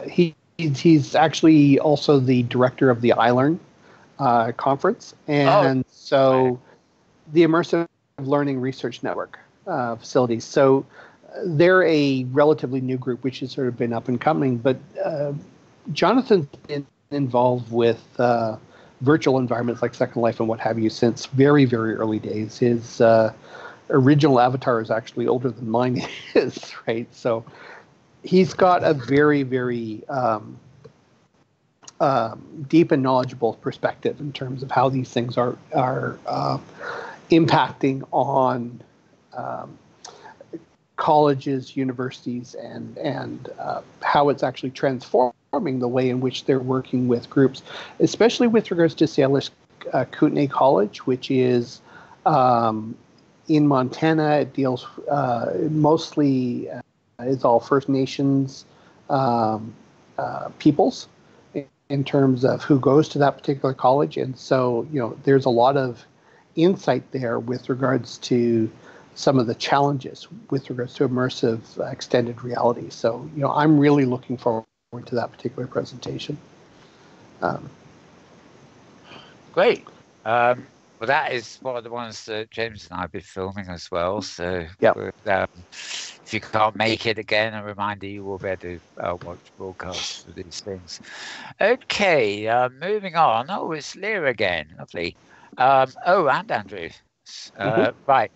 he's actually also the director of the iLearn conference, and the Immersive Learning Research Network facilities. So they're a relatively new group, which has sort of been up and coming, but Jonathan's been involved with virtual environments like Second Life and what have you since very, very early days. His original avatar is actually older than mine is, right? So he's got a very, very deep and knowledgeable perspective in terms of how these things are impacting on colleges, universities, and how it's actually transforming the way in which they're working with groups, especially with regards to Salish Kootenai College, which is in Montana. It deals mostly is all First Nations peoples in terms of who goes to that particular college, and so there's a lot of insight there with regards to some of the challenges with regards to immersive extended reality. So, I'm really looking forward to that particular presentation. Great. Well, that is one of the ones that James and I have been filming as well. So, if you can't make it again, a reminder, you will be able to watch broadcasts for these things. Okay, moving on. Oh, it's Leah again. Lovely. And Andrew. Right.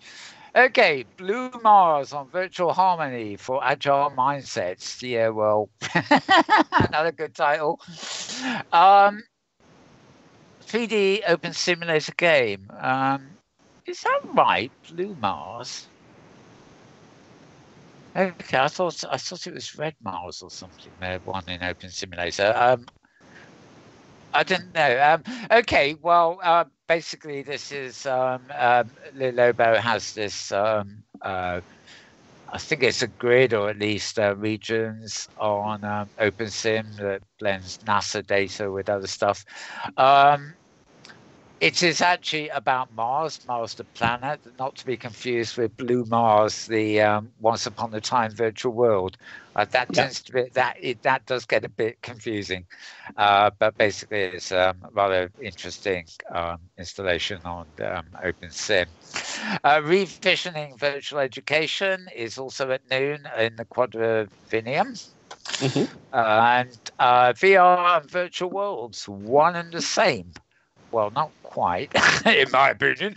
Okay, Blue Mars on Virtual Harmony for Agile Mindsets. Yeah, well, another good title. 3D Open Simulator game. Is that right, Blue Mars? Okay, I thought it was Red Mars or something. One in Open Simulator. I didn't know. Okay, well, basically, this is Lobo has this. I think it's a grid, or at least regions on OpenSim that blends NASA data with other stuff. It is actually about Mars the planet, not to be confused with Blue Mars, the Once Upon a Time virtual world. That tends to be that does get a bit confusing, but basically it's a rather interesting installation on OpenSim. Revisioning virtual education is also at noon in the Quadrivium. And VR and virtual worlds, one and the same. Well, not quite, in my opinion.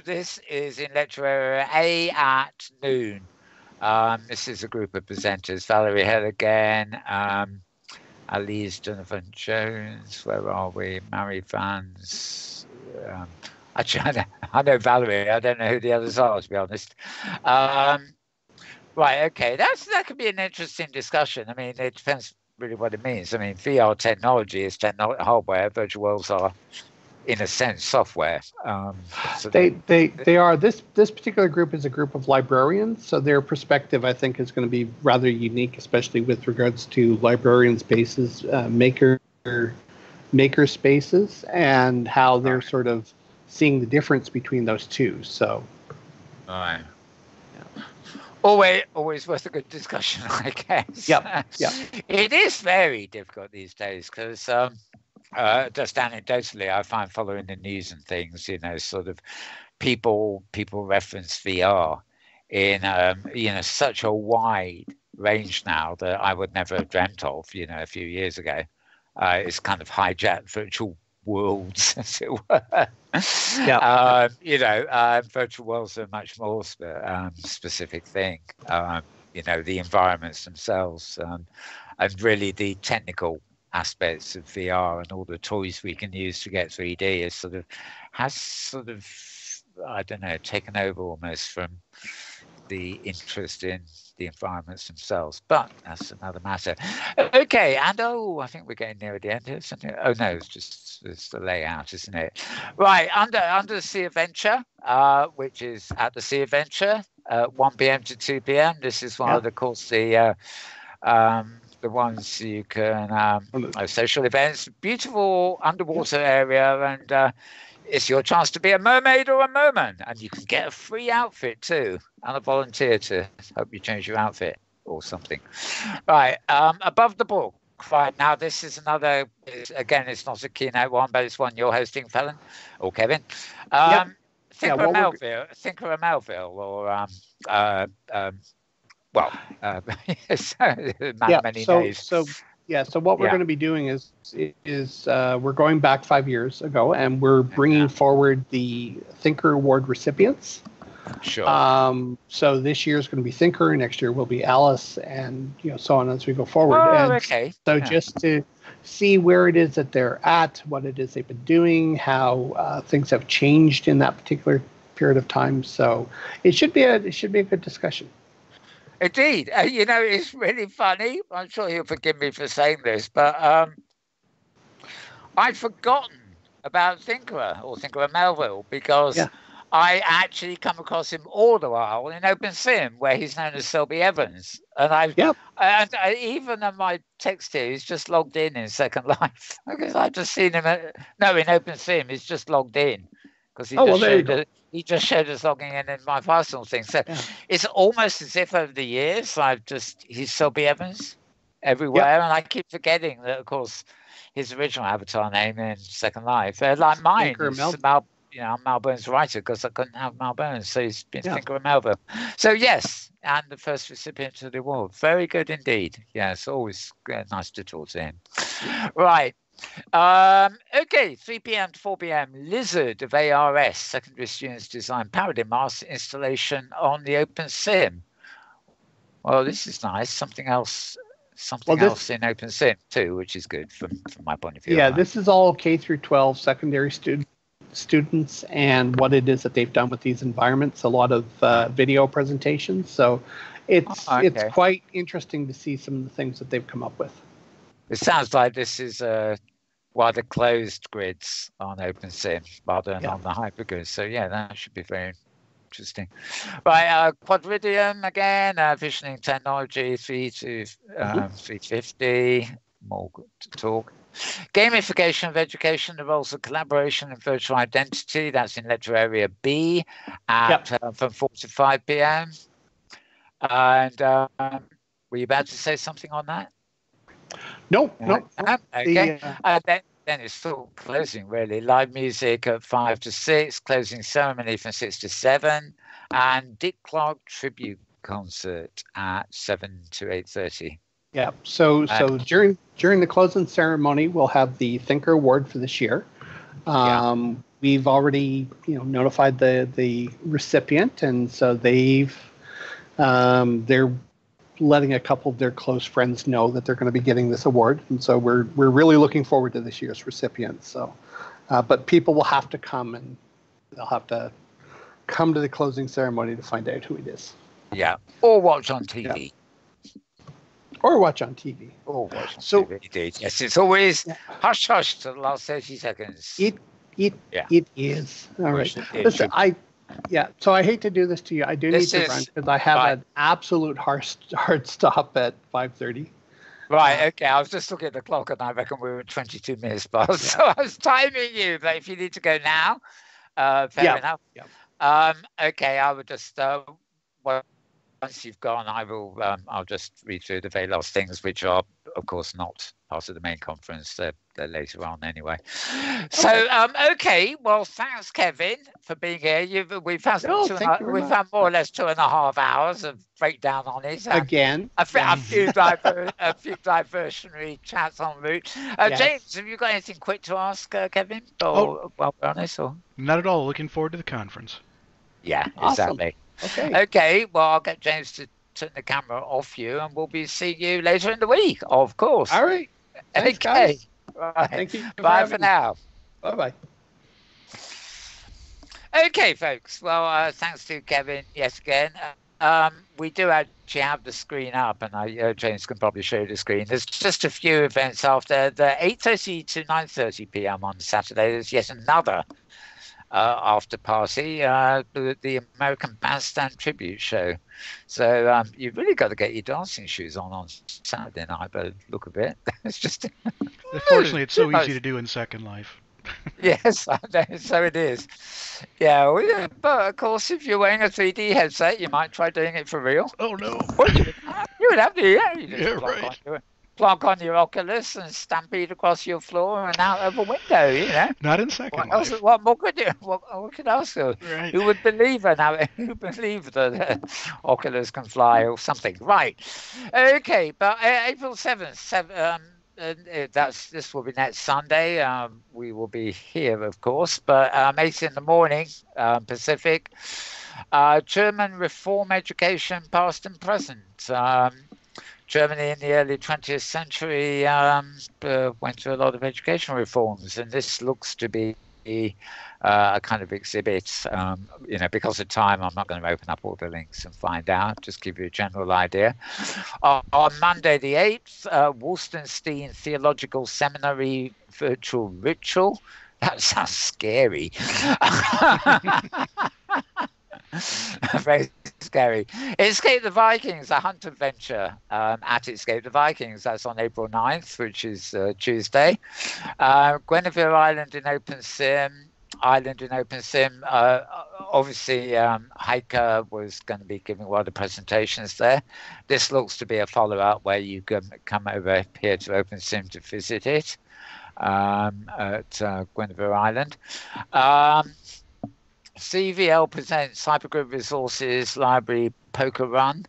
This is in lecture area A at noon. This is a group of presenters: Valerie Hill again, Alice Donovan Jones. Where are we? Mary Vans. Actually, I know Valerie. I don't know who the others are, to be honest. Right. Okay. That could be an interesting discussion. I mean, it depends really what it means. I mean, VR technology is hardware. Virtual worlds are, in a sense, software. So they are. This particular group is a group of librarians, so their perspective, I think, is going to be rather unique, especially with regards to librarian spaces, maker spaces, and how they're sort of seeing the difference between those two. So, all right. Always worth a good discussion, I guess. Yeah. It is very difficult these days because just anecdotally, I find following the news and things, sort of people reference VR in such a wide range now that I would never have dreamt of, a few years ago. It's kind of hijacked virtual worlds, as it were. Virtual worlds are a much more specific thing. The environments themselves, and really the technical aspects of VR and all the toys we can use to get 3D has I don't know, taken over almost from the interest in the environments themselves, but that's another matter. Okay, and I think we're getting near the end here, isn't it? Oh no, it's the layout, isn't it? Right, under the Sea Adventure, which is at the Sea Adventure, 1 p.m. to 2 p.m. This is one of the course the ones you can social events, beautiful underwater area, and it's your chance to be a mermaid or a merman, and you can get a free outfit too, and a volunteer to help you change your outfit or something. Right, above the book. Right, now this is another. Again, it's not a keynote one, but it's one you're hosting, Fallon or Kevin. Thinker of Melville, or many names. So what we're going to be doing is we're going back 5 years ago, and we're bringing forward the Thinker Award recipients. Sure. So this year is going to be Thinker, next year will be Alice, and so on as we go forward. Okay. So just to see where it is that they're at, what it is they've been doing, how things have changed in that particular period of time. So it should be a good discussion. Indeed. It's really funny. I'm sure he'll forgive me for saying this, but I'd forgotten about Thinkerer or Thinkerer Melville because Yeah. I actually come across him all the while in OpenSim, where he's known as Selby Evans. And even on my text here, he's just logged in Second Life because I've just seen him. In OpenSim, he's just logged in because he just showed us logging in my personal thing. So it's almost as if over the years he's Selby Evans everywhere, and I keep forgetting that, of course, his original avatar name in Second Life, like mine, I'm Mal Burns' writer because I couldn't have Mal Burns, so he's been Thinkerer Melville. So yes, and the first recipient of the award. Very good indeed. Yes, always nice to talk to him. Right. Okay, 3 p.m. to 4 p.m. Lizard of ARS, secondary students design Paradigm Master installation on the OpenSim. Well, this is nice. Something else in OpenSim too, which is good from my point of view. Yeah, this is all K through 12 secondary students and what it is that they've done with these environments. A lot of video presentations. So it's quite interesting to see some of the things that they've come up with. It sounds like this is the closed grids on OpenSim rather than on the hypergrid. So that should be very interesting. Right, Quadridium again, visioning technology 3 to 350. More to talk. Gamification of education, the roles of collaboration and virtual identity. That's in lecture area B from 4 to 5 p.m. And were you about to say something on that? No. Okay. Then it's still closing, really. Live music at 5 to 6, closing ceremony from 6 to 7, and Dick Clark tribute concert at 7 to 8:30. Yeah. So during the closing ceremony, we'll have the Thinker Award for this year. We've already notified the recipient, and so they're letting a couple of their close friends know that they're going to be getting this award, and so we're really looking forward to this year's recipients. So, but people will have to come, and they'll have to come to the closing ceremony to find out who it is. Yeah, or watch on TV. Or watch on TV. Or watch on TV. Indeed. Yes, it's always hush hush to the last 30 seconds. It is. All right. Listen, so I hate to do this to you. I do need to run because I have an absolute hard stop at 5:30. Right, okay. I was just looking at the clock and I reckon we were 22 minutes past. So I was timing you, but if you need to go now, fair enough. Yeah. Okay, I would just, once you've gone, I'll just read through the very last things, which are, of course, not part of the main conference. They're later on anyway. So, okay. Well, thanks, Kevin, for being here. We've had more or less 2.5 hours of breakdown on it. Again. A few diversionary chats en route. James, have you got anything quick to ask, Kevin? Or well, be honest, or not at all. Looking forward to the conference. Yeah, awesome. Exactly. Okay. Well, I'll get James to turn the camera off you, and we'll be seeing you later in the week, of course. All right. Thanks, guys. Right. Thank you. Bye for now. Bye-bye. Okay, folks. Well, thanks to Kevin yet again. We do actually have the screen up, and James can probably show you the screen. There's just a few events after the 8:30 to 9:30 p.m. on Saturday. There's yet another after party, the American Bandstand Tribute Show. So you've really got to get your dancing shoes on Saturday night, but look a bit. It's just... Unfortunately, it's so easy to do in Second Life. Yes, I know, so it is. Yeah, but of course, if you're wearing a 3D headset, you might try doing it for real. Oh, no. You would have to, you just right. plonk on your Oculus and stampede across your floor and out of a window, Not in Second Life. What more could you? What could else do? Right. Who would believe that Oculus can fly or something? Right. Okay, but April 7th, this will be next Sunday. We will be here, of course, but 8 in the morning, Pacific. German reform education, past and present. Germany in the early 20th century went through a lot of education reforms, and this looks to be a kind of exhibit. Because of time, I'm not going to open up all the links and find out. Just give you a general idea. On Monday the 8th, Wolstenstein Theological Seminary virtual ritual. That sounds scary. Very scary. Escape the Vikings, a hunt adventure at Escape the Vikings. That's on April 9th, which is Tuesday. Guinevere Island in OpenSim. Obviously, Heike was going to be giving one of the presentations there. This looks to be a follow-up where you can come over here to OpenSim to visit it at Guinevere Island. CVL presents Hypergrid Resources Library Poker Run.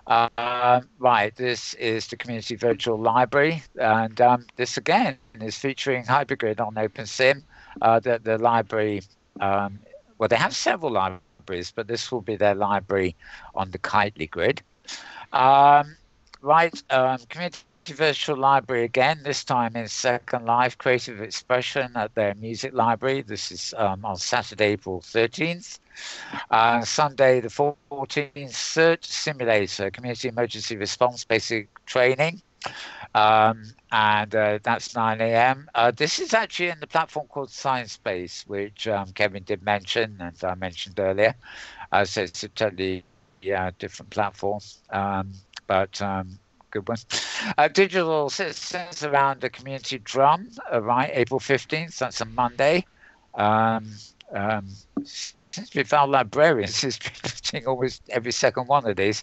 Right, this is the Community Virtual Library, and this again is featuring Hypergrid on OpenSim. The library, they have several libraries, but this will be their library on the Kitely grid. Community Virtual Library again, this time in Second Life Creative Expression at their music library. This is on Saturday, April 13th. Sunday the 14th, CERT Simulator, Community Emergency Response Basic Training. And that's 9 a.m. This is actually in the platform called Science Space, which Kevin did mention and I mentioned earlier. So it's a totally different platform, but good one. Digital Citizens Around the Community Drum, April 15th. That's a Monday. Since we found librarians, who's putting almost every second one of these.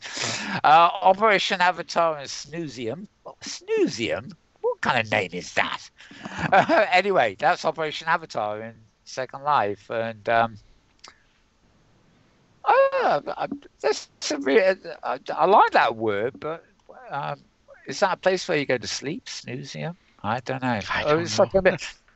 Operation Avatar and Snoozium. Snoozium? What kind of name is that? Anyway, that's Operation Avatar in Second Life, and I like that word, but is that a place where you go to sleep? Snoozium? I don't know.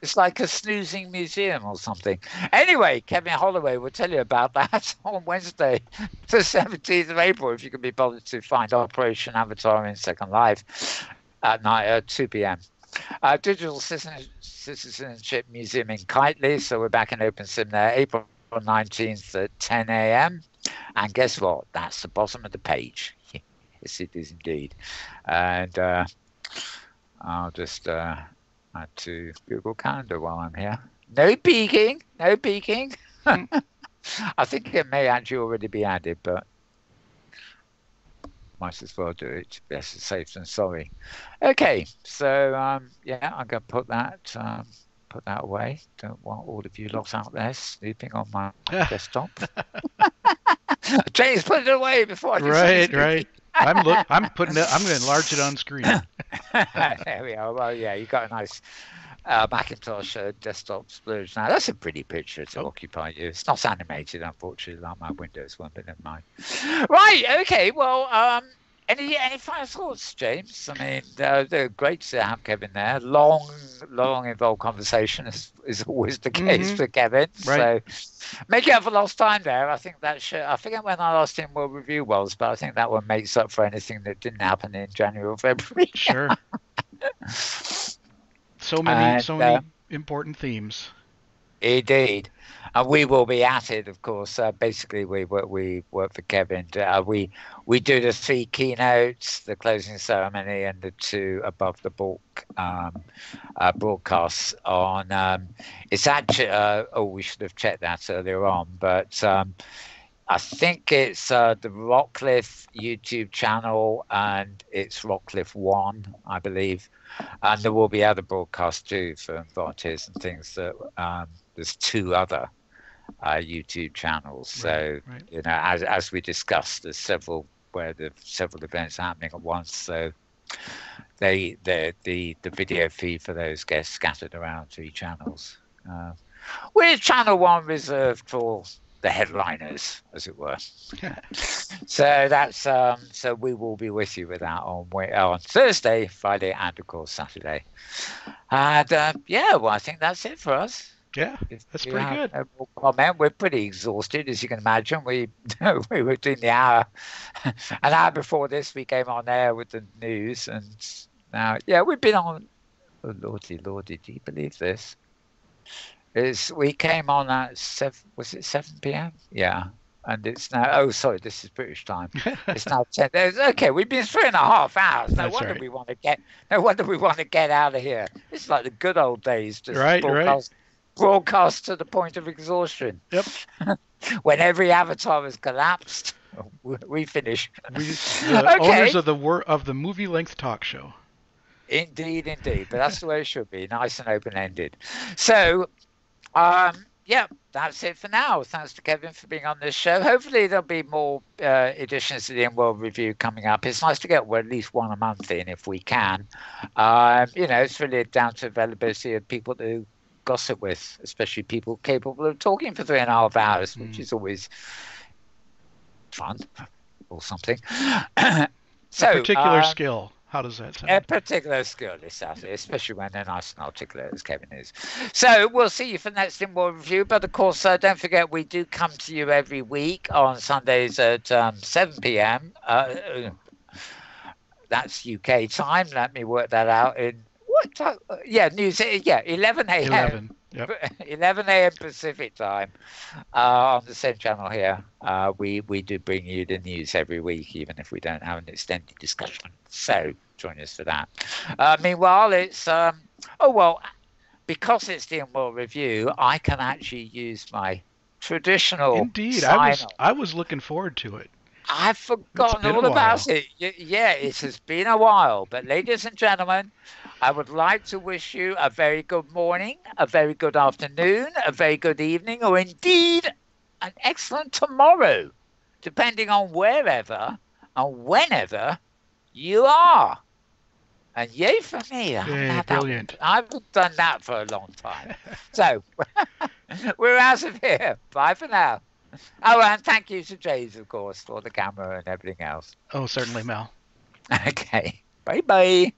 It's like a snoozing museum or something. Anyway, Kevin Holloway will tell you about that on Wednesday, the 17th of April, if you can be bothered to find Operation Avatar in Second Life at night at 2 p.m. Digital Citizenship Museum in Kitely, so we're back in OpenSim there, April 19th at 10 a.m. And guess what? That's the bottom of the page. Yes, it is indeed. And I'll just add to Google Calendar while I'm here. No peeking. I think it may actually already be added, but might as well do it. Better safe than sorry. Okay, so I'm going to put that away. Don't want all of you lot out there snooping on my desktop. James, put it away before I do Right. I'm going to enlarge it on screen. There we are. Well, yeah, you got a nice Macintosh desktop splurge now. That's a pretty picture to occupy you. It's not animated, unfortunately, like my Windows one, but never mind. Right. Okay. Well, any final thoughts, James? I mean, they're great to have Kevin there. Long involved conversation is always the case for Kevin. Right. So make up for lost time there. I think that I forget when our last Inworld review was, but I think that one makes up for anything that didn't happen in January or February. Sure. So many important themes. Indeed. And we will be at it, of course. Basically, we work for Kevin. We do the 3 keynotes, the closing ceremony, and the 2 above the book broadcasts on. It's actually. We should have checked that earlier on, but I think it's the Rockcliffe YouTube channel, and it's Rockcliffe 1, I believe. And there will be other broadcasts too for volunteers and things. That there's 2 other YouTube channels. So right. As we discussed, there's several events happening at once. So the video feed for those gets scattered around 3 channels. With channel 1 reserved for the headliners, as it were. So that's so we will be with you with that on Thursday, Friday, and of course Saturday. And I think that's it for us. Yeah, that's pretty good. Comment. We're pretty exhausted, as you can imagine. We were doing the hour, an hour before this. We came on air with the news, and now we've been on. Oh lordy, do you believe this? We came on at 7, was it 7 p.m.? Yeah. And it's now, oh, sorry, this is British time. It's now 10. Okay, we've been 3.5 hours. No That's wonder right. we want to get, no wonder we want to get out of here. It's like the good old days, just Right. broadcast to the point of exhaustion. Yep. When every avatar has collapsed, we finish. The owners of the movie length talk show. Indeed. But that's the way it should be, nice and open-ended. So, yeah, that's it for now. Thanks to Kevin for being on this show. Hopefully there'll be more editions of the Inworld Review coming up. It's nice to get at least one a month in if we can. It's really down to availability of people to gossip with, especially people capable of talking for 3.5 hours, which is always fun or something. So, a particular skill. How does that sound? A particular skill, exactly, especially when they're nice and articulate as Kevin is. So we'll see you for the next Inworld Review. But of course, don't forget, we do come to you every week on Sundays at 7 p.m. That's UK time. Let me work that out in what time? Yeah, 11 a.m. 11. Yep. 11 a.m. Pacific time on the same channel here. We do bring you the news every week, even if we don't have an extended discussion. So join us for that. Meanwhile, it's because it's the Inworld Review, I can actually use my traditional. Indeed, I was looking forward to it. I've forgotten all about it. Yeah, it has been a while. But ladies and gentlemen, I would like to wish you a very good morning, a very good afternoon, a very good evening, or indeed an excellent tomorrow, depending on wherever and whenever you are. And yay for me. Brilliant. I haven't done that for a long time. So we're out of here. Bye for now. Oh, and thank you to James, of course, for the camera and everything else. Oh, certainly, Mel. Okay. Bye-bye.